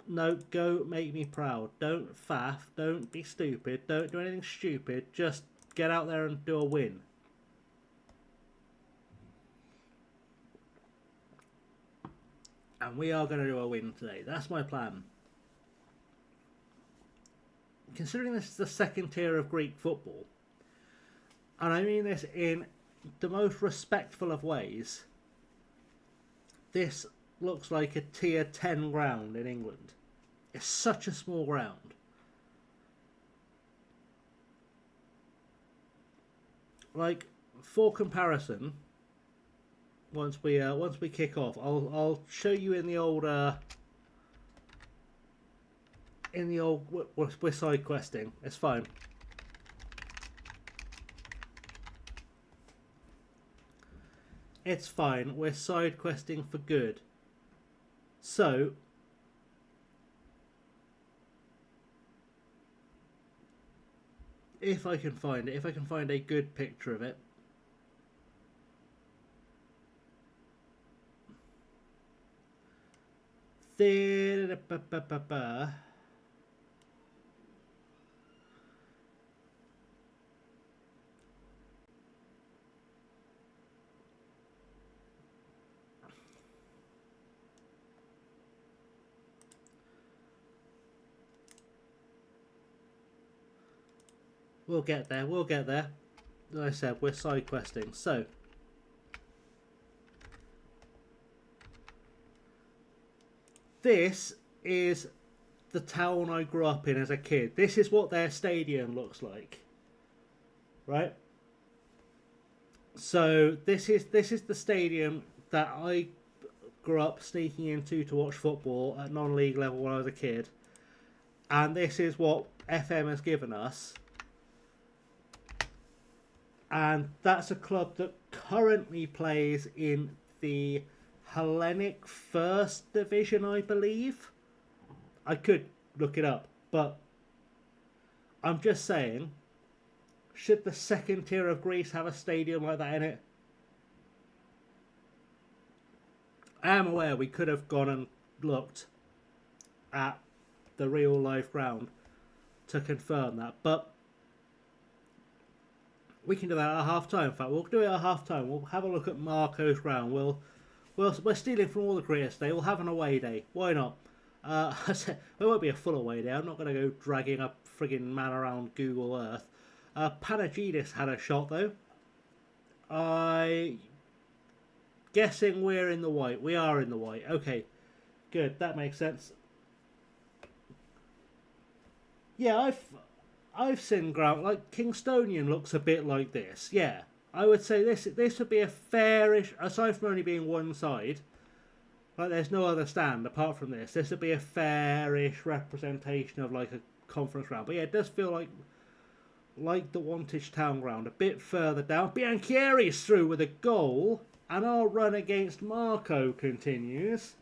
Speaker 1: No, go make me proud. Don't faff. Don't be stupid. Don't do anything stupid. Just get out there and do a win. And we are going to do a win today. That's my plan. Considering this is the second tier of Greek football, and I mean this in the most respectful of ways, this looks like a tier 10 ground in England. It's such a small ground. Like, for comparison, once we kick off, I'll show you in the old we're side questing. It's fine. It's fine. We're side questing for good. So if I can find it, if I can find a good picture of it. We'll get there, we'll get there. As I said, we're side questing. So, this is the town I grew up in as a kid. This is what their stadium looks like. Right? So, this is the stadium that I grew up sneaking into to watch football at non-league level when I was a kid. And this is what FM has given us. And that's a club that currently plays in the Hellenic First Division, I believe. I could look it up, but I'm just saying, should the second tier of Greece have a stadium like that in it? I am aware we could have gone and looked at the real life ground to confirm that, but we can do that at half time. In fact, we'll do it at half time. We'll have a look at Marco's ground. We're stealing from all the greatest today. We'll have an away day. Why not? It won't be a full away day. I'm not going to go dragging a frigging man around Google Earth. Panagidis had a shot though. I guessing we're in the white. We are in the white. Okay, good. That makes sense. Yeah, I've seen ground like Kingstonian looks a bit like this. Yeah, I would say this would be a fairish, aside from only being one side. Like there's no other stand apart from this. This would be a fairish representation of like a conference ground. But yeah, it does feel like the Wantage Town ground a bit further down. Bianchieri's through with a goal, and our run against Marco continues,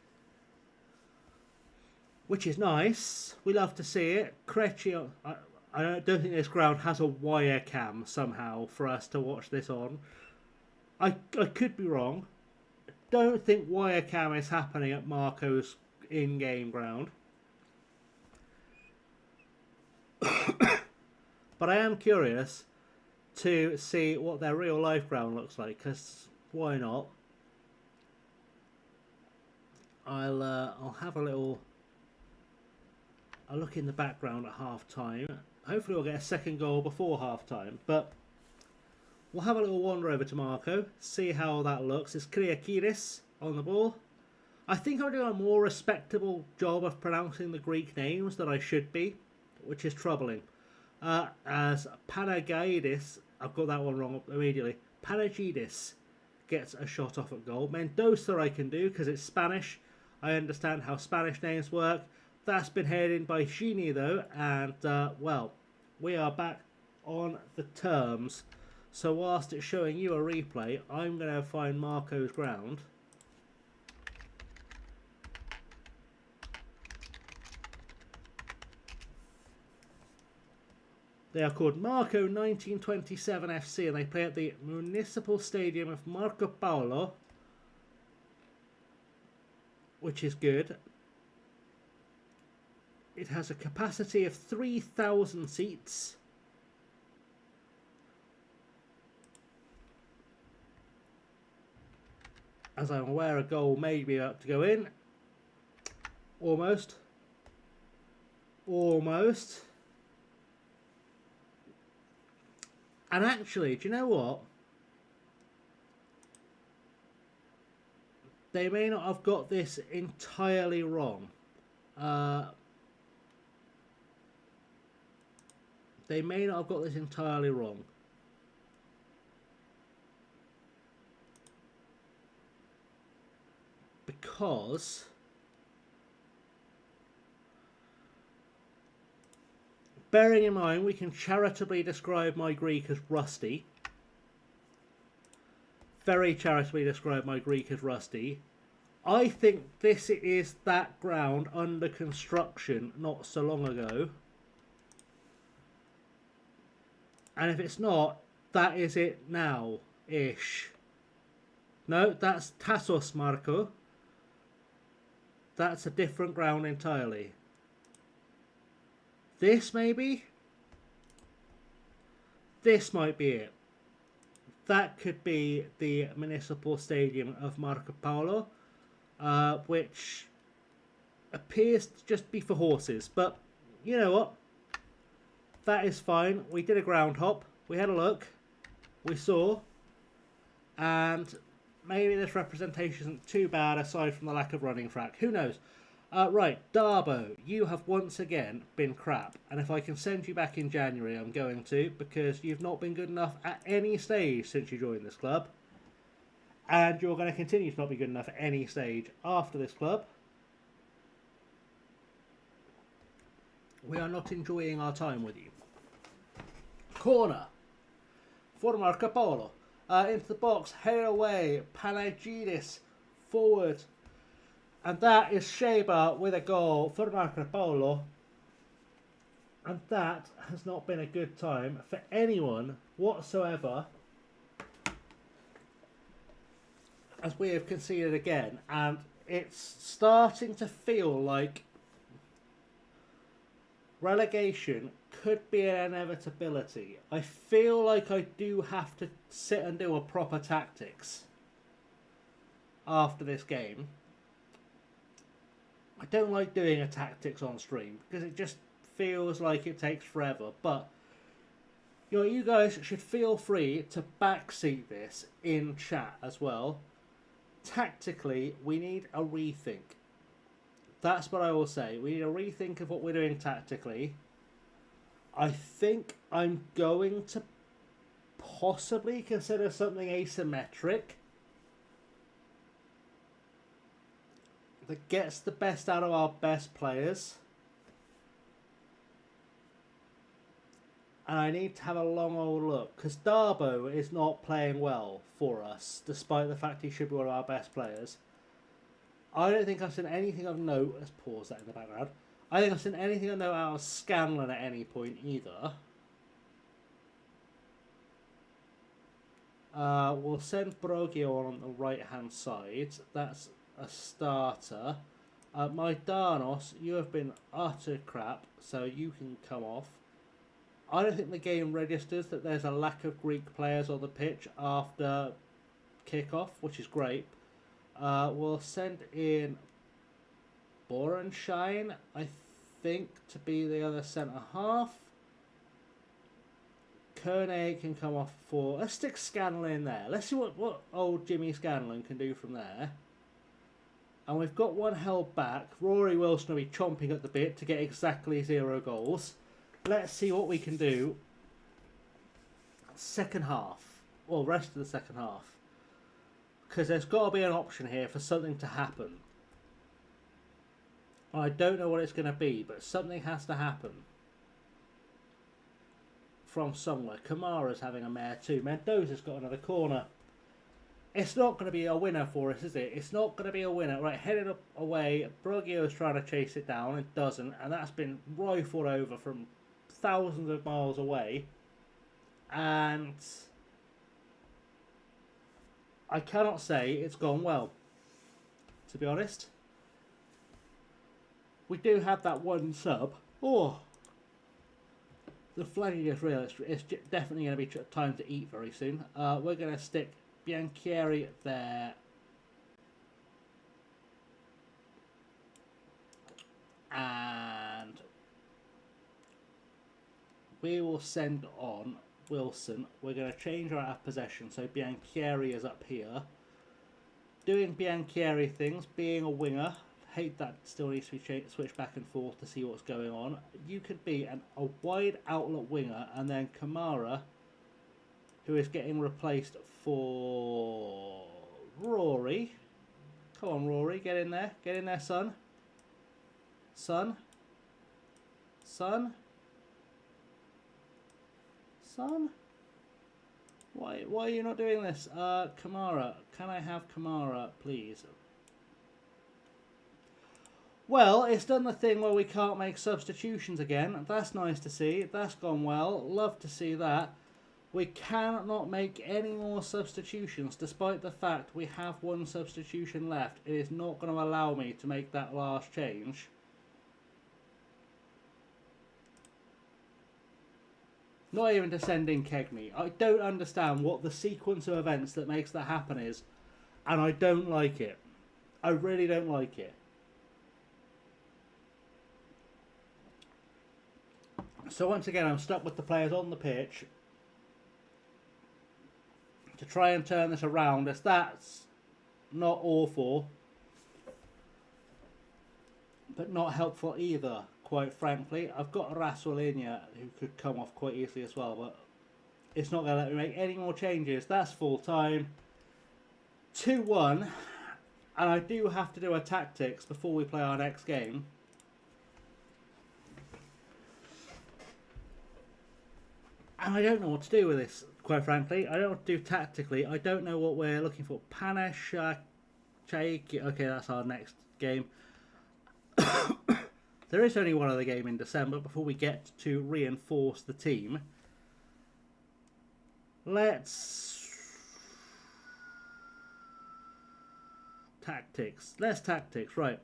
Speaker 1: which is nice. We love to see it. Creccio. I don't think this ground has a wire cam somehow for us to watch this on. I could be wrong. Don't think wire cam is happening at Marco's in-game ground. But I am curious to see what their real life ground looks like, because why not? I'll have a little. I'll look in the background at half time. Hopefully we'll get a second goal before half time, but we'll have a little wander over to Marco, see how that looks. It's Kriakidis on the ball. I think I'm doing a more respectable job of pronouncing the Greek names than I should be, which is troubling. As Panagidis, I've got that one wrong immediately. Panagidis gets a shot off at goal. Mendoza I can do because it's Spanish. I understand how Spanish names work. That's been headed in by Gini though, and well, we are back on the terms. So whilst it's showing you a replay, I'm going to find Marco's ground. They are called Marco 1927 FC, and they play at the Municipal Stadium of Marco Paolo, which is good. It has a capacity of 3,000 seats. As I'm aware, a goal may be about to go in. Almost. Almost. And actually, do you know what? they may not have got this entirely wrong. They may not have got this entirely wrong. Because bearing in mind we can charitably describe my Greek as rusty. Very charitably describe my Greek as rusty. I think this is that ground under construction not so long ago. And if it's not, that is it now-ish. No, that's Tassos, Marco. That's a different ground entirely. This maybe? This might be it. That could be the municipal stadium of Marco Polo, which appears to just be for horses. But you know what? That is fine. We did a ground hop. We had a look. We saw. And maybe this representation isn't too bad aside from the lack of running track. Who knows? Right, Darbo, you have once again been crap. And if I can send you back in January, I'm going to. Because you've not been good enough at any stage since you joined this club. And you're going to continue to not be good enough at any stage after this club. We are not enjoying our time with you. Corner for Marco Polo. Into the box, headed away, Panagidis forward. And that is Sheba with a goal for Marco Polo. And that has not been a good time for anyone whatsoever. As we have conceded again. And it's starting to feel like relegation could be an inevitability. I feel like I do have to sit and do a proper tactics after this game. I don't like doing a tactics on stream because it just feels like it takes forever. But you know, you guys should feel free to backseat this in chat as well. Tactically, we need a rethink. That's what I will say. We need a rethink of what we're doing tactically. I think I'm going to possibly consider something asymmetric that gets the best out of our best players. And I need to have a long old look, because Darbo is not playing well for us, despite the fact he should be one of our best players. I don't think I've seen anything of note. Let's pause that in the background. I think I've seen anything of note out of Scanlon at any point either. We'll send Brogio on the right-hand side. That's a starter. Maidanos, you have been utter crap, so you can come off. I don't think the game registers that there's a lack of Greek players on the pitch after kickoff, which is great. We'll send in Borenschein, I think, to be the other centre-half. Koenig can come off for... Let's stick Scanlon in there. Let's see what old Jimmy Scanlon can do from there. And we've got one held back. Rory Wilson will be chomping at the bit to get exactly 0 goals. Let's see what we can do. Second half. Well, rest of the second half. Because there's got to be an option here for something to happen. I don't know what it's going to be, but something has to happen. From somewhere. Kamara's having a mare too. Mendoza's got another corner. It's not going to be a winner for us, is it? It's not going to be a winner. Right, headed up away. Brogio's trying to chase it down. It doesn't. And that's been rifled over from thousands of miles away. And I cannot say it's gone well, to be honest. We do have that one sub. Oh, the flagging is real. It's definitely going to be time to eat very soon. We're going to stick Bianchieri there. And we will send on Wilson. We're going to change our out of possession. So Bianchieri is up here. doing Bianchieri things, being a winger. Hate that still needs to be switched back and forth to see what's going on. You could be a wide outlet winger, and then Kamara, who is getting replaced for Rory. Come on, Rory, get in there. Get in there, son. Son. Son. Son. Why are you not doing this? Kamara. Can I have Kamara, please? Well, it's done the thing where we can't make substitutions again. That's nice to see. That's gone well. Love to see that. We cannot make any more substitutions, despite the fact we have one substitution left. It is not going to allow me to make that last change. Not even to send in Kegney. I don't understand what the sequence of events that makes that happen is, and I don't like it. I really don't like it. So once again, I'm stuck with the players on the pitch to try and turn this around, as that's not awful, but not helpful either, quite frankly. I've got Rasulinia, who could come off quite easily as well, but it's not going to let me make any more changes. That's full time. 2-1, and I do have to do a tactics before we play our next game. And I don't know what to do with this, quite frankly. I don't know what to do tactically. I don't know what we're looking for. Panache, Chaiki. Okay, that's our next game. There is only one other game in December before we get to reinforce the team. Let's tactics. Let's tactics. Right.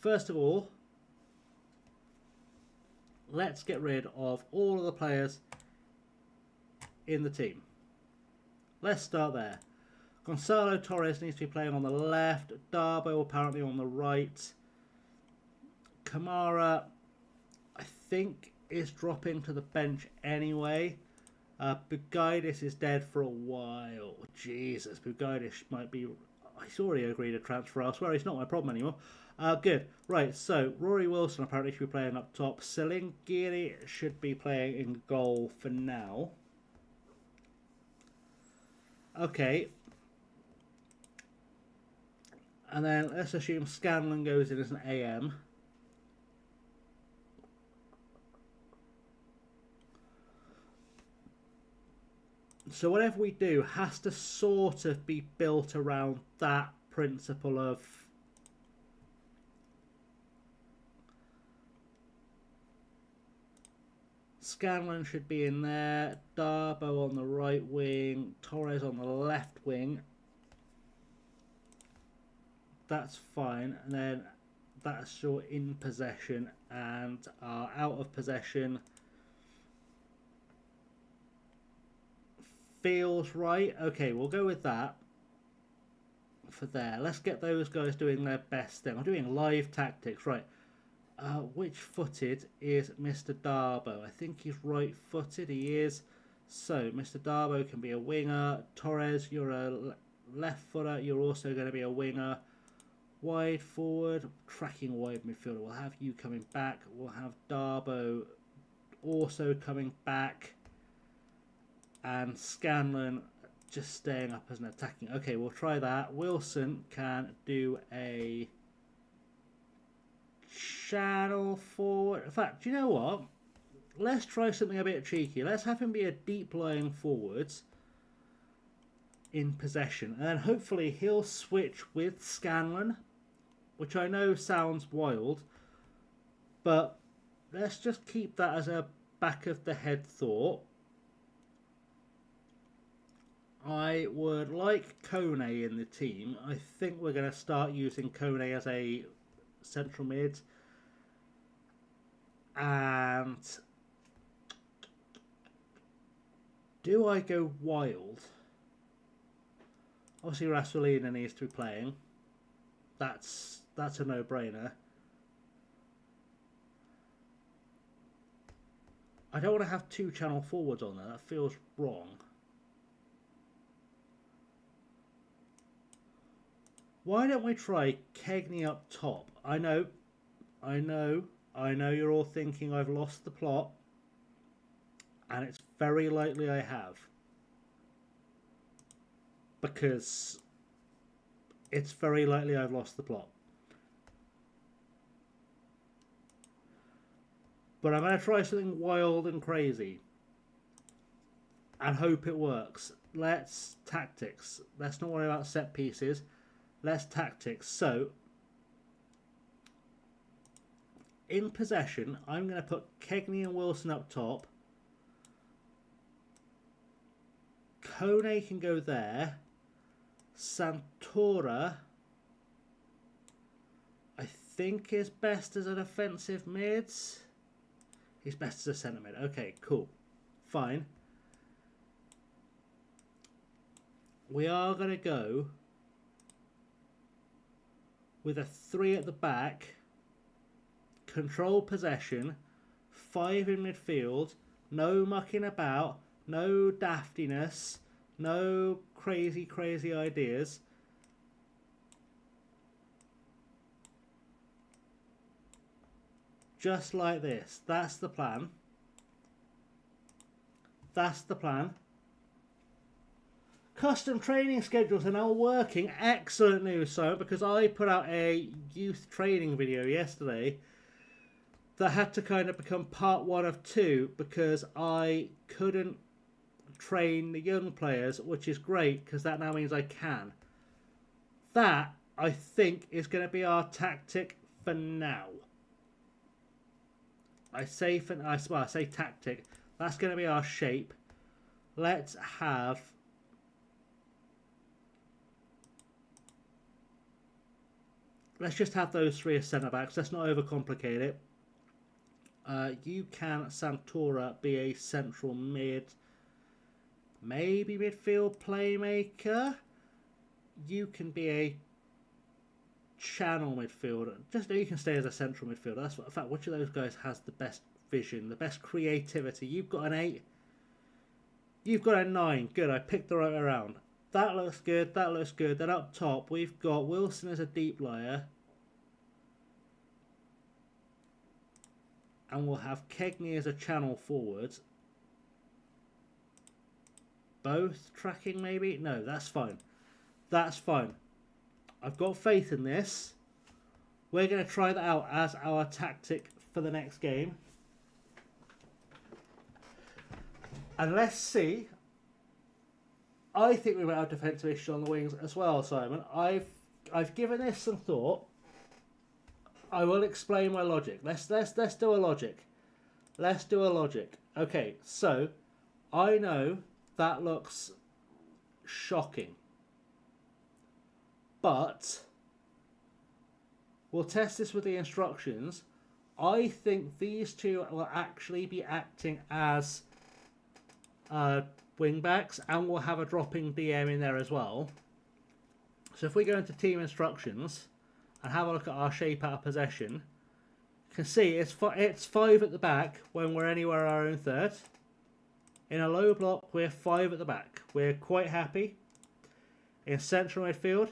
Speaker 1: First of all, let's get rid of all of the players in the team. Let's start there. Gonzalo Torres needs to be playing on the left. Darbo apparently on the right. Kamara, I think, is dropping to the bench anyway. Bugaitis is dead for a while. Jesus, Bugaitis might be... He's already agreed to transfer elsewhere. He's not my problem anymore. Good. Right, so Rory Wilson apparently should be playing up top. Selingiri should be playing in goal for now. Okay. And then let's assume Scanlon goes in as an AM. So whatever we do has to sort of be built around that principle of Scanlon should be in there, Darbo on the right wing, Torres on the left wing. That's fine. And then that's your in possession, and our out of possession feels right. Okay, we'll go with that for there. Let's get those guys doing their best thing. I'm doing live tactics, right. Which footed is Mr. Darbo? I think he's right footed. He is. So Mr. Darbo can be a winger. Torres, you're a left footer. You're also going to be a winger. Wide forward, tracking wide midfielder. We'll have you coming back. We'll have Darbo also coming back. And Scanlon just staying up as an attacking. Okay, we'll try that. Wilson can do a channel forward. In fact, do you know what? Let's try something a bit cheeky. Let's have him be a deep lying forwards in possession. And then hopefully he'll switch with Scanlon, which I know sounds wild, but let's just keep that as a back of the head thought. I would like Kone in the team. I think we're going to start using Kone as a central mid. And do I go wild? Obviously Rasulina needs to be playing. That's a no-brainer. I don't want to have two channel forwards on there. That feels wrong. Why don't we try Kegney up top? I know you're all thinking I've lost the plot, and it's very likely I have. Because it's very likely I've lost the plot. But I'm going to try something wild and crazy and hope it works. Let's tactics. Let's not worry about set pieces. Let's tactics. So, in possession, I'm going to put Kegney and Wilson up top. Kone can go there. Santora, I think, is best as an offensive mid. He's best as a centre mid. Okay, cool. Fine. We are going to go with a 3 at the back. Control possession. 5 in midfield. No mucking about. No daftiness. No crazy ideas. Just like this. That's the plan. That's the plan. Custom training schedules are now working. Excellent news, Simon, because I put out a youth training video yesterday that had to kind of become part 1 of 2 because I couldn't train the young players, which is great because that now means I can. That, I think, is going to be our tactic for now. I say tactic. That's going to be our shape. Let's just have those 3 as centre backs. Let's not overcomplicate it. You can, Santora, be a central mid. Maybe midfield playmaker. You can be a channel midfielder. Just you can stay as a central midfielder. That's what, in fact, which of those guys has the best vision, the best creativity? You've got an 8. You've got a 9. Good, I picked the right way around. That looks good. That looks good. Then up top, we've got Wilson as a deep liar. And we'll have Kegney as a channel forward. Both tracking, maybe? No, that's fine. That's fine. I've got faith in this. We're going to try that out as our tactic for the next game. And let's see. I think we might have defensive issues on the wings as well, Simon. I've given this some thought. I will explain my logic. Let's do a logic. Let's do a logic. Okay, so I know that looks shocking. But we'll test this with the instructions. I think these two will actually be acting as wing backs, and we'll have a dropping DM in there as well. So if we go into team instructions and have a look at our shape out of possession, you can see it's 5 at the back when we're anywhere our own third. In a low block, we're 5 at the back. We're quite happy. In central midfield,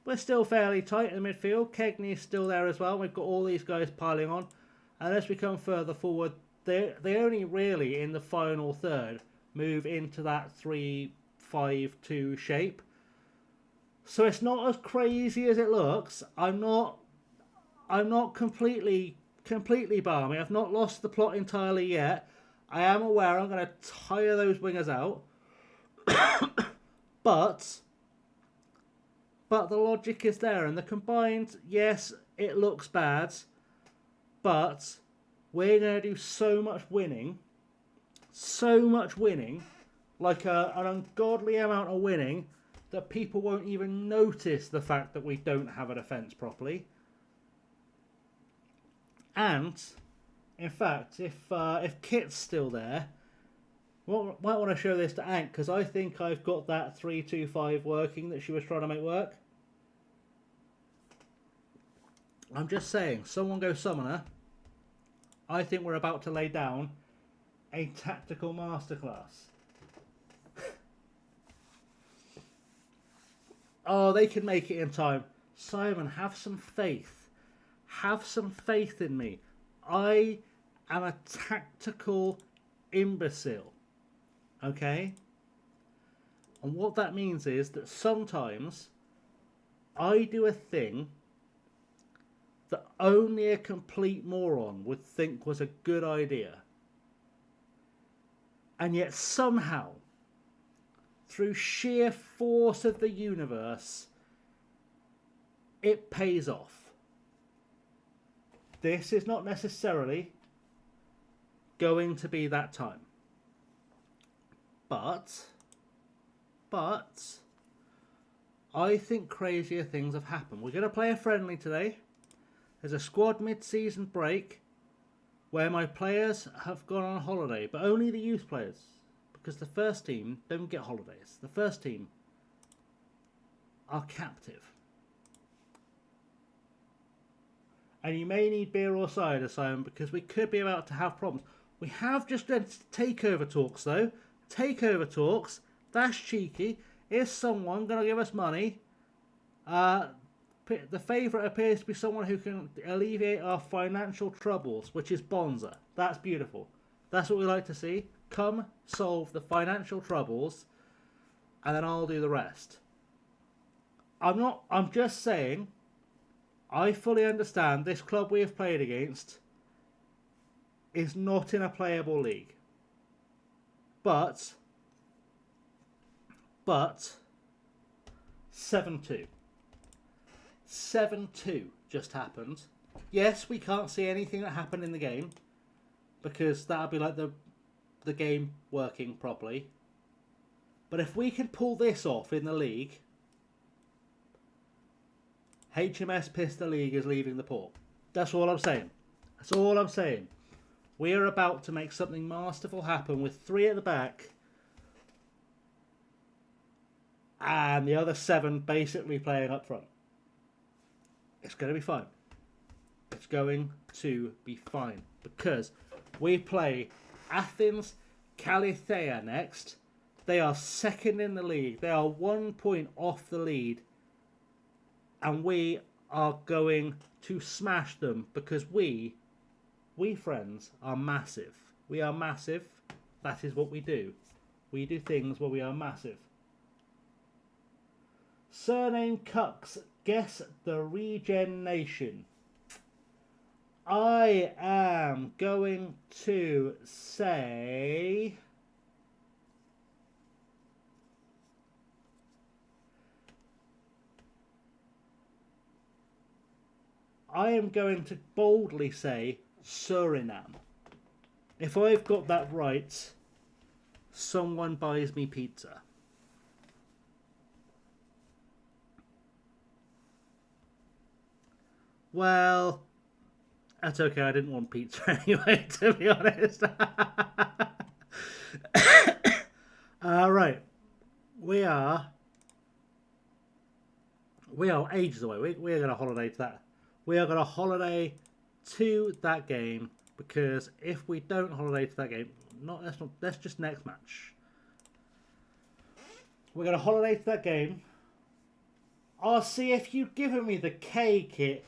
Speaker 1: we're still fairly tight in the midfield. Kegney is still there as well. We've got all these guys piling on. And as we come further forward, they only really, in the final third, move into that 3-5-2 shape. So it's not as crazy as it looks. I'm not completely balmy. I've not lost the plot entirely yet. I am aware I'm going to tire those wingers out. But the logic is there. And the combined, yes, it looks bad. But we're going to do so much winning. Like an ungodly amount of winning, that people won't even notice the fact that we don't have a defence properly. And, in fact, if Kit's still there, might want to show this to Ank, because I think I've got that 3-2-5 working that she was trying to make work. I'm just saying, someone go summoner. I think we're about to lay down a tactical masterclass. Oh, they can make it in time. Simon, have some faith. Have some faith in me. I am a tactical imbecile. Okay? And what that means is that sometimes I do a thing that only a complete moron would think was a good idea. And yet somehow, through sheer force of the universe, it pays off. This is not necessarily going to be that time. But I think crazier things have happened. We're going to play a friendly today. There's a squad mid-season break where my players have gone on holiday, but only the youth players, because the first team don't get holidays. The first team are captive. And you may need beer or cider, Simon, because we could be about to have problems. We have just done takeover talks, though. Takeover talks. That's cheeky. Is someone going to give us money? The favourite appears to be someone who can alleviate our financial troubles, which is Bonza. That's beautiful. That's what we like to see. Come solve the financial troubles, and then I'll do the rest. I'm just saying, I fully understand this club we have played against is not in a playable league. But 7-2. 7-2 just happened. Yes, we can't see anything that happened in the game, because that would be like the game working properly. But if we can pull this off in the league, HMS Pista League is leaving the port. That's all I'm saying. That's all I'm saying. We are about to make something masterful happen with 3 at the back and the other 7 basically playing up front. It's going to be fine. It's going to be fine, because we play Athens Kalithea next. They are second in the league. They are 1 point off the lead. And we are going to smash them, because we friends are massive. We are massive. That is what we do. We do things where we are massive. Surname Cucks. Guess the regen nation. I am going to say... I am going to boldly say Suriname. If I've got that right, someone buys me pizza. Well, that's okay. I didn't want pizza anyway, to be honest. Right. We are ages away. We are going to holiday to that. We are going to holiday to that game, because if we don't holiday to that game, that's just next match. We're going to holiday to that game. I'll see, if you'd given me the K kit,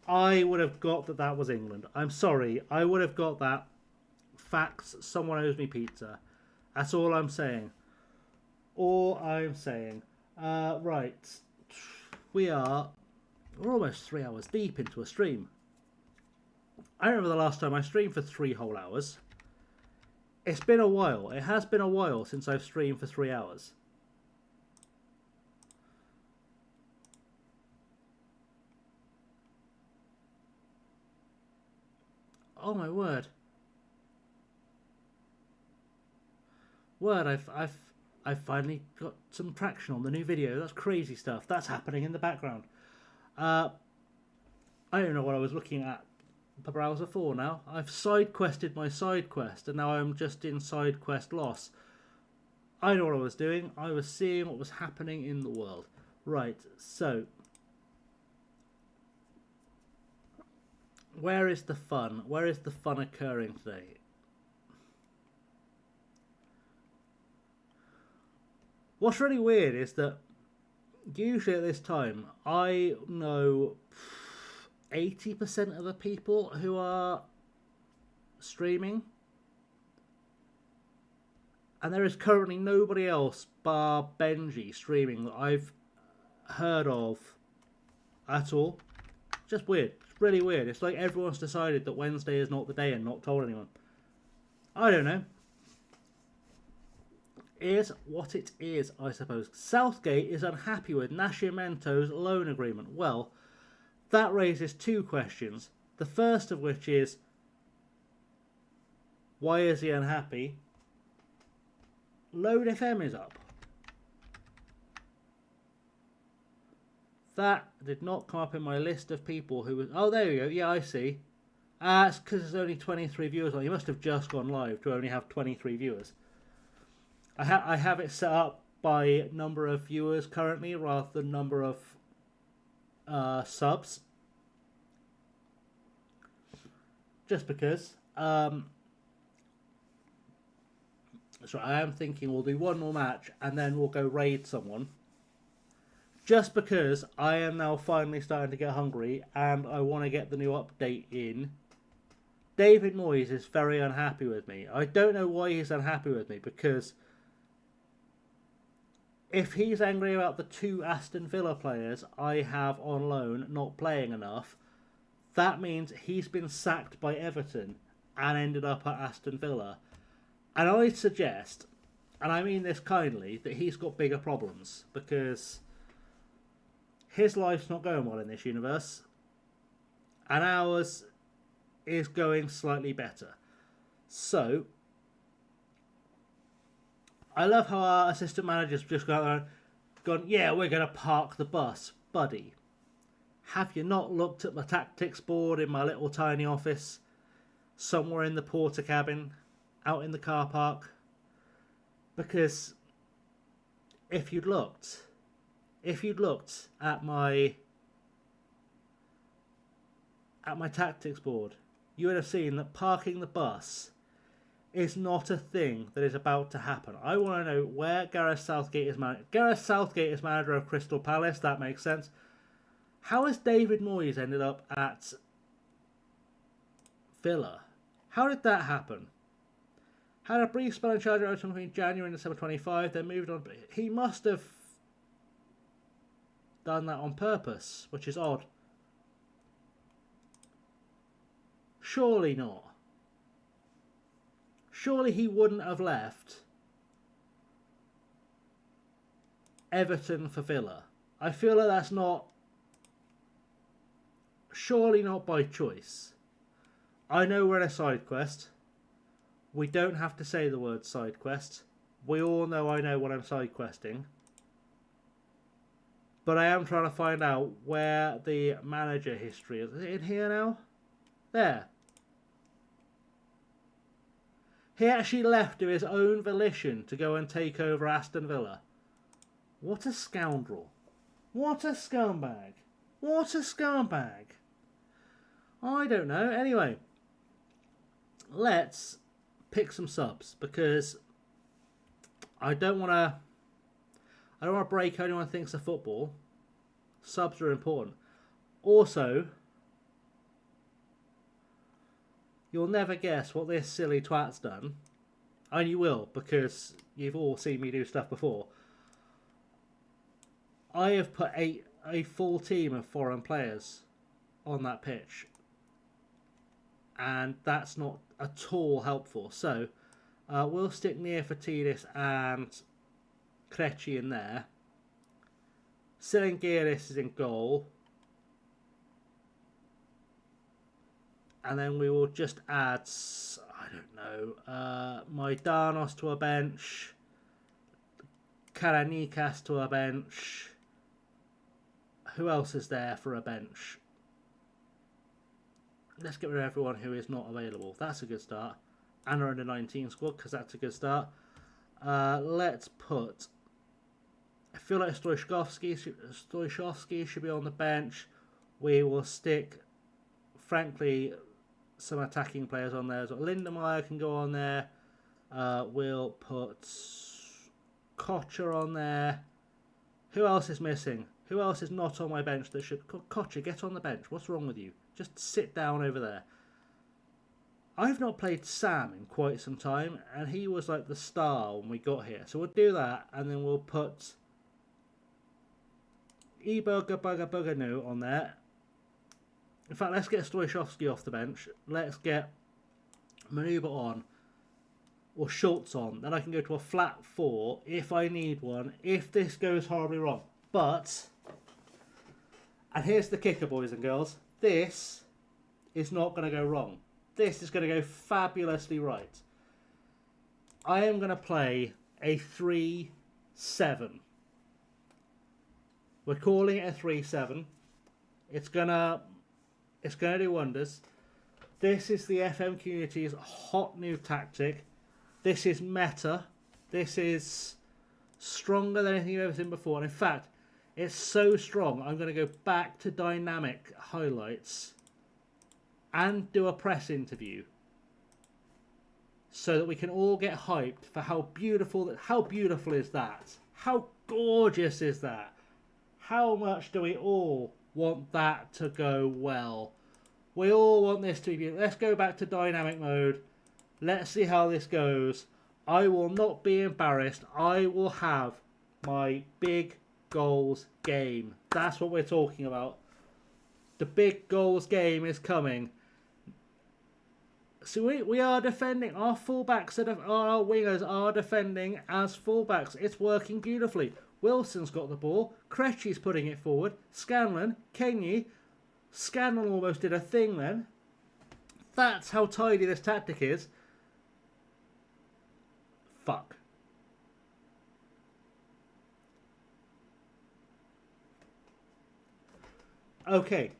Speaker 1: I would have got that was England. I'm sorry. I would have got that. Facts. Someone owes me pizza. That's all I'm saying. All I'm saying. Right. We're almost 3 hours deep into a stream. I remember the last time I streamed for 3 whole hours. It's been a while. It has been a while since I've streamed for 3 hours. Oh my word. I've finally got some traction on the new video. That's crazy stuff. That's happening in the background. I don't know what I was looking at the browser for now. I've side quested my side quest, and now I'm just in side quest loss. I know what I was doing. I was seeing what was happening in the world. Right, so where is the fun? Where is the fun occurring today? What's really weird is that usually at this time, I know 80% of the people who are streaming. And there is currently nobody else bar Benji streaming that I've heard of at all. Just weird. It's really weird. It's like everyone's decided that Wednesday is not the day and not told anyone. I don't know. Is what it is, I suppose. Southgate is unhappy with Nascimento's loan agreement. Well, that raises two questions. The first of which is, why is he unhappy? Load FM is up. That did not come up in my list of people who was... Oh, there we go. Yeah, I see. It's because there's only 23 viewers on. You must have just gone live to only have 23 viewers. I have it set up by number of viewers currently rather than number of subs. Just because. So I am thinking we'll do one more match and then we'll go raid someone. Just because I am now finally starting to get hungry and I want to get the new update in. David Moyes is very unhappy with me. I don't know why he's unhappy with me, because if he's angry about the two Aston Villa players I have on loan not playing enough, that means he's been sacked by Everton and ended up at Aston Villa. And I suggest, and I mean this kindly, that he's got bigger problems, because his life's not going well in this universe and ours is going slightly better. So I love how our assistant manager's just gone, yeah, we're going to park the bus. Buddy, have you not looked at my tactics board in my little tiny office somewhere in the porter cabin out in the car park? Because if you'd looked at my tactics board, you would have seen that parking the bus is not a thing that is about to happen. I want to know where Gareth Southgate is manager. Gareth Southgate is manager of Crystal Palace. That makes sense. How has David Moyes ended up at Villa? How did that happen? Had a brief spell in charge between January and December 25, then moved on. He must have done that on purpose, which is odd. Surely not. Surely he wouldn't have left Everton for Villa. I feel like that's not... Surely not by choice. I know we're in a side quest. We don't have to say the word side quest. We all know I know what I'm side questing. But I am trying to find out where the manager history is. Is it in here now? There. He actually left of his own volition to go and take over Aston Villa. What a scoundrel. What a scumbag. What a scumbag. I don't know. Anyway, let's pick some subs, because I don't want to break anyone who thinks of football. Subs are important. Also, you'll never guess what this silly twat's done. And you will, because you've all seen me do stuff before. I have put a full team of foreign players on that pitch. And that's not at all helpful. So, we'll stick Neofatidis and Krejci in there. Silengiris is in goal. And then we will just add, I don't know, Maidanos to a bench, Karanikas to a bench. Who else is there for a bench? Let's get rid of everyone who is not available. That's a good start. And our under 19 squad, because that's a good start. Let's put... I feel like Stoichovsky should be on the bench. We will stick, frankly, some attacking players on there as well. Lindemeyer can go on there. We'll put Kocher on there. Who else is missing? Who else is not on my bench that should... Kocha, get on the bench. What's wrong with you? Just sit down over there. I've not played Sam in quite some time, and he was like the star when we got here. So we'll do that, and then we'll put Bugger on there. In fact, let's get Stoichovsky off the bench. Let's get Manuba on, or Schultz on. Then I can go to a flat 4 if I need one, if this goes horribly wrong. But, and here's the kicker, boys and girls. This is not going to go wrong. This is going to go fabulously right. I am going to play a 3-7. We're calling it a 3-7. It's gonna do wonders. This is the FM community's hot new tactic. This is meta. This is stronger than anything you've ever seen before. And in fact, it's so strong, I'm going to go back to dynamic highlights and do a press interview so that we can all get hyped for how beautiful is that? How gorgeous is that? How much do we all want that to go well? We all want this to be beautiful. Let's go back to dynamic mode. Let's see how this goes. I will not be embarrassed. I will have my big goals game. That's what we're talking about. The big goals game is coming. So we are defending. Our fullbacks, our wingers are defending as fullbacks. It's working beautifully. Wilson's got the ball. Krejci's putting it forward. Scanlon, Kenyi. Scanlon almost did a thing then. That's how tidy this tactic is. Fuck. Okay.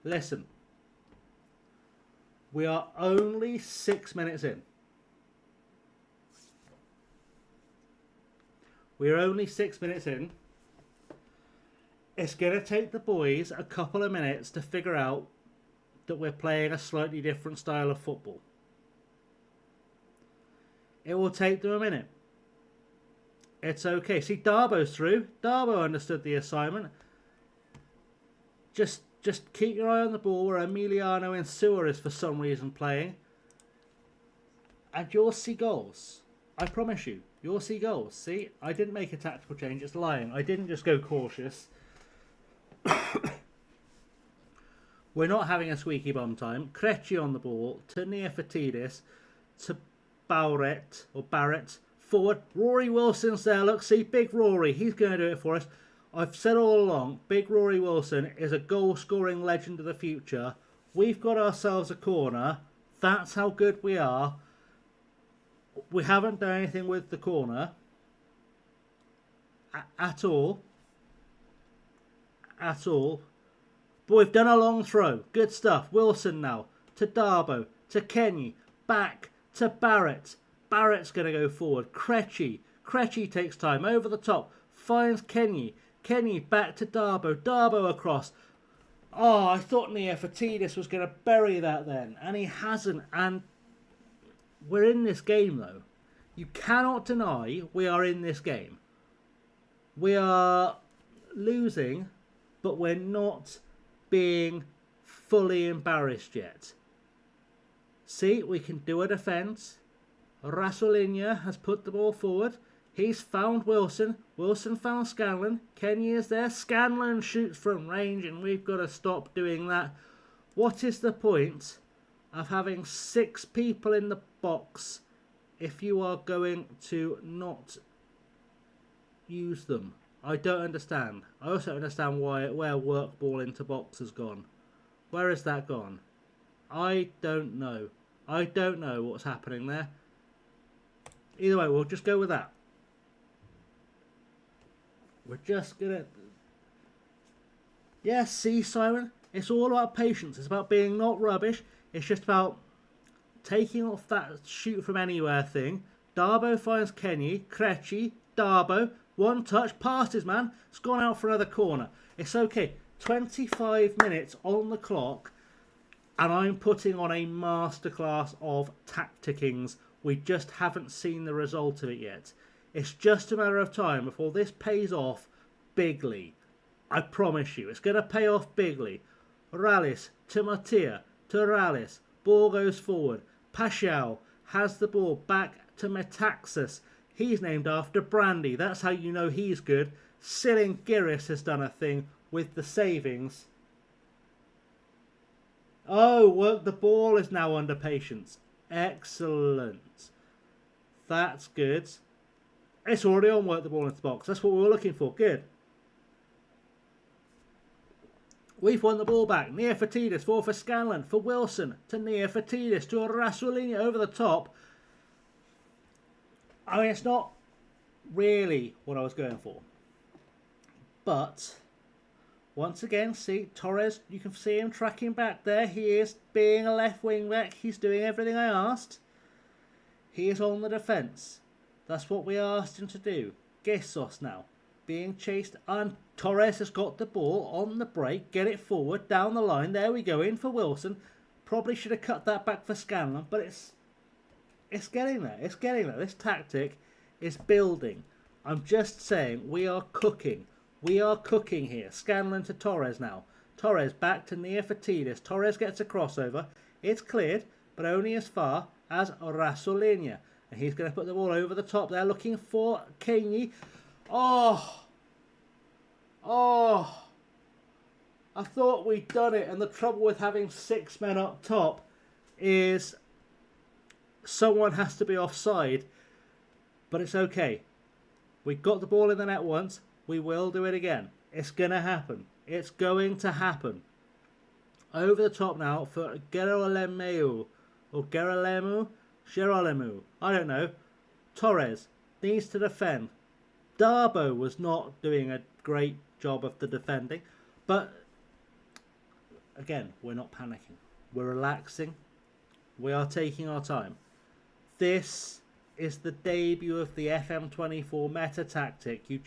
Speaker 1: Listen. We are only 6 minutes in. We're only 6 minutes in. It's going to take the boys a couple of minutes to figure out that we're playing a slightly different style of football. It will take them a minute. It's okay. See, Darbo's through. Darbo understood the assignment. Just keep your eye on the ball where Emiliano and Sewer is for some reason playing. And you'll see goals. I promise you. You'll see goals. See, I didn't make a tactical change. It's lying. I didn't just go cautious. We're not having a squeaky bum time. Krejci on the ball. To Neofatidis. To Barrett. Forward. Rory Wilson's there. Look, see, big Rory. He's going to do it for us. I've said all along, big Rory Wilson is a goal-scoring legend of the future. We've got ourselves a corner. That's how good we are. We haven't done anything with the corner. At all. At all. But we've done a long throw. Good stuff. Wilson now. To Darbo. To Kenyi. Back to Barrett. Barrett's going to go forward. Krejci. Krejci takes time. Over the top. Finds Kenyi. Kenyi back to Darbo. Darbo across. Oh, I thought Neofatidis was going to bury that then. And he hasn't. And we're in this game, though. You cannot deny we are in this game. We are losing, but we're not being fully embarrassed yet. See, we can do a defence. Rasulinya has put the ball forward. He's found Wilson. Wilson found Scanlon. Kenyi is there. Scanlon shoots from range, and we've got to stop doing that. What is the point of having 6 people in the box if you are going to not use them? I don't understand. I also don't understand where work ball into box has gone. Where has that gone? I don't know. I don't know what's happening there. Either way, we'll just go with that. We're just gonna... Yeah, see, Simon? It's all about patience. It's about being not rubbish. It's just about taking off that shoot from anywhere thing. Darbo finds Kenyi. Krejci. Darbo. One touch. Past his man. It's gone out for another corner. It's okay. 25 minutes on the clock. And I'm putting on a masterclass of tactickings. We just haven't seen the result of it yet. It's just a matter of time before this pays off bigly. I promise you, it's going to pay off bigly. Rallis to Mattia, to Rallis. Ball goes forward. Paschal has the ball back to Metaxas. He's named after Brandy. That's how you know he's good. Silin Giris has done a thing with the savings. Oh, work the ball is now under Patience. Excellent. That's good. It's already on work the ball into the box. That's what we were looking for. Good. We've won the ball back. Neofatidis for Scanlon, for Wilson, to Neofatidis, to Rasulini over the top. I mean, it's not really what I was going for. But, once again, see, Torres, you can see him tracking back there. He is being a left wing back. He's doing everything I asked. He is on the defence. That's what we asked him to do. Gesos now, being chased, and Torres has got the ball on the break. Get it forward, down the line. There we go, in for Wilson. Probably should have cut that back for Scanlon, but it's getting there. It's getting there. This tactic is building. I'm just saying, we are cooking. We are cooking here. Scanlon to Torres now. Torres back to Neofatidis. Torres gets a crossover. It's cleared, but only as far as Rasolinha. And he's going to put the ball over the top there, looking for Kenyi. Oh! I thought we'd done it, and the trouble with having 6 men up top is someone has to be offside. But it's okay. We got the ball in the net once. We will do it again. It's going to happen. It's going to happen. Over the top now for Gerolemu. Or Gerolemu? I don't know. Torres needs to defend. Darbo was not doing a great job of the defending. But, again, we're not panicking. We're relaxing. We are taking our time. This is the debut of the FM24 meta tactic. You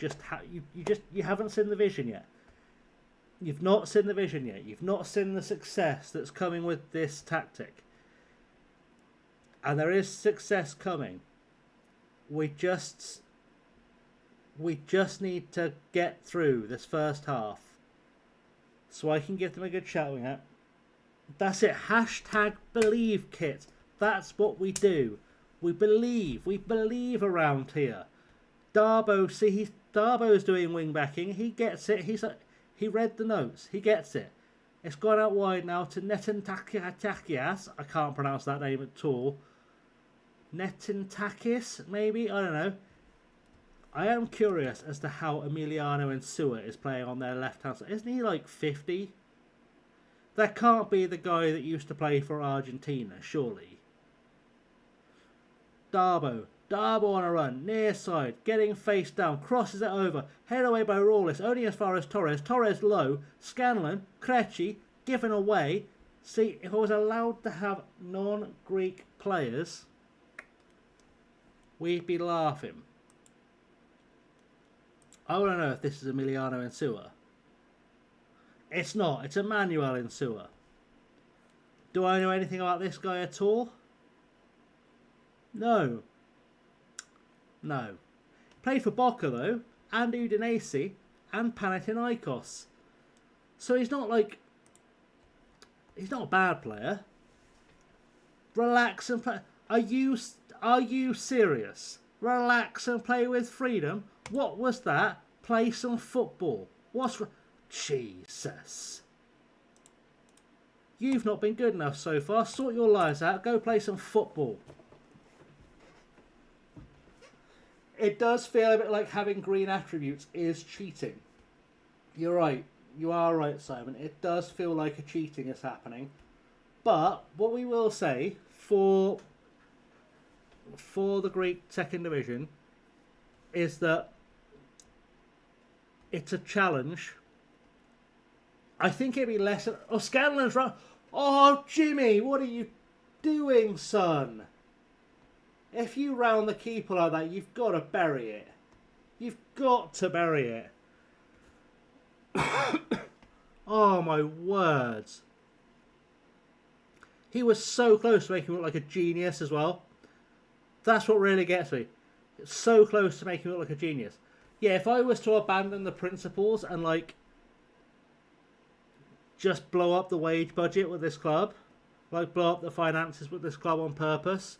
Speaker 1: haven't seen the vision yet. You've not seen the vision yet. You've not seen the success that's coming with this tactic. And there is success coming. We just need to get through this first half, so I can give them a good shouting at. That's it. Hashtag believe, Kit. That's what we do. We believe. We believe around here. Darbo, see, Darbo's doing wing backing. He gets it. He read the notes. He gets it. It's gone out wide now to Netantakias. I can't pronounce that name at all. Netantakis, maybe? I don't know. I am curious as to how Emiliano Insua is playing on their left-hand side. Isn't he like 50? That can't be the guy that used to play for Argentina, surely. Darbo on a run, near side, getting face down, crosses it over, head away by Rawless, only as far as Torres. Torres low, Scanlon, Krejci, given away. See, if I was allowed to have non-Greek players, we'd be laughing. I want to know if this is Emiliano Insua. It's not. It's Emmanuel Insua. Do I know anything about this guy at all? No. Played for Boca though, and Udinese, and Panathinaikos. So he's not a bad player. Relax and play. Are you serious? Relax and play with freedom. What was that? Play some football. Jesus. You've not been good enough so far. Sort your lives out. Go play some football. It does feel a bit like having green attributes is cheating. You're right. You are right, Simon. It does feel like a cheating is happening. But what we will say for the Greek second division is that it's a challenge. I think it'd be less... Oh, Scanlon's run. Oh, Jimmy, what are you doing, son? If you round the keeper like that, you've got to bury it. You've got to bury it. Oh, my words. He was so close to making him look like a genius as well. That's what really gets me. It's so close to making me look like a genius. Yeah, if I was to abandon the principles and like just blow up the wage budget with this club, like blow up the finances with this club on purpose,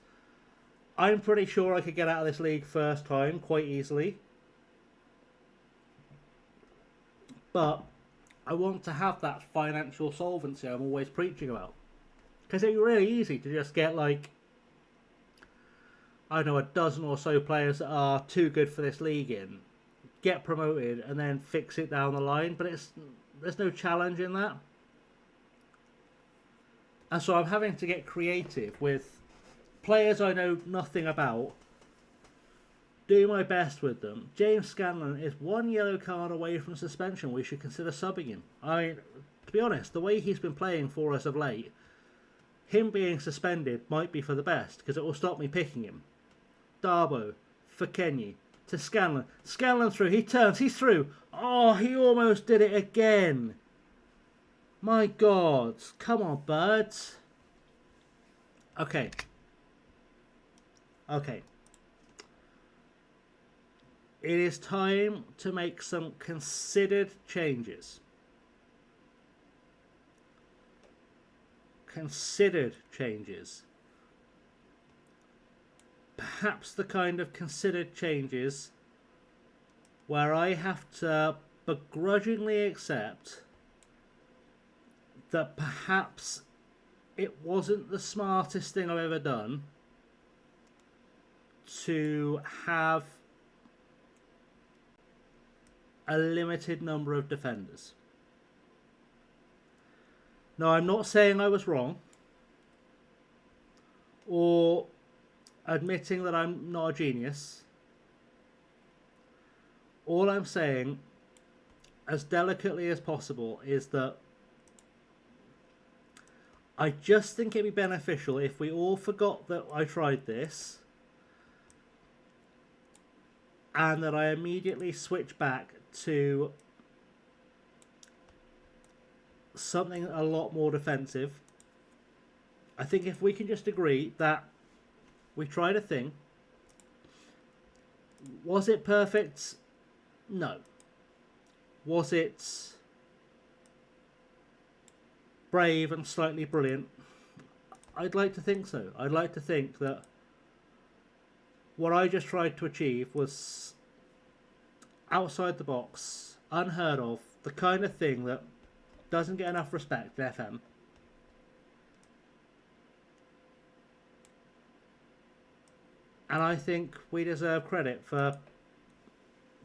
Speaker 1: I'm pretty sure I could get out of this league first time quite easily. But I want to have that financial solvency I'm always preaching about. Because it'd be really easy to just get like, I don't know, a dozen or so players that are too good for this league in, get promoted and then fix it down the line. But there's no challenge in that. And so I'm having to get creative with players I know nothing about, do my best with them. James Scanlon is one yellow card away from suspension. We should consider subbing him. I mean, to be honest, the way he's been playing for us of late, him being suspended might be for the best, because it will stop me picking him. Darbo, for Kenny, to Scanlon. Scanlon through, he turns, he's through. Oh, he almost did it again. My God, come on, birds. Okay. It is time to make some considered changes. Considered changes. Perhaps the kind of considered changes where I have to begrudgingly accept that perhaps it wasn't the smartest thing I've ever done to have a limited number of defenders. Now, I'm not saying I was wrong or admitting that I'm not a genius. All I'm saying, as delicately as possible, is that I just think it'd be beneficial if we all forgot that I tried this and that I immediately switch back to something a lot more defensive. I think if we can just agree that we tried a thing. Was it perfect? No. Was it brave and slightly brilliant? I'd like to think so. I'd like to think that what I just tried to achieve was outside the box, unheard of, the kind of thing that doesn't get enough respect in FM. And I think we deserve credit for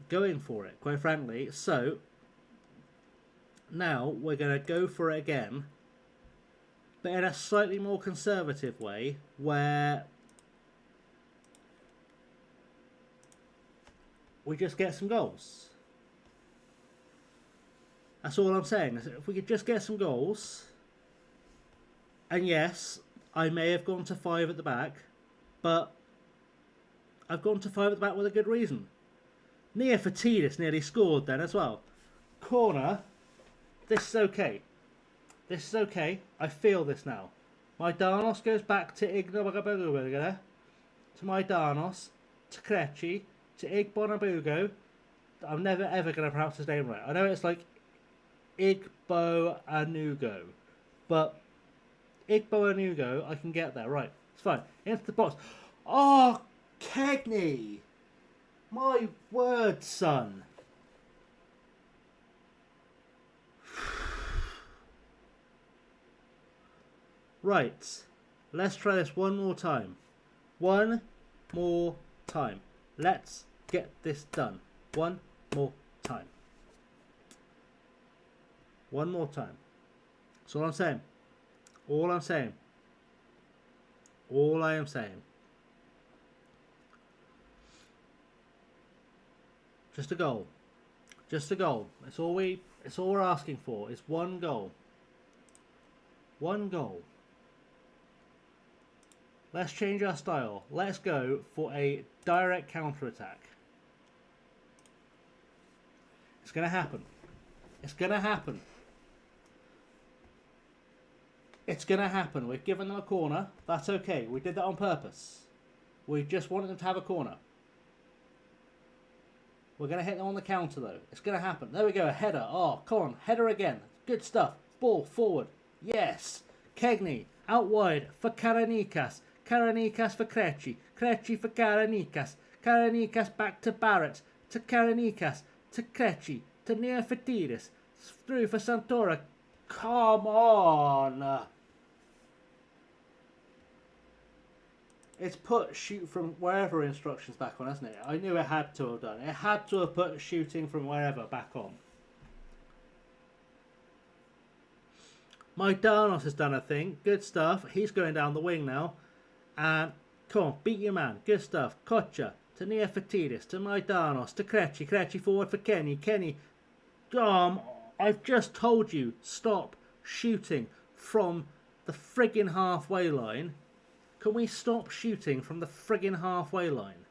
Speaker 1: going for it, quite frankly. So, now we're going to go for it again, but in a slightly more conservative way, where we just get some goals. That's all I'm saying. If we could just get some goals, and yes, I may have gone to 5 at the back, but I've gone to 5 at the back with a good reason. Nia Fatidis nearly scored then as well. Corner. This is okay. This is okay. I feel this now. My Darnos goes back to Ignobabugo, to my Darnos, to Krejci, to Igbonabugo. I'm never ever going to pronounce his name right. I know it's like Igbo Anugo, but Igbo Anugo, I can get there. Right, it's fine. Into the box. Oh, Kegney! My word, son. Right, let's try this one more time. One more time. Let's get this done. One more time. One more time. That's all I'm saying. All I'm saying. All I am saying. Just a goal. Just a goal. It's all we're asking for. Is one goal. One goal. Let's change our style. Let's go for a direct counter-attack. It's going to happen. It's going to happen. It's going to happen. We've given them a corner. That's okay. We did that on purpose. We just wanted them to have a corner. We're going to hit them on the counter, though. It's going to happen. There we go, a header. Oh, come on, header again. Good stuff. Ball forward. Yes. Kegney, out wide for Karanikas. Karanikas for Krejci. Krejci for Karanikas. Karanikas back to Barrett. To Karanikas. To Krejci. To Neofatidis. Through for Santora. Come on. It's put shoot from wherever instructions back on, hasn't it? I knew it had to have done. It had to have put shooting from wherever back on. Maidanos has done a thing. Good stuff. He's going down the wing now. And come on, beat your man. Good stuff. Kocha to Neofatidis to Maidanos to Krejci. Krejci forward for Kenny. Kenny. I've just told you, stop shooting from the friggin' halfway line. Can we stop shooting from the friggin' halfway line?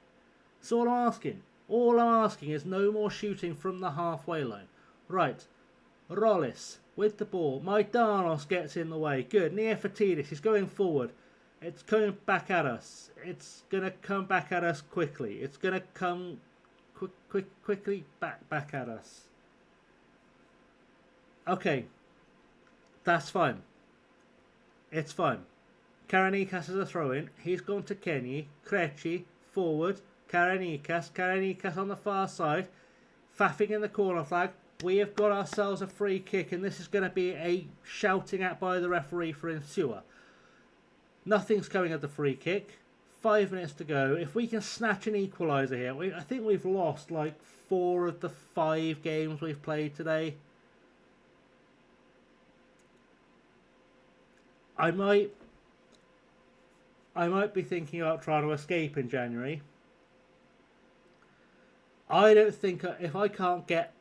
Speaker 1: That's all I'm asking. All I'm asking is no more shooting from the halfway line. Right. Rollis with the ball. Maidanos gets in the way. Good. Neofatidis is going forward. It's coming back at us. It's going to come back at us quickly. It's going to come quickly back at us. Okay. That's fine. It's fine. Karanikas is a throw-in. He's gone to Kenny. Krejci, forward. Karanikas. Karanikas on the far side. Faffing in the corner flag. We have got ourselves a free kick, and this is going to be a shouting at by the referee for Insua. Nothing's coming at the free kick. 5 minutes to go. If we can snatch an equaliser here, I think we've lost like 4 of the 5 games we've played today. I might be thinking about trying to escape in January. I don't think, if I can't get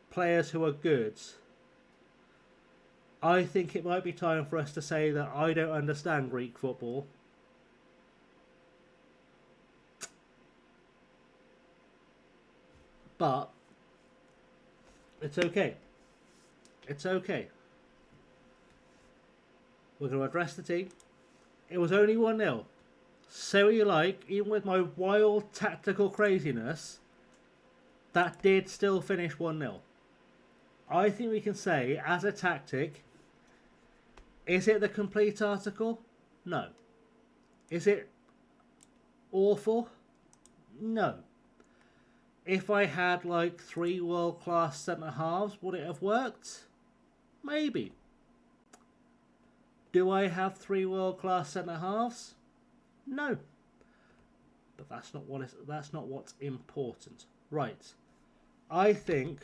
Speaker 1: players who are good, I think it might be time for us to say that I don't understand Greek football. But it's okay. It's okay. We're going to address the team. It was only 1-0. Say what you like, even with my wild tactical craziness, that did still finish 1-0. I think we can say, as a tactic, is it the complete article? No. Is it awful? No. If I had like 3 world-class centre-halves, would it have worked? Maybe. Do I have 3 world-class centre-halves? No. But that's not what's important. Right. I think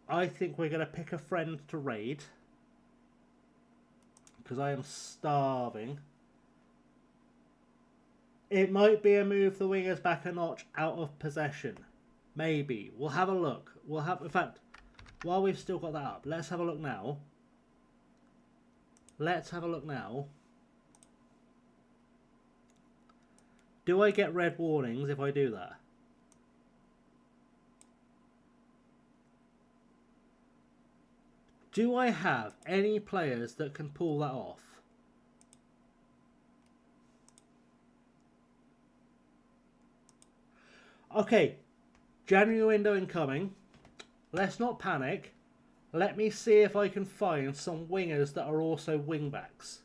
Speaker 1: we're going to pick a friend to raid. Because I am starving. It might be a move the wingers back a notch out of possession. Maybe. We'll have a look. In fact, while we've still got that up, let's have a look now. Let's have a look now. Do I get red warnings if I do that? Do I have any players that can pull that off? Okay, January window incoming. Let's not panic. Let me see if I can find some wingers that are also wingbacks.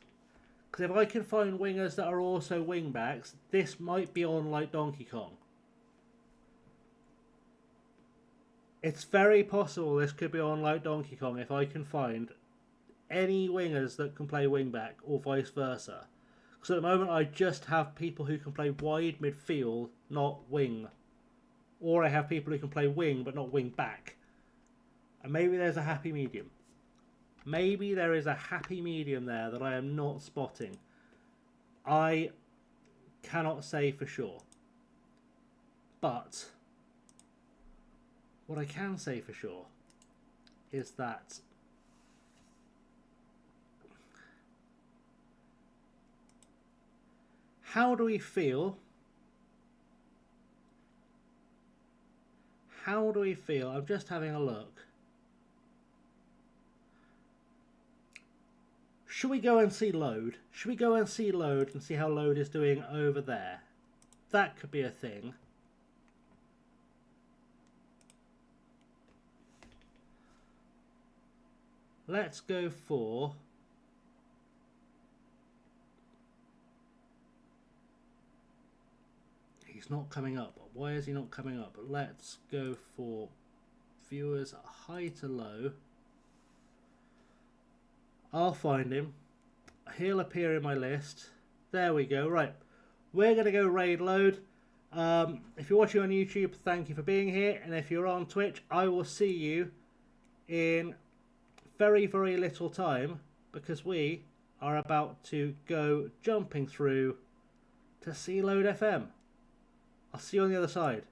Speaker 1: Because if I can find wingers that are also wingbacks, this might be on like Donkey Kong. It's very possible this could be on like Donkey Kong if I can find any wingers that can play wingback or vice versa. Because at the moment I just have people who can play wide midfield, not wing. Or I have people who can play wing but not wing back. And maybe there's a happy medium. Maybe there is a happy medium there that I am not spotting. I cannot say for sure. But what I can say for sure is that how do we feel? How do we feel? I'm just having a look. Should we go and see Load? Should we go and see Load and see how Load is doing over there? That could be a thing. Let's go for... He's not coming up. Why is he not coming up? Let's go for viewers high to low. I'll find him. He'll appear in my list. There we go. Right. We're going to go raid load. If you're watching on YouTube, thank you for being here. And if you're on Twitch, I will see you in very, very little time, because we are about to go jumping through to C Load FM. I'll see you on the other side.